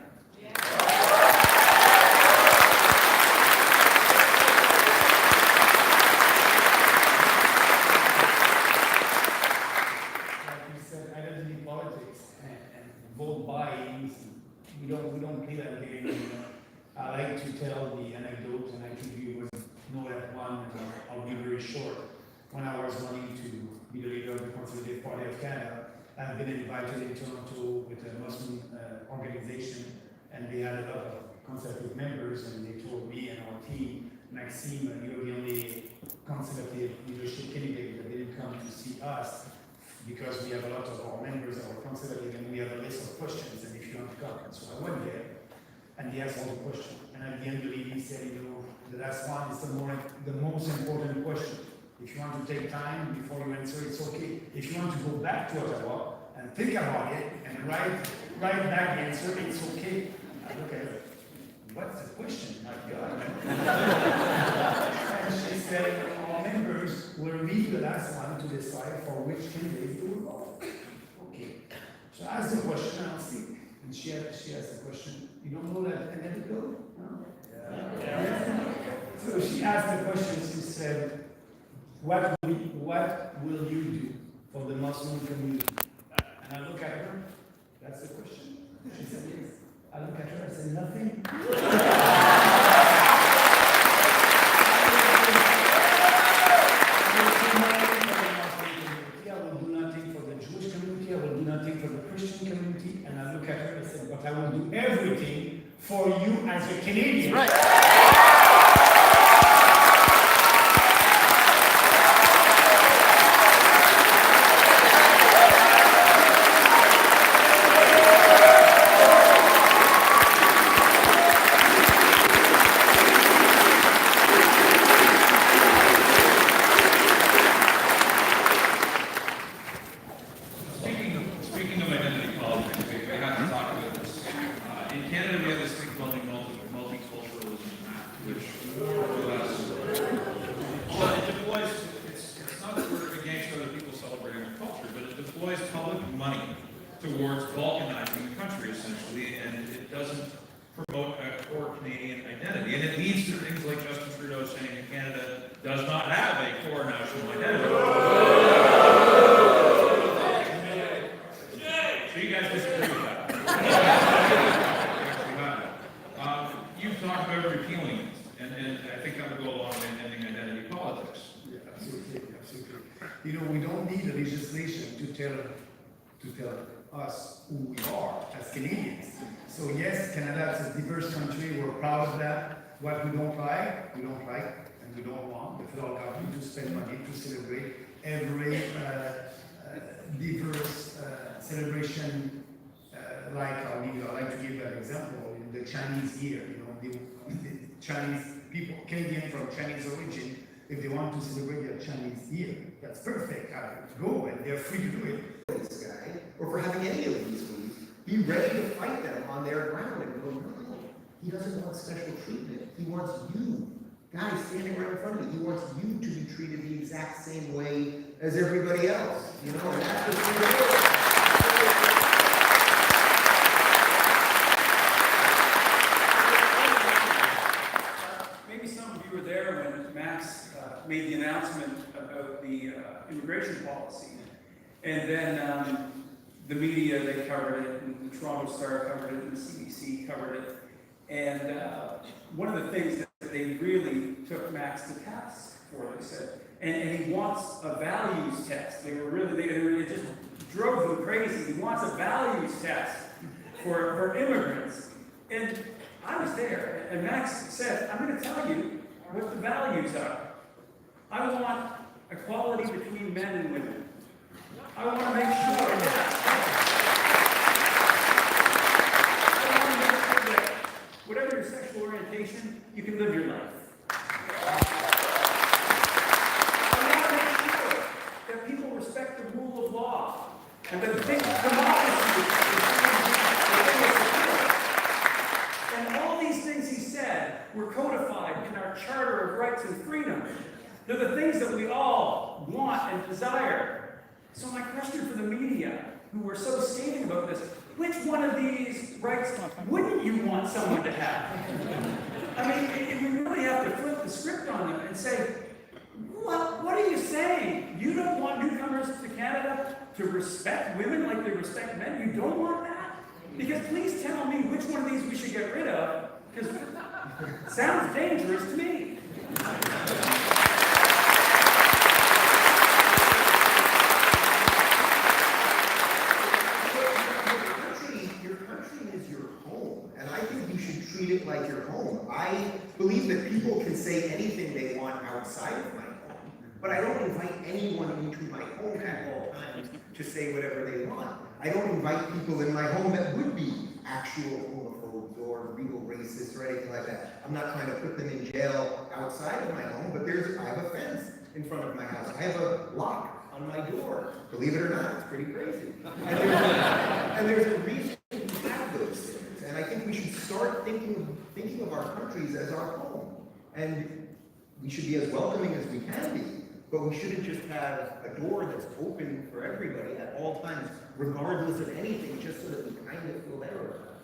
Vote by, we don't play that game anymore. I like to tell the anecdote, and I think you would know that one, and I'll be very short. When I was running to be the leader of the Conservative Party of Canada, I've been invited in Toronto with a Muslim organization, and they had a lot of Conservative members, and they told me and our team, Maxime, you're the only Conservative leadership candidate that didn't come to see us, because we have a lot of our members that are Conservative, and we have a list of questions, and if you want to come. So I went there, and they asked all the questions. And at the end, the lady said, you know, the last one is the most important question. If you want to take time before you answer, it's okay. If you want to go back to Ottawa and think about it and write back the answer, it's okay. I look at her, what's the question? My God. And she said, our members will read the last one to decide for which candidate they will vote. Okay. So I asked the question, and I'll see. And she asked the question, you don't know that anecdote? No? Yeah. So she asked the question, she said, what will you do for the Muslim community? And I look at her, that's the question. She said, yes. I look at her, I said, nothing. I will do nothing for the Jewish community, I will do nothing for the Christian community, and I look at her and I said, but I will do everything for you as a Canadian. Right. Speaking of identity politics, we have to talk about this. In Canada, we have this thing called multiculturalism, which well, it deploys, it's not that we're against other people celebrating their culture, but it deploys public money towards balkanizing the country, essentially, and it doesn't promote a core Canadian identity. And it leads to things like Justin Trudeau saying that Canada does not have a core national identity. So you guys disagree with that? You've talked about repealing it, and I think that would go along with ending identity politics. Yeah, absolutely, absolutely. You know, we don't need a legislation to tell us who we are as Canadians. So yes, Canada is a diverse country. We're proud of that. What we don't like, and we don't want the federal government to spend money to celebrate every diverse celebration. Like I like to give that example in the Chinese Year. You know, the Chinese people, Canadian from Chinese origin, if they want to celebrate their Chinese Year, that's perfect. Go, and they're free to do it. This guy, or for having any of these beliefs, be ready to fight them on their ground and go, no, he doesn't want special treatment. He wants you, guys standing right in front of you, he wants you to be treated the exact same way as everybody else. You know, and that's the thing. Maybe some of you were there when Max made the announcement about the immigration policy. And then the media, they covered it, and the Toronto Star covered it, and the CBC covered it. And one of the things that they really took Max to task for, they said, and he wants a values test. It just drove them crazy. He wants a values test for immigrants. And I was there, and Max said, I'm going to tell you what the values are. I want equality between men and women. I want to make sure that whatever your sexual orientation, you can live your life. I want to make sure that people respect the rule of law and that democracy and all these things he said were codified in our Charter of Rights and Freedom. They're the things that we all all want and desire. So my question for the media, who are so scathing about this, which one of these rights wouldn't you want someone to have? I mean, we really have to flip the script on them and say, what are you saying? You don't want newcomers to Canada to respect women like they respect men? You don't want that? Because please tell me which one of these we should get rid of, because it sounds dangerous to me. Your country is your home, and I think you should treat it like your home. I believe that people can say anything they want outside of my home, but I don't invite anyone into my home at all times to say whatever they want. I don't invite people in my home that would be actual homophobes or real racists or anything like that. I'm not trying to put them in jail outside of my home, but I have a fence in front of my house. I have a lock on my door. Believe it or not, it's pretty crazy. And there's a reason we have those things. And I think we should start thinking of our countries as our home. And we should be as welcoming as we can be. But we shouldn't just have a door that's open for everybody at all times, regardless of anything, just so that we kind of feel better about it.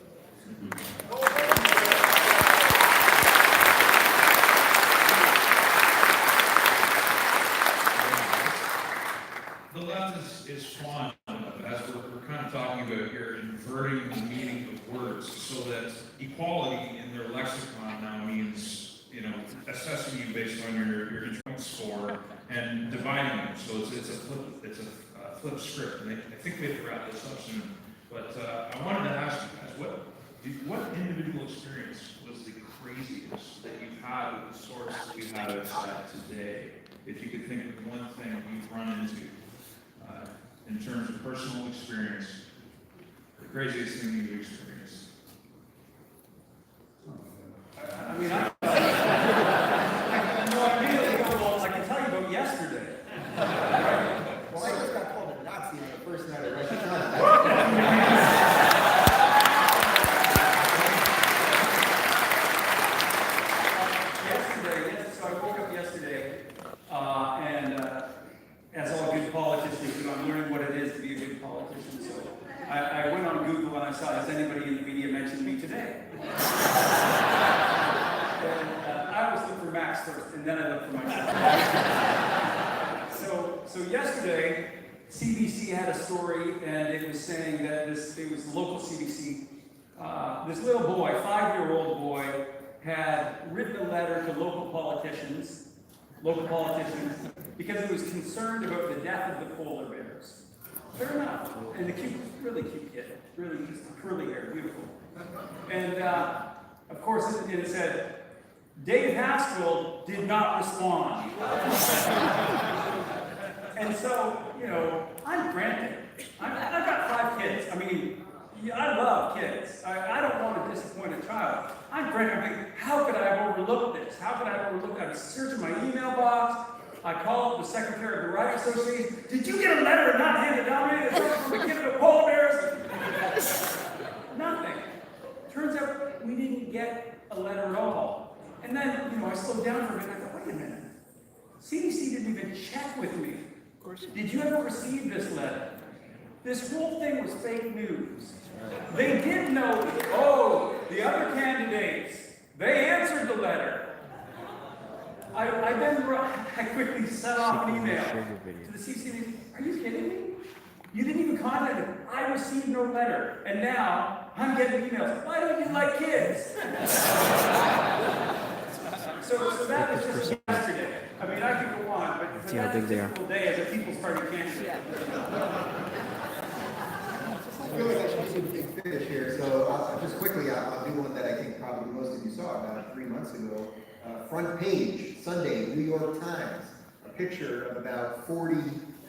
The left is fond of, as we're kind of talking about here, inverting the meaning of words so that equality in their lexicon now means, assessing you based on your joint score and dividing you. So it's a flip script, and I think we have to wrap this up soon. But I wanted to ask you guys, what individual experience was the craziest that you've had with the source that we've had outside today? If you could think of one thing you've run into in terms of personal experience, the craziest thing you've experienced. I mean, I can tell you about yesterday. Well, I just got called a Nazi the first night of Russian So I woke up yesterday, and as all good politicians do, I'm learning what it is to be a good politician. So I went on Google and I saw, has anybody in the media mentioned me today? I always look for Max first, and then I look for myself. So yesterday, CBC had a story, and it was saying that it was local CBC. This little boy, 5-year-old boy, had written a letter to local politicians, because he was concerned about the death of the polar bears. Fair enough. And the kid was really cute kid, really just curly hair, beautiful. And of course, it said, Dave Haskell did not respond. And so, I'm frantic. I've got 5 kids. I mean, I love kids. I don't want to disappoint a child. I'm frantic. I'm thinking, how could I have overlooked this? How could I have overlooked it? I was searching my email box. I called the secretary of the Right Association. Did you get a letter and not hand it down to me from the kid of the polar bears? Nothing. Turns out we didn't get a letter at all. And then, I slowed down for a minute. I thought, wait a minute. CDC didn't even check with me. Of course. Did you ever receive this letter? This whole thing was fake news. They did know, the other candidates, they answered the letter. I quickly sent off an email to the CCD. Are you kidding me? You didn't even contact me. I received no letter. And now I'm getting emails. Why don't you like kids? So that was just yesterday. I mean, I could go on, but See how big they are. Day as a People's Party candidate. I feel like I should do a big finish here, so just quickly, I'll do one that I think probably most of you saw about 3 months ago. Front page, Sunday, New York Times, a picture of about 40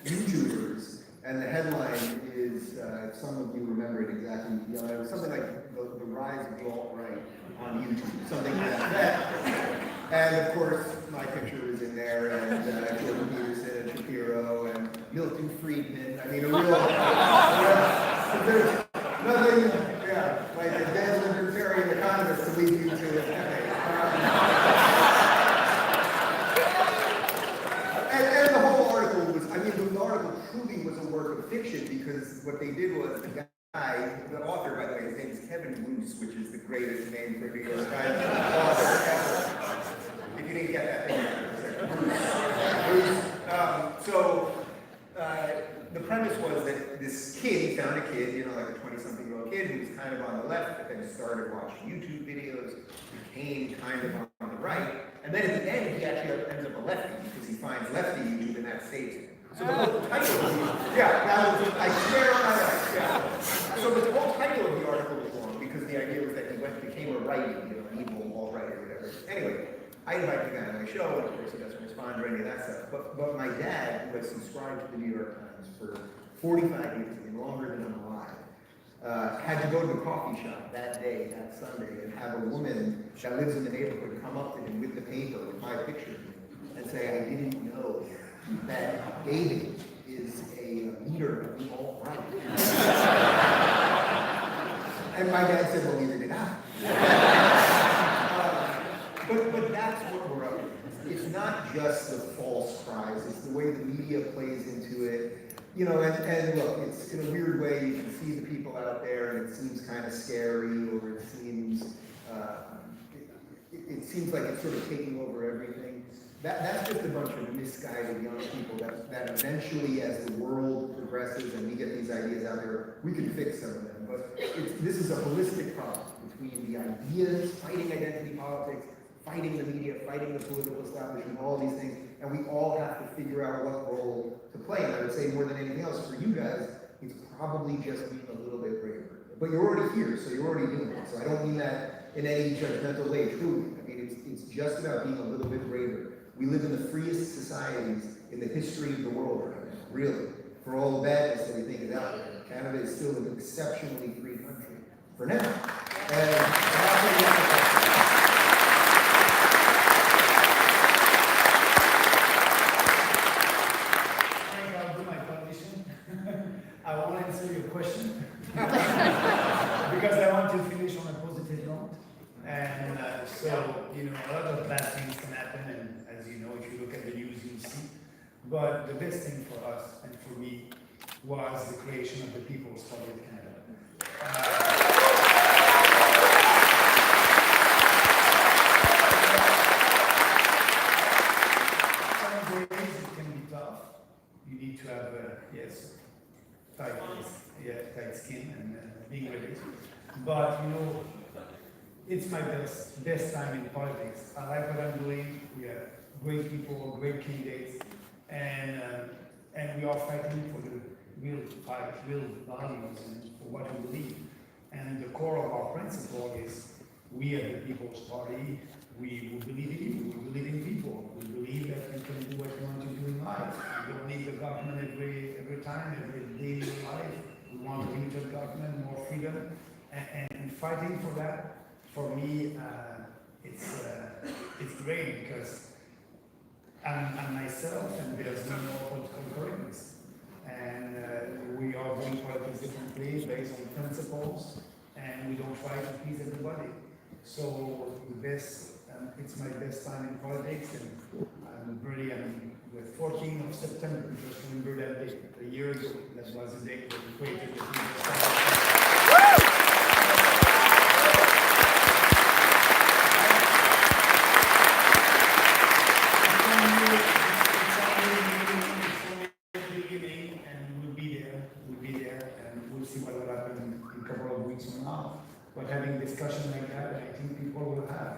YouTubers, and the headline is, if some of you remember it exactly, it was something like the rise of the alt-right on YouTube, something like that. And of course, my picture is in there, and Jordan Peterson and Shapiro and Milton Friedman. I mean, a real, there's nothing, like a dead libertarian economist to lead you to it. And the whole article because what they did was the guy, the author, by the way, his name is Kevin Roos, which is the greatest name for a New York Times author ever. If you didn't get that, then the premise was that this kid, he found a kid, you know, like a 20-something-year-old kid who was kind of on the left, but then started watching YouTube videos, became kind of on the right, and then at the end, he actually ends up a lefty because he finds lefty YouTube and that stays him. So the whole title of the, I swear on my life, So the whole title of the article was wrong because the idea was that he became a righty, you know, evil alt-right or whatever. Anyway, I invite the guy on my show, and of course he doesn't respond to any of that stuff. But my dad, who has subscribed to the New York Times for 45 years, I mean, longer than I'm alive, had to go to the coffee shop that day, that Sunday, and have a woman that lives in the neighborhood come up to him with the paper, with my picture, and say, I didn't know that David is a leader of the alt-right. And my dad said, well, neither did I. But that's what we're up against. It's not just the false cries, it's the way the media plays into it. You know, and look, it's in a weird way, you can see the people out there and it seems kind of scary, or it seems like it's sort of taking over everything. That's just a bunch of misguided young people that eventually, as the world progresses and we get these ideas out there, we can fix some of them. But this is a holistic problem between the ideas, fighting identity politics, fighting the media, fighting the political establishment, all these things, and we all have to figure out what role to play. And I would say more than anything else, for you guys, it's probably just being a little bit braver. But you're already here, so you're already doing it. So I don't mean that in any judgmental way, truly. I mean, it's just about being a little bit braver. We live in the freest societies in the history of the world right now, really. For all the badness that we think is out there, Canada is still an exceptionally free country, for now. And that's what we have to I'll do my condition. I want to answer your question because I want to finish on a positive note. And so, you know, a lot of bad things can happen, and as you know, if you look at the news, you'll see. But the best thing for us and for me was the creation of the People's Party of Canada. Some days it can be tough. You need to have, tight skin and being ready. But, you know, it's my best time in politics. I like what I'm doing. We have great people, great candidates, and we are fighting for the real values and for what we believe. And the core of our principle is we at the People's Party, we believe in you, we believe in people, we believe that you can do what you want to do in life. We don't need the government every time, every daily life. We want a limited government, more freedom, and fighting for that. For me, it's great because I'm myself, and there's no more political correctness. And we are doing politics differently based on principles, and we don't try to please everybody. So it's my best time in politics, and the 14th of September, just remember that date, a year ago, that was the date that we created the People's Party. But having discussion like that, I think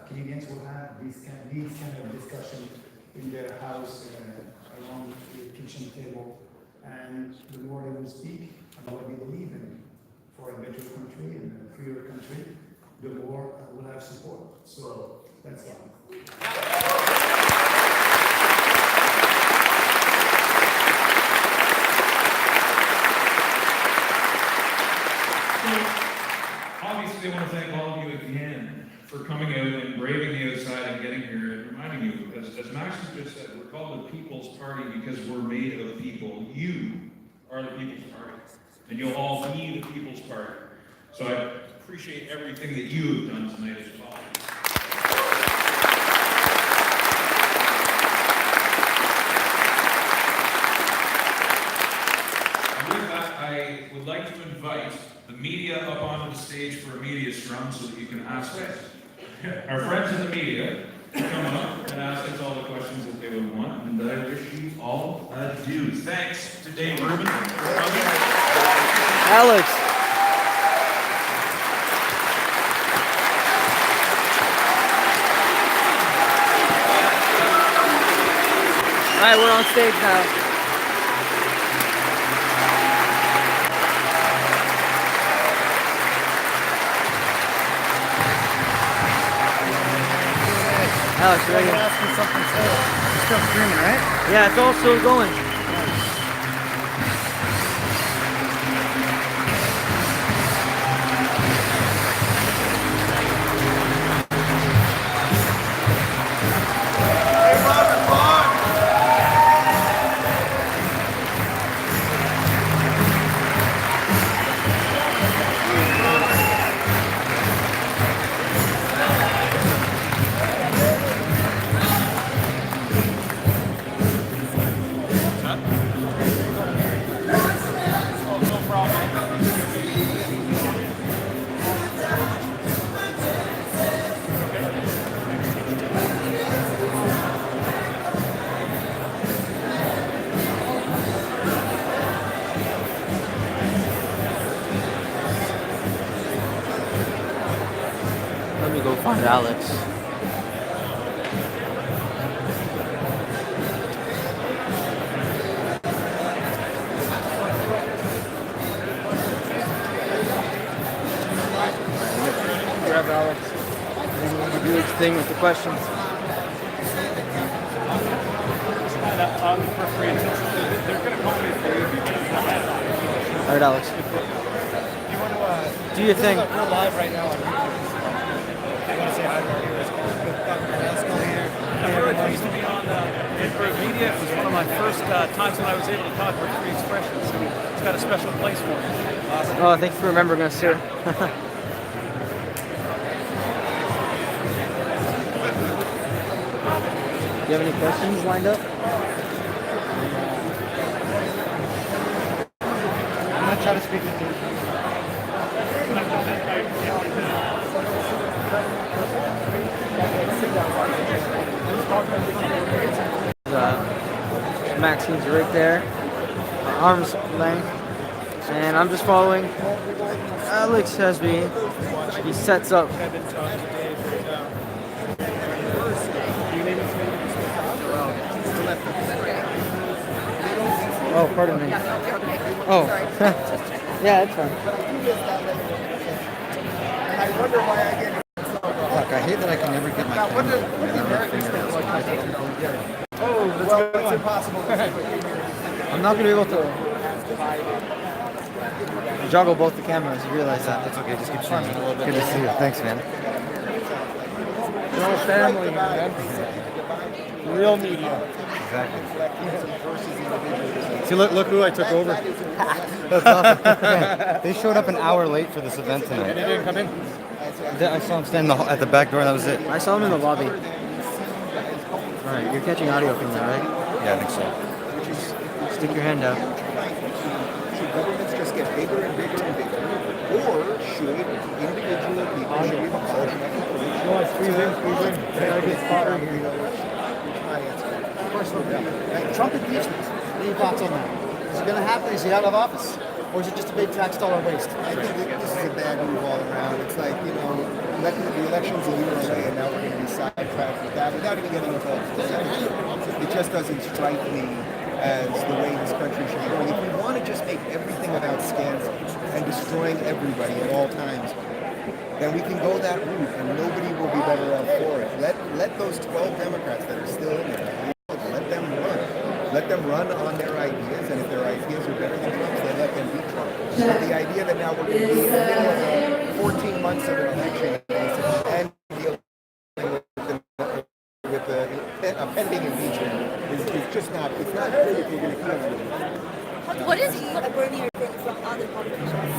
Canadians will have these kind of discussion in their house around the kitchen table, and the more they will speak about what they believe in for a better country and a freer country, the more we'll have support. So that's all. Obviously, I want to thank all of you again for coming out and braving the outside and getting here and reminding you, as Maxime just said, we're called the People's Party because we're made of people. You are the People's Party, and you'll all be the People's Party. So I appreciate everything that you have done tonight as well. And with that, I like to invite the media up onto the stage for a media scrum so that you can ask our friends in the media to come up and ask us all the questions that they would want. And I wish you all adieu. Thanks to Dave Rubin for coming. Alex. All right, we're on stage now. Alex, you ready? I'm gonna ask you something still. Still streaming, right? Yeah, it's all still going. Let me go find Alex. Grab Alex. He's going to do his thing with the questions. All right, Alex. Do your thing. We're live right now on YouTube. I want to say hi to our viewers. I used to be on in media. It was one of my first times when I was able to talk with free expression. So it's got a special place for me. Awesome. Oh, thanks for remembering us, sir. Do you have any questions lined up? I'm going to try to speak with you. Maxime's right there, arm's length, and I'm just following Alex as he sets up. Oh, pardon me. Oh, yeah, it's fine. I wonder why I get. Look, I hate that I can never get my camera. Oh, well, it's impossible. I'm not gonna be able to juggle both the cameras. You realize that? It's okay. Just keep streaming. Good to see you. Thanks, man. No family, man. Real media. Exactly. See, look who I took over. That's awesome. Man, they showed up an hour late for this event tonight. They didn't come in? I saw him stand at the back door and that was it. I saw him in the lobby. All right, you're catching audio from there, right? Yeah, I think so. Stick your hand out. Should governments just get bigger and bigger and bigger? Or should individual people should be large enough to Trump impeachment. What are your thoughts on that? Is it going to happen? Is he out of office? Or is it just a big tax dollar waste? I think that this is a bad move all around. It's like, the election's a year away, and now we're going to be sidetracked with that without even getting involved. It just doesn't strike me as the way this country should be going. If we want to just make everything about scandal and destroying everybody at all times, then we can go that route, and nobody will be better off for it. Let those 12 Democrats that are still in there, let them run. Let them run on their ideas, and if their ideas are better than Trump's, then let them beat Trump. But the idea that now we're going to be in the middle of 14 months of an election and dealing with a pending impeachment is just not, it's not good if you're going to kill them. What is Bernier thing from other politicians?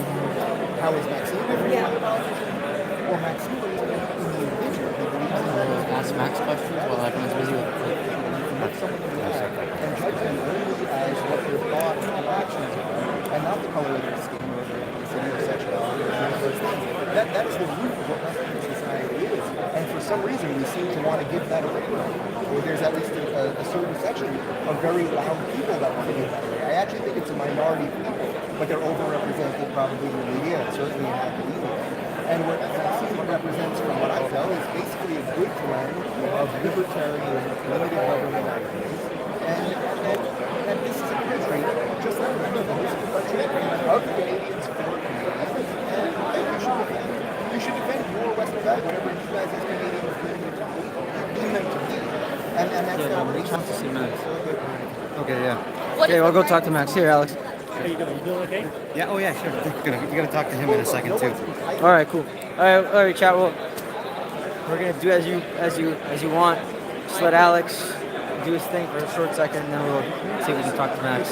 How is Maxime different from other politicians? Well, Maxime is in the individual. Ask Max questions while everyone's busy with it. Let someone in the eye and judge them only as what their thoughts and actions are, and not the color of their skin or that is the root of what Western society is. And for some reason, we seem to want to give that away. Or there's at least a certain section of very loud people that want to give that away. I actually think it's a minority of people, but they're overrepresented probably in the media and certainly in academia. And what Maxime represents, from what I know, is basically a good blend of libertarian, limited government ideas. And this is a country, just like Canada, this is a country of Canadians for Canadians. And you should defend your Western values, whatever you guys as Canadians deem them to be. And that's Yeah, not he wants to see Max. Okay, yeah. Okay, I'll go talk to Max. Here, Alex. How you doing? You doing okay? Yeah, oh yeah, sure. You're gonna talk to him in a second too. All right, cool. All right, chat. Well, we're gonna do as you want. Just let Alex do his thing for a short second, and then we'll see if we can talk to Max.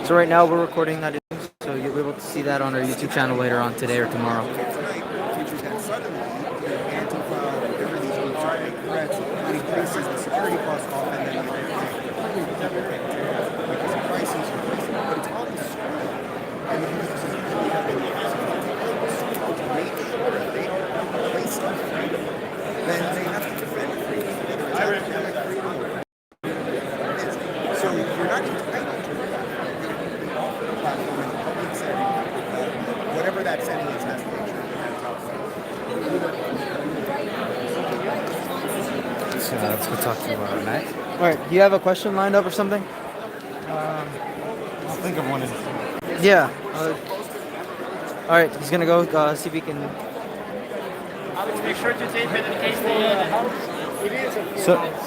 So right now we're recording that, so you'll be able to see that on our YouTube channel later on today or tomorrow. Teachers had suddenly, Antifa, whatever these groups are, make threats, it increases the security costs often than the because of crises or places, but it's on the school. And the users usually have been school to make sure that they are placed on freedom, then they have to defend freedom. Whether it's academic freedom or so you're not entitled to platform in the public setting. Whatever that setting is has to make sure that Let's go talk to Max. All right, do you have a question lined up or something? I'll think of one. Yeah. All right, he's gonna go see if he can. Alex, make sure to tape it in case they.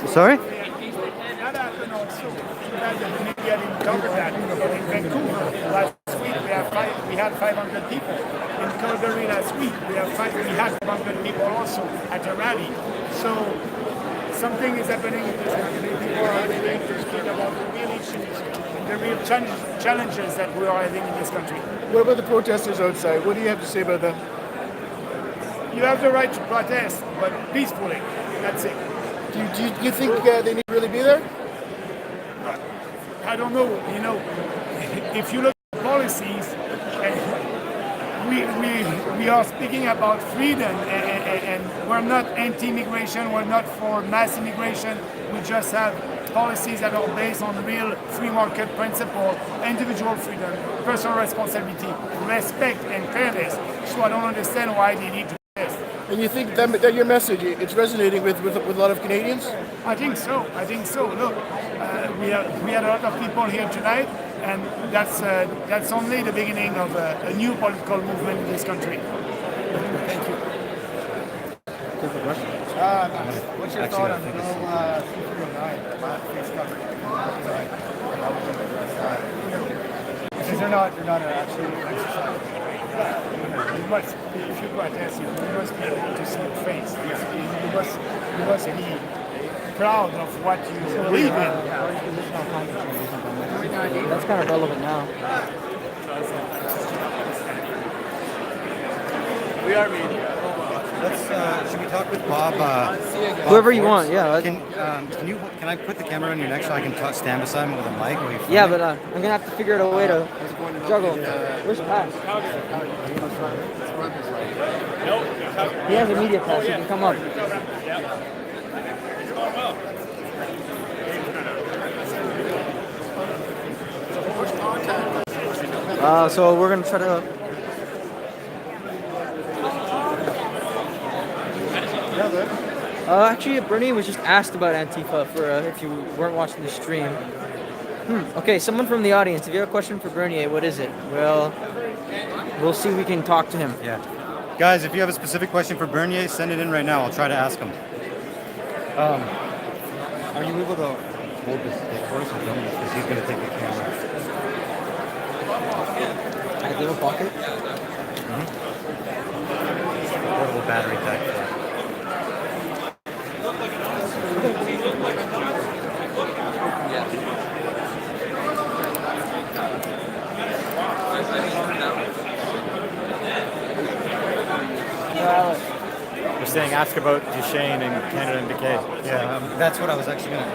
Sorry? That happened also. The media didn't cover that. In Vancouver last week, we had 500 people. In Calgary last week, we had 500 people also at a rally. So something is happening in this country. People are really interested about the real issues and the real challenges that we are having in this country. What about the protesters outside? What do you have to say about them? You have the right to protest, but peacefully. That's it. Do you think they need to really be there? I don't know. You know, if you look at policies, we are speaking about freedom, and we're not anti-immigration. We're not for mass immigration. We just have policies that are based on real free market principle, individual freedom, personal responsibility, respect, and fairness. So I don't understand why they need to. And you think that your message, it's resonating with a lot of Canadians? I think so. Look, we had a lot of people here tonight, and that's only the beginning of a new political movement in this country. Thank you. what's your thought on Bill 309, face coverage? Because you're not actually exercising. You must, if you protest, you must be able to see your face. You must be proud of what you believe in. That's kind of relevant now. We are media. Should we talk with Bob? Whoever you want, yeah. Can I put the camera on your neck so I can stand beside him with a mic? While you film Yeah, it? but I'm gonna have to figure out a way to juggle. Where's Pat? He has a media pass. He can come up. So we're gonna try to. Actually, Bernie was just asked about Antifa for if you weren't watching the stream. Okay, someone from the audience, if you have a question for Bernier, what is it? Well, we'll see if we can talk to him. Yeah. Guys, if you have a specific question for Bernier, send it in right now. I'll try to ask him. Are you able to hold this stick for us? Because he's going to take the camera. I have a pocket. Portable battery pack for that. They're saying ask about Duchesne and Canada and Decay. Yeah, that's what I was actually going to.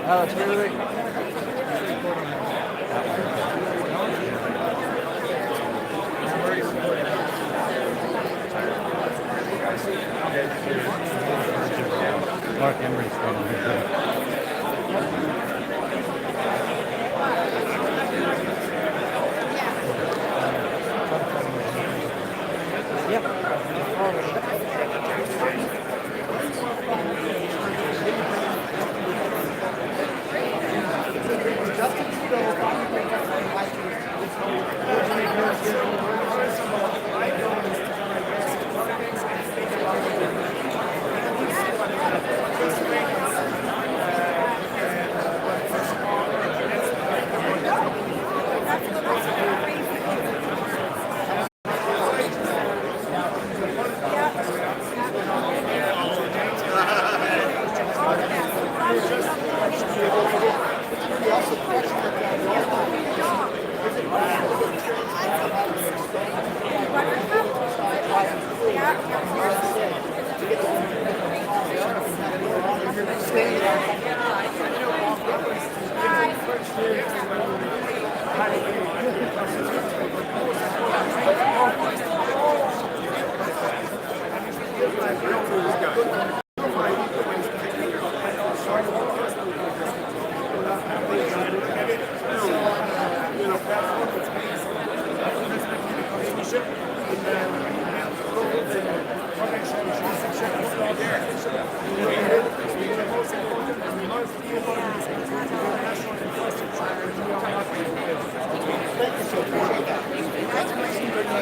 Alex, wait. Mark Emery's standing here.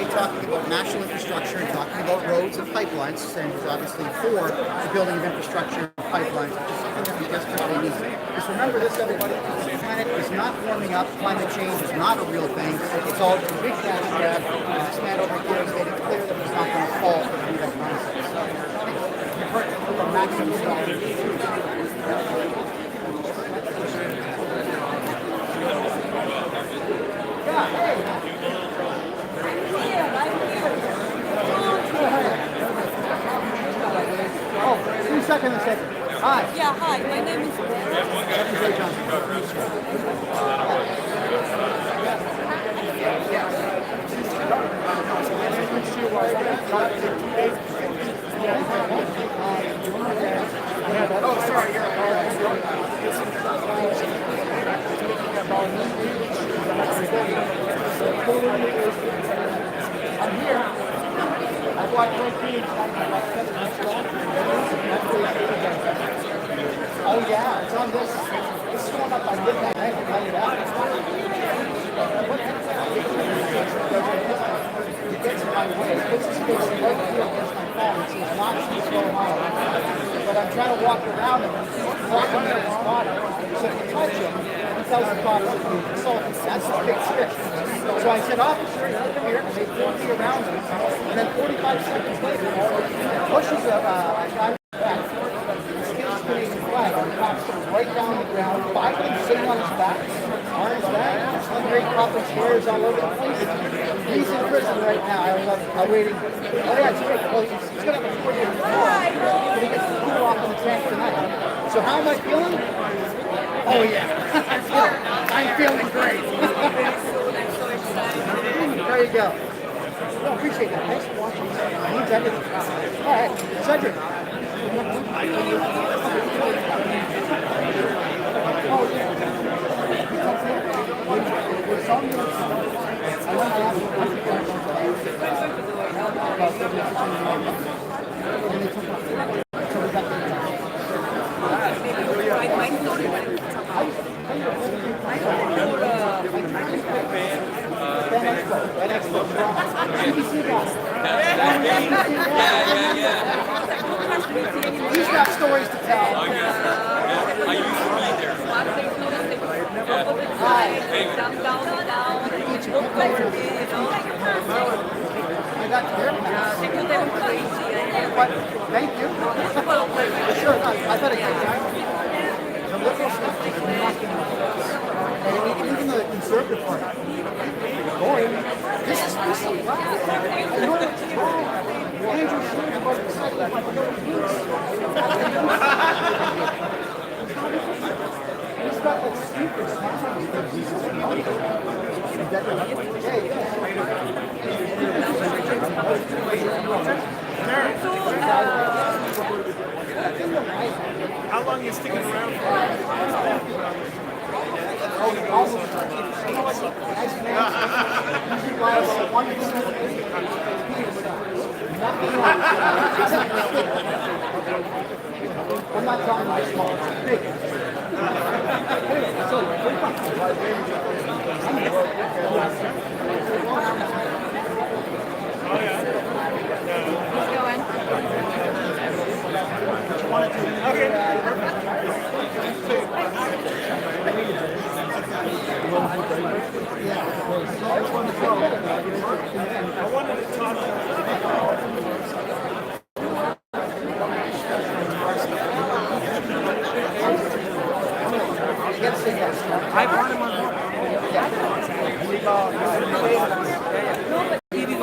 Talking about national infrastructure and talking about roads and pipelines, and is obviously for the building of infrastructure and pipelines, which is something that we desperately need. Just remember this, everybody, the planet is not warming up, climate change is not a real thing, it's all a big cash grab, and this man over here has made it clear that he's not going to fall for any of that nonsense. You've heard from Maxime Second. Hi. Yeah, hi. My name is Oh, sorry. I'm here. I've watched Oh yeah, it's on this. This is going up by midnight. I can tell you that. It gets in my way. It puts his face right here against my phone. It says not too slow mile. But I'm trying to walk around him and he's walking near his body. So if you touch him, he tells the cops to be assaulted. That's the big stick. So I said, officer, come here. They pulled me around him. And then 45 seconds later, he pushes a guy back. Canadian flag, and the cop sits right down on the ground, Biden sitting on his back, arms back, Hungary Copper's hair is all over the place. He's in prison right now. I'm waiting. Oh yeah, it's great. Well, he's going to have a 4-year trial, but he gets to cool off on the track tonight. So how am I feeling? Oh yeah, I'm feeling great. There you go. Well, I appreciate that. Thanks for watching. It means everything. All right, Cedric. He's got stories to tell. I used to be there. Hi. I got their pass. But thank you. Sure, I thought it was the liberal stuff is knocking my face. And even the conservative party. Boy, this is wow. You know what's wrong? Andrew Scheer about the second one. He's got that stupid smile. Hey, How long are you sticking around for? I'm not talking about small, big. I wanted to talk. I brought him on board. I think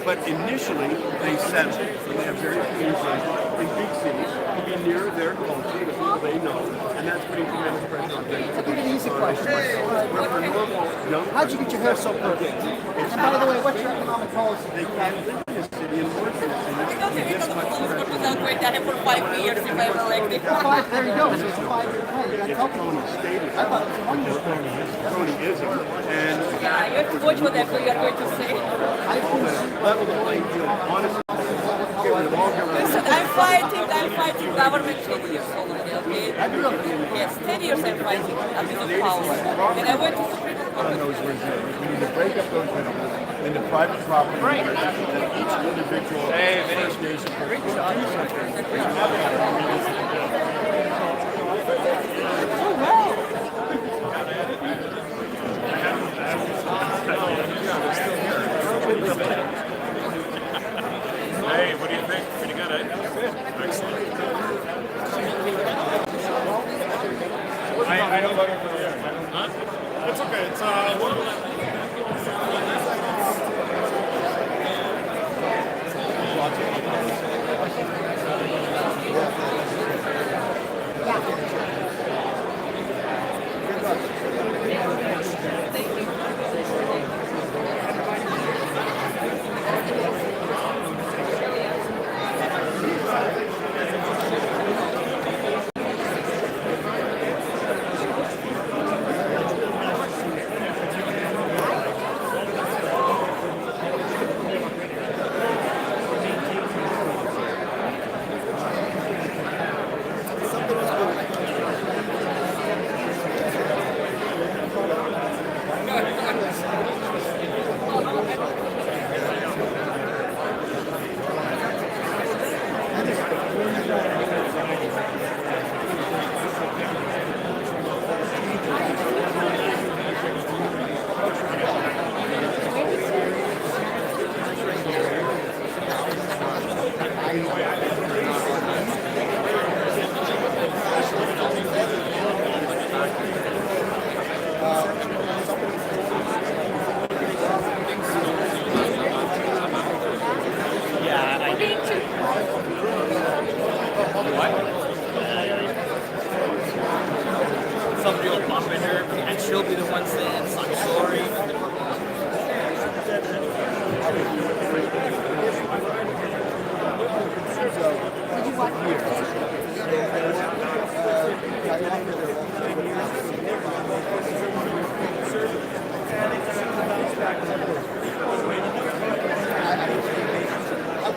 But initially, they settle. So they have very few in big cities to be near their culture, the people they know, and that's putting tremendous pressure on them. I'll give you an easy question. How'd you get your hair so perfect? And by the way, what's your economic policy? They can't live in a city and work in a city with this much pressure. For 5 years if I were elected. There you go. So it's a 5-year plan. You got to It's help crony status. I thought it was a 1-year plan. Cronyism. And Yeah, you have to watch whatever you're going to say. level the playing field, honestly. Get rid of all government. Listen, I'm fighting government 10 years already, okay? Yes, 10 years I'm fighting abuse of power. And I went to Supreme Court. On those regimes. We need to break up those middlemen into private property. Right. And each individual First Nation person do something. Hey, what do you think? Pretty good, eh? Excellent. I don't vote for the Huh? It's okay. It's Somebody will bump into her, and she'll be the one saying, I'm sorry.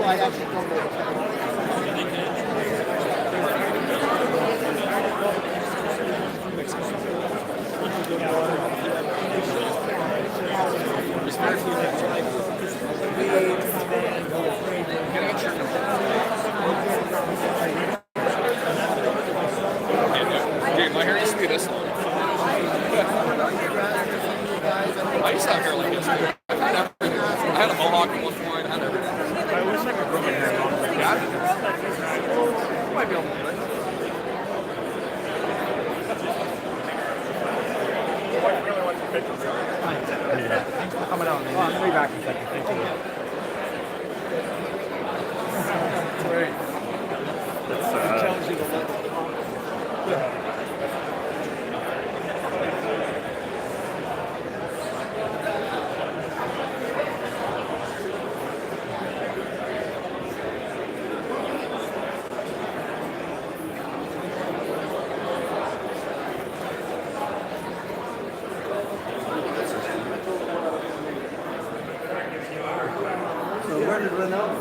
I actually don't know. Dude, my hair used to be this long. I used to have hair like this. I had a mohawk at one point. I had everything. I wish I could grow my hair long. Yeah, I might be able to do it. What really wants to Thanks for coming out. Man. I'm gonna be back in a second. Thank you. So where did Renault?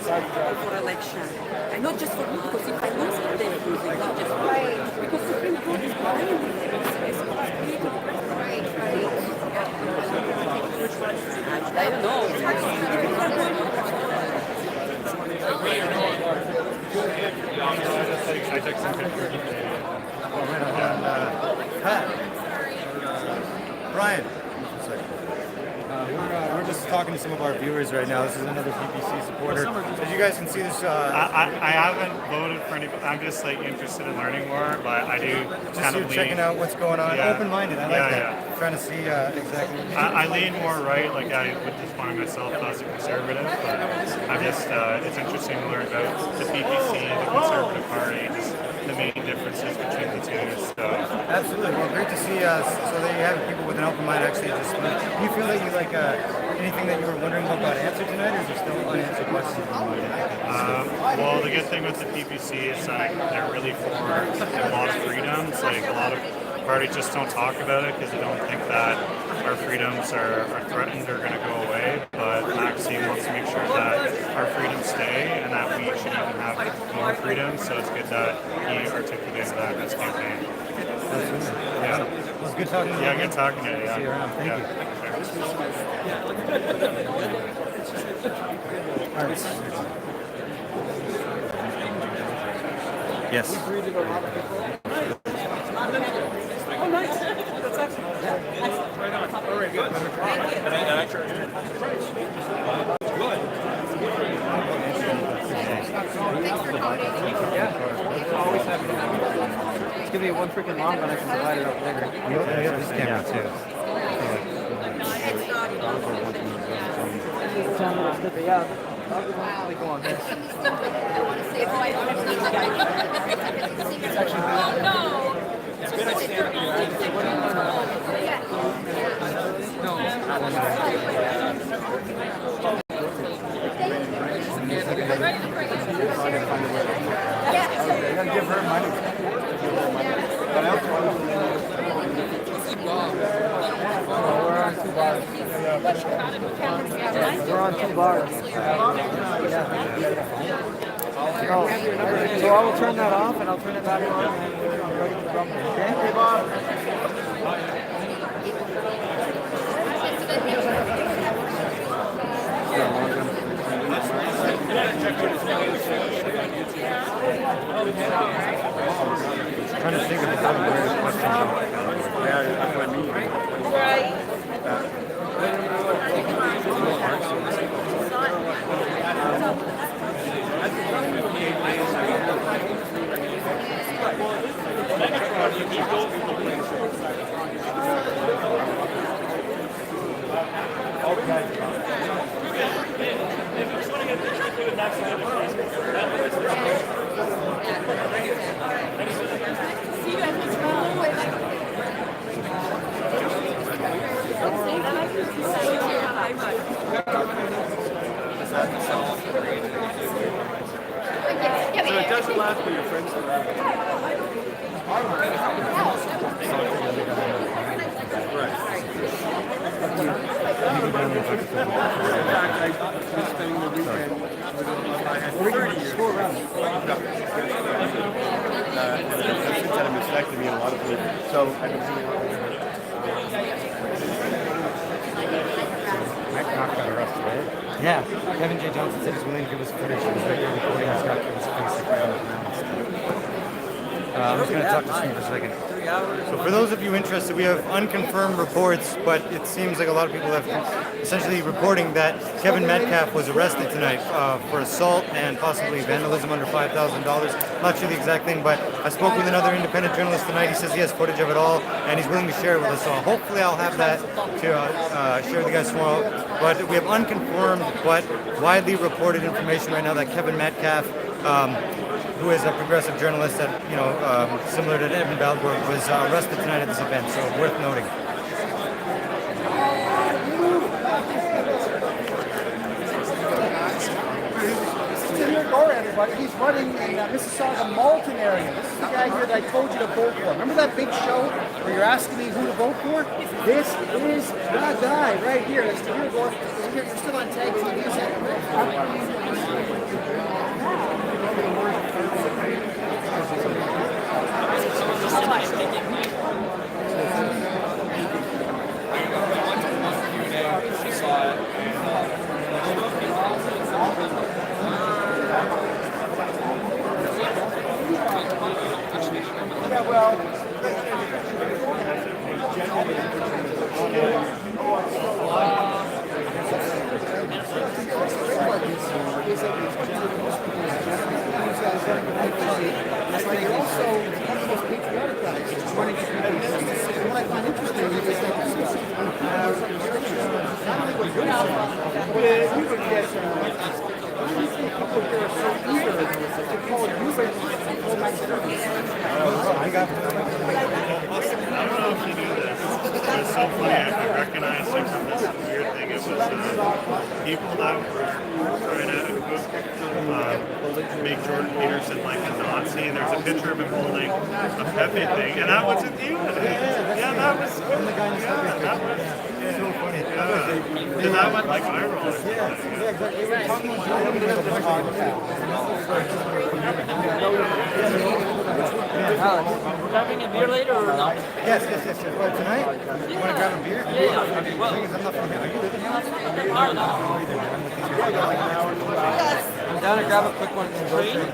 For election. And not just for me, because if I lose it, then lose it, not just for me. Because Supreme Court is binding. I don't I took some pictures. Pat. Brian. We're just talking to some of our viewers right now. This is another PPC supporter. As you guys can see, this. I haven't voted for any. I'm just like interested in learning more, but I do kind of lean. Checking out what's going on. Yeah. Open-minded. I like that. Trying to see exactly. I lean more right. Like I would define myself as a conservative, but I'm just. It's interesting to learn about the PPC, the Conservative Party, just the main differences between the two. So. Absolutely. Well, great to see. So that you have people with an open mind actually just. Do you feel that you like anything that you were wondering about answer tonight, or is there still unanswered questions? Well, the good thing with the PPC is that they're really for a lot of freedoms. Like a lot of parties just don't talk about it because they don't think that our freedoms are threatened or going to go away. But Maxime wants to make sure that our freedoms stay and that we should even have more freedoms. So it's good that he articulated that in his campaign. Yeah. Well, it's good talking to you. Yeah, good talking to you. Yeah. See you around. Thank you. All right. Yes. Oh, nice. That's excellent. Right on. All right, good. And I charge it. Good. Thanks for coming. Yeah. Always happy to have you. Just give me one freaking long one, I can divide it up later. I got this camera too. Yeah. Wow. Go on. Oh, no. It's good I stand I gotta give her money. But I also want to on 2 bars. We're on 2 bars. So I will turn that off and I'll turn it back on and we're ready to rumble. Okay? Hey, Bob. Trying to think of how to wear this question. Yeah, that's what I mean. Right. So it doesn't last when your friends are In fact, I was spending the weekend with I had 30 years. Since had a mastectomy and a lot of people. So I've been seeing a lot of Knock got arrested, right? Yeah. Kevin J. Johnson said he's willing to give us footage of his video recording his got his face I'm just going to talk to Steve for a second. So for those of you interested, we have unconfirmed reports, but it seems like a lot of people have essentially reporting that Kevin Metcalf was arrested tonight for assault and possibly vandalism under $5,000. Not sure the exact thing, but I spoke with another independent journalist tonight. He says he has footage of it all, and he's willing to share it with us. So hopefully I'll have that to share with you guys tomorrow. But we have unconfirmed but widely reported information right now that Kevin Metcalf, who is a progressive journalist that, similar to Evan Balgorg, was arrested tonight at this event, so worth noting. This is your door, everybody. He's running in Mississauga Malton area. This is the guy here that I told you to vote for. Remember that big show where you're asking me who to vote for? This is that guy right here. This is your door. We're still on tag TV. Yeah, well. You're also one of the most patriotic guys running for PPC. And what I find interesting is that you would get people here are so eager to call you I don't know if you knew this. It was so funny. I recognized him from this weird thing. It was people that were trying to make Jordan Peterson like a Nazi, and there's a picture of him holding a Pepe thing, and that was with you. Yeah, that was good. Yeah, that was so funny. And that went like viral. Yeah, exactly. We were talking We're having a beer later or not? Yes. Well, tonight? You want to grab a beer? Yeah. Well, I'm not from here. Are you living here? No. I'm down to grab a quick one from grocery.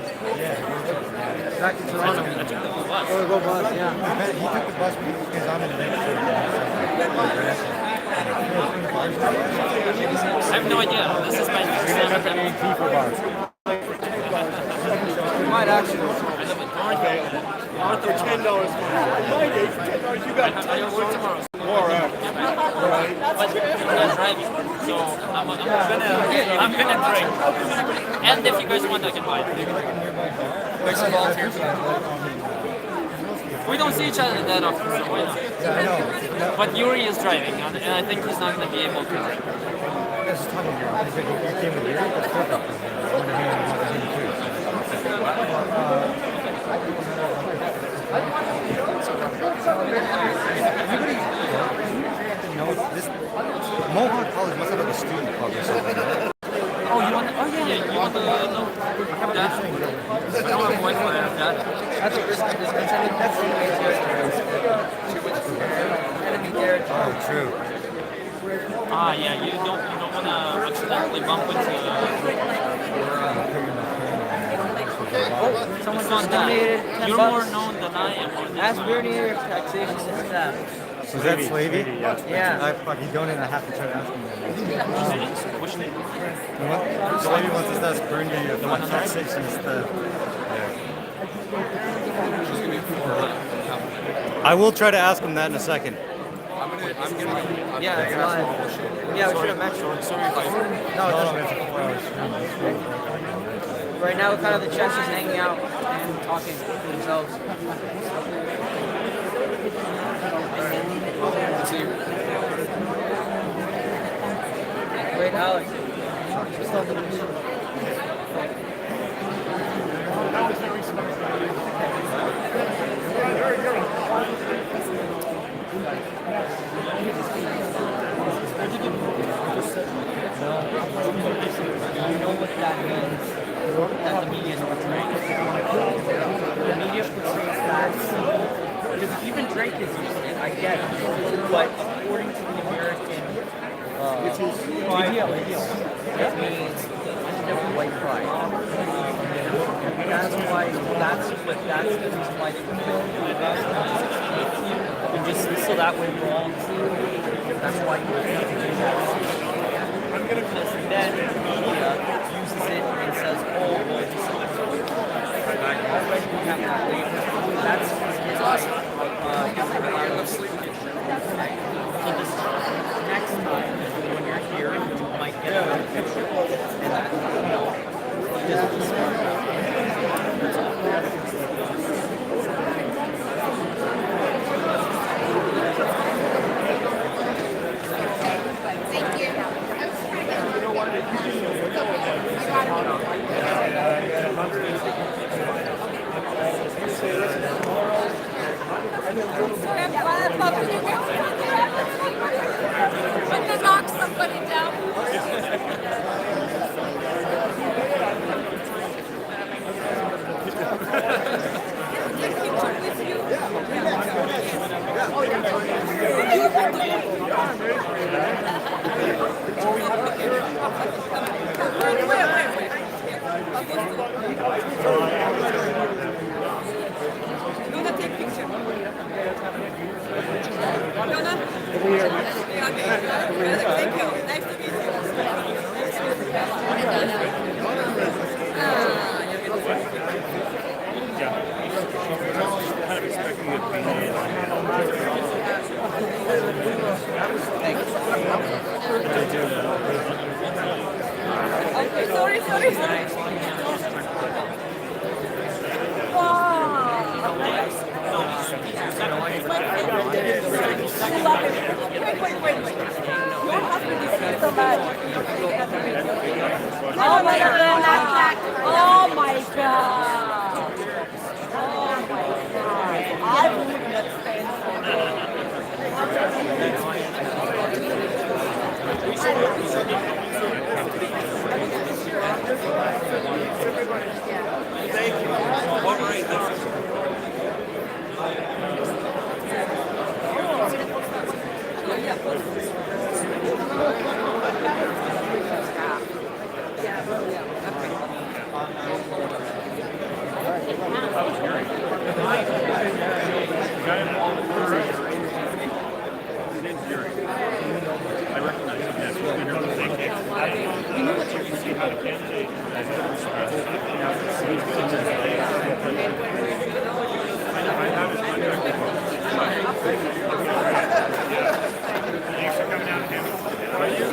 Back to Toronto. Or go bus, yeah. He took the bus because I'm in the next I have no idea. This is my first time. We might actually. North for $10. My day for $10, you got $10 tomorrow. All right. But I'm driving, so I'm gonna drink. And if you guys want, I can buy it. There's some volunteers. We don't see each other that often, so why not? But Yuri is driving, and I think he's not going to be able to drink. that. I don't have Wi-Fi on that. That's what this that's the enemy territory. Oh, true. Ah, yeah, you don't want to accidentally bump into. Oh, someone's donated $10. You're more known than I am. Ask Bernie if taxation is that. Was that Slavey? Yeah. I fucking donate. I have to try to ask him that. Which name? Slavey wants us to ask Bernie if taxation is the. I will try to ask him that in a second. I'm gonna Yeah, it's live. Yeah, we should have mentioned. No, it doesn't. Right now, kind of the chest is hanging out and talking to themselves. Wait, Alex. You know what that means? That the media is portraying. The media portrays that. Because even Drake is using it, I get it. But according to the American ideal, it means white pride. That's the reason why they put it. And just so that way we're all clear. That's why you do that. Then the media uses it and says, oh, well, this is already we have to wait. That's why so this next time when you're here, you might get a better picture. And that, just be smart about it. That's all. I'm gonna knock somebody down. Luna, take picture. Luna? Thank you. Nice to meet you. Kind of expecting it to be Okay, sorry. Wow. Wait. Your husband is so bad. Oh my God. Oh my God. I would not stand Thank you. All right. I recognize him. Yes, we've been here for you see how the candidate Thanks for coming down, Kim. How are you?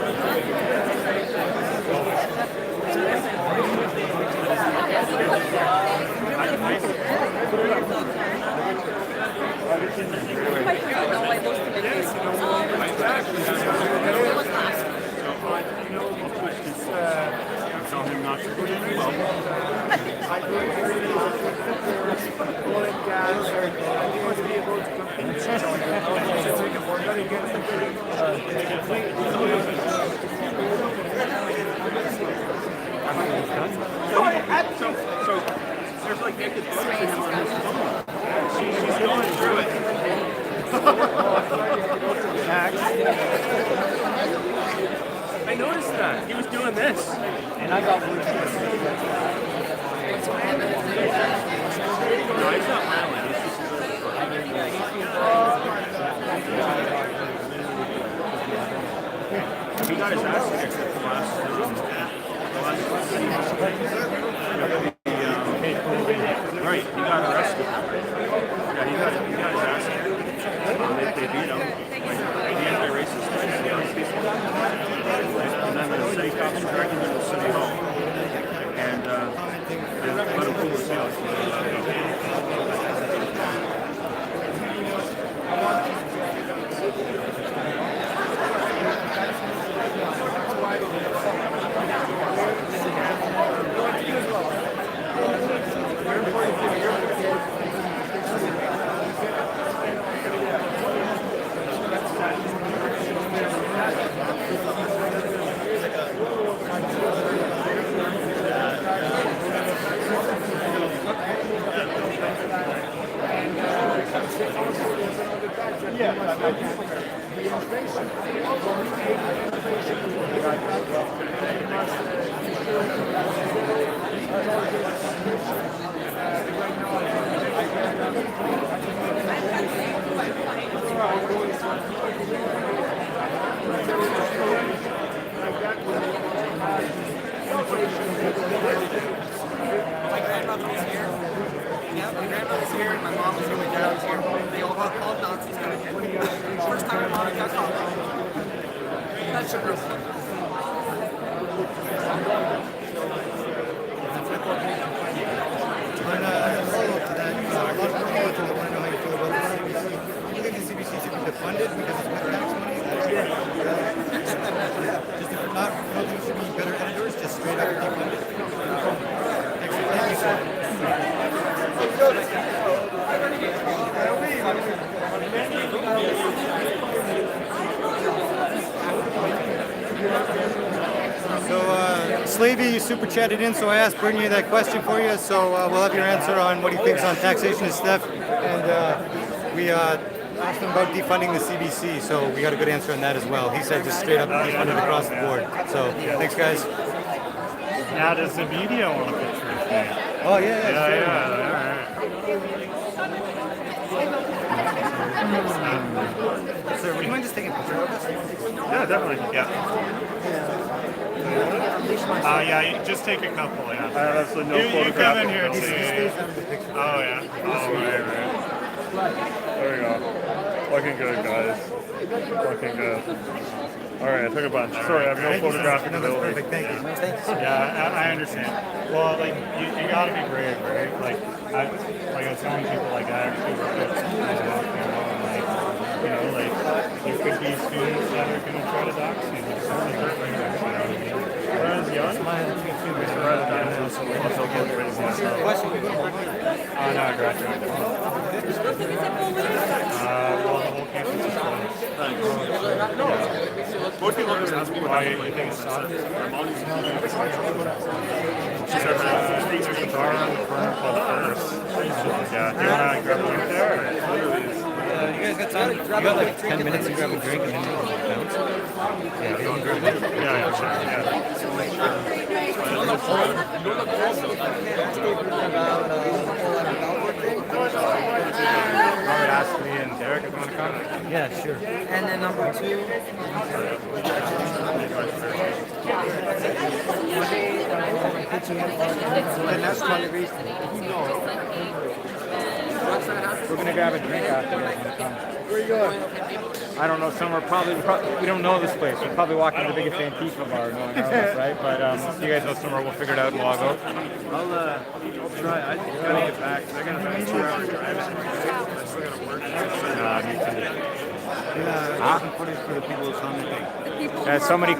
She's going through it. Max. I noticed that. He was doing this. And I got blue. No, he's not violent. He got his ass kicked the last right, he got arrested. Yeah, he got his ass kicked. They beat him. Like, the anti-racist. And then the city cops dragged him into the city hall. And they let him pull his tail. My grandmother was here. Yeah, my grandmother was here, and my mom was here, my dad was here. They all got called Nazis kind of kid. First time my mom got called. That's your group. Funded because it's with tax money. Just if not, should be better editors, just straight up defunded. Thank you, sir. So, Slavey, you super chatted in, so I asked Bernier that question for you. So we'll have your answer on what he thinks on taxation and stuff. And we asked him about defunding the CBC, so we got a good answer on that as well. He said just straight up defunded across the board. So thanks, guys. Now does the media want to picture it? Oh yeah, sure. Sir, would you mind just taking a picture of us? Yeah, definitely. Yeah. Yeah, just take a couple. Yeah. I have absolutely no photograph. You come in here and see. Oh yeah. Oh right. There we go. Looking good, guys. Looking good. All right, I took a bunch. Sorry, I have no photographic ability. Perfect, thank you. Yeah, I understand. Well, like you gotta be brave, right? Like I was telling people, like I actually work at school, like you could be students that are gonna try to dox you. When I was young, I rather die now, so I'll get rid of myself. No, I graduated. Well, the whole campus is closed. Most people just ask me why you think it's not. She said, there's a bar on the corner called First. Yeah, do you want to grab a drink there? You guys got time? You got like 10 minutes to grab a drink and then you can bounce? Yeah, you want to grab a drink? Yeah, sure. Robert asked me and Derek if you want to come. Yeah, sure. And then number 2. And that's one of the reasons. We're gonna grab a drink after this. Where you going? I don't know, somewhere probably, we don't know this place. We'll probably walk into the biggest Antifa bar knowing all this, right? But if you guys know somewhere, we'll figure it out and we'll all go. I'll try. I gotta get back because I got a 2-hour drive. I still gotta work. Me too. Some footage for the people who commented. Yeah, somebody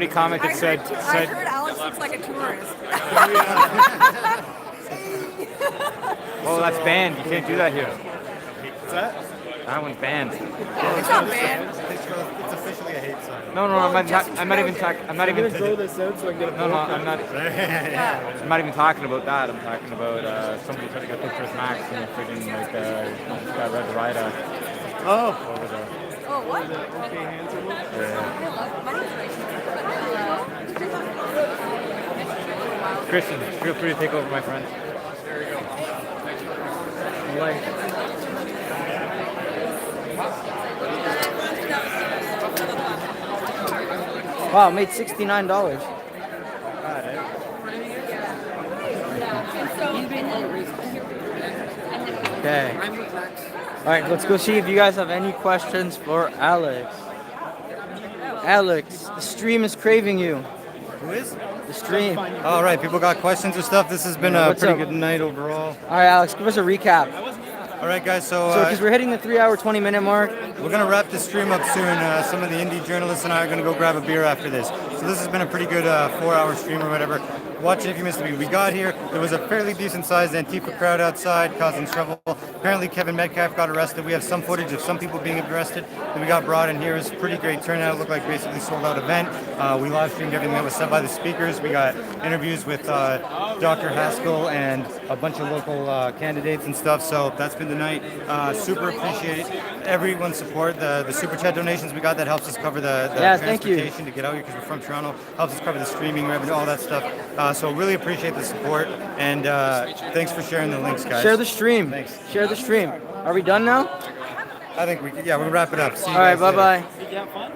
commented said. I heard Alex looks like a tourist. Oh, that's banned. You can't do that here. What's that? I That one's banned. It's not banned. It's officially a hate sign. No, I'm not even talking. I'm not even. throw this out so I can get a No, I'm not. I'm not even talking about that. I'm talking about somebody trying to get a picture with Max and freaking like this guy Red Rida. Oh. Over there. Oh, what? Okay, hands are moving. Christian, feel free to take over, my friend. There you go. Wow, made $69. Okay. All right, let's go see if you guys have any questions for Alex. Alex, the stream is craving you. Who is? The stream. All right, people got questions or stuff. This has been a What's pretty up? good night overall. All right, Alex, give us a recap. All right, guys. So Because we're hitting the 3-hour, 20-minute mark. we're gonna wrap this stream up soon. Some of the indie journalists and I are gonna go grab a beer after this. So this has been a pretty good 4-hour stream or whatever. Watch it if you missed it. We got here. There was a fairly decent-sized Antifa crowd outside causing trouble. Apparently, Kevin Metcalf got arrested. We have some footage of some people being arrested. Then we got brought in here. It was a pretty great turnout. It looked like basically sold-out event. We live streamed everything that was said by the speakers. We got interviews with Dr. Haskell and a bunch of local candidates and stuff. So that's been the night. Super appreciate everyone's support. The super chat donations we got that helps us cover the Thank you. transportation to get out here because we're from Toronto. Helps us cover the streaming revenue, all that stuff. So really appreciate the support and thanks for sharing the links, guys. Share the stream. Thanks. Share the stream. Are we done now? I think we'll wrap it up. See you All right, guys later. bye-bye. Did you have fun?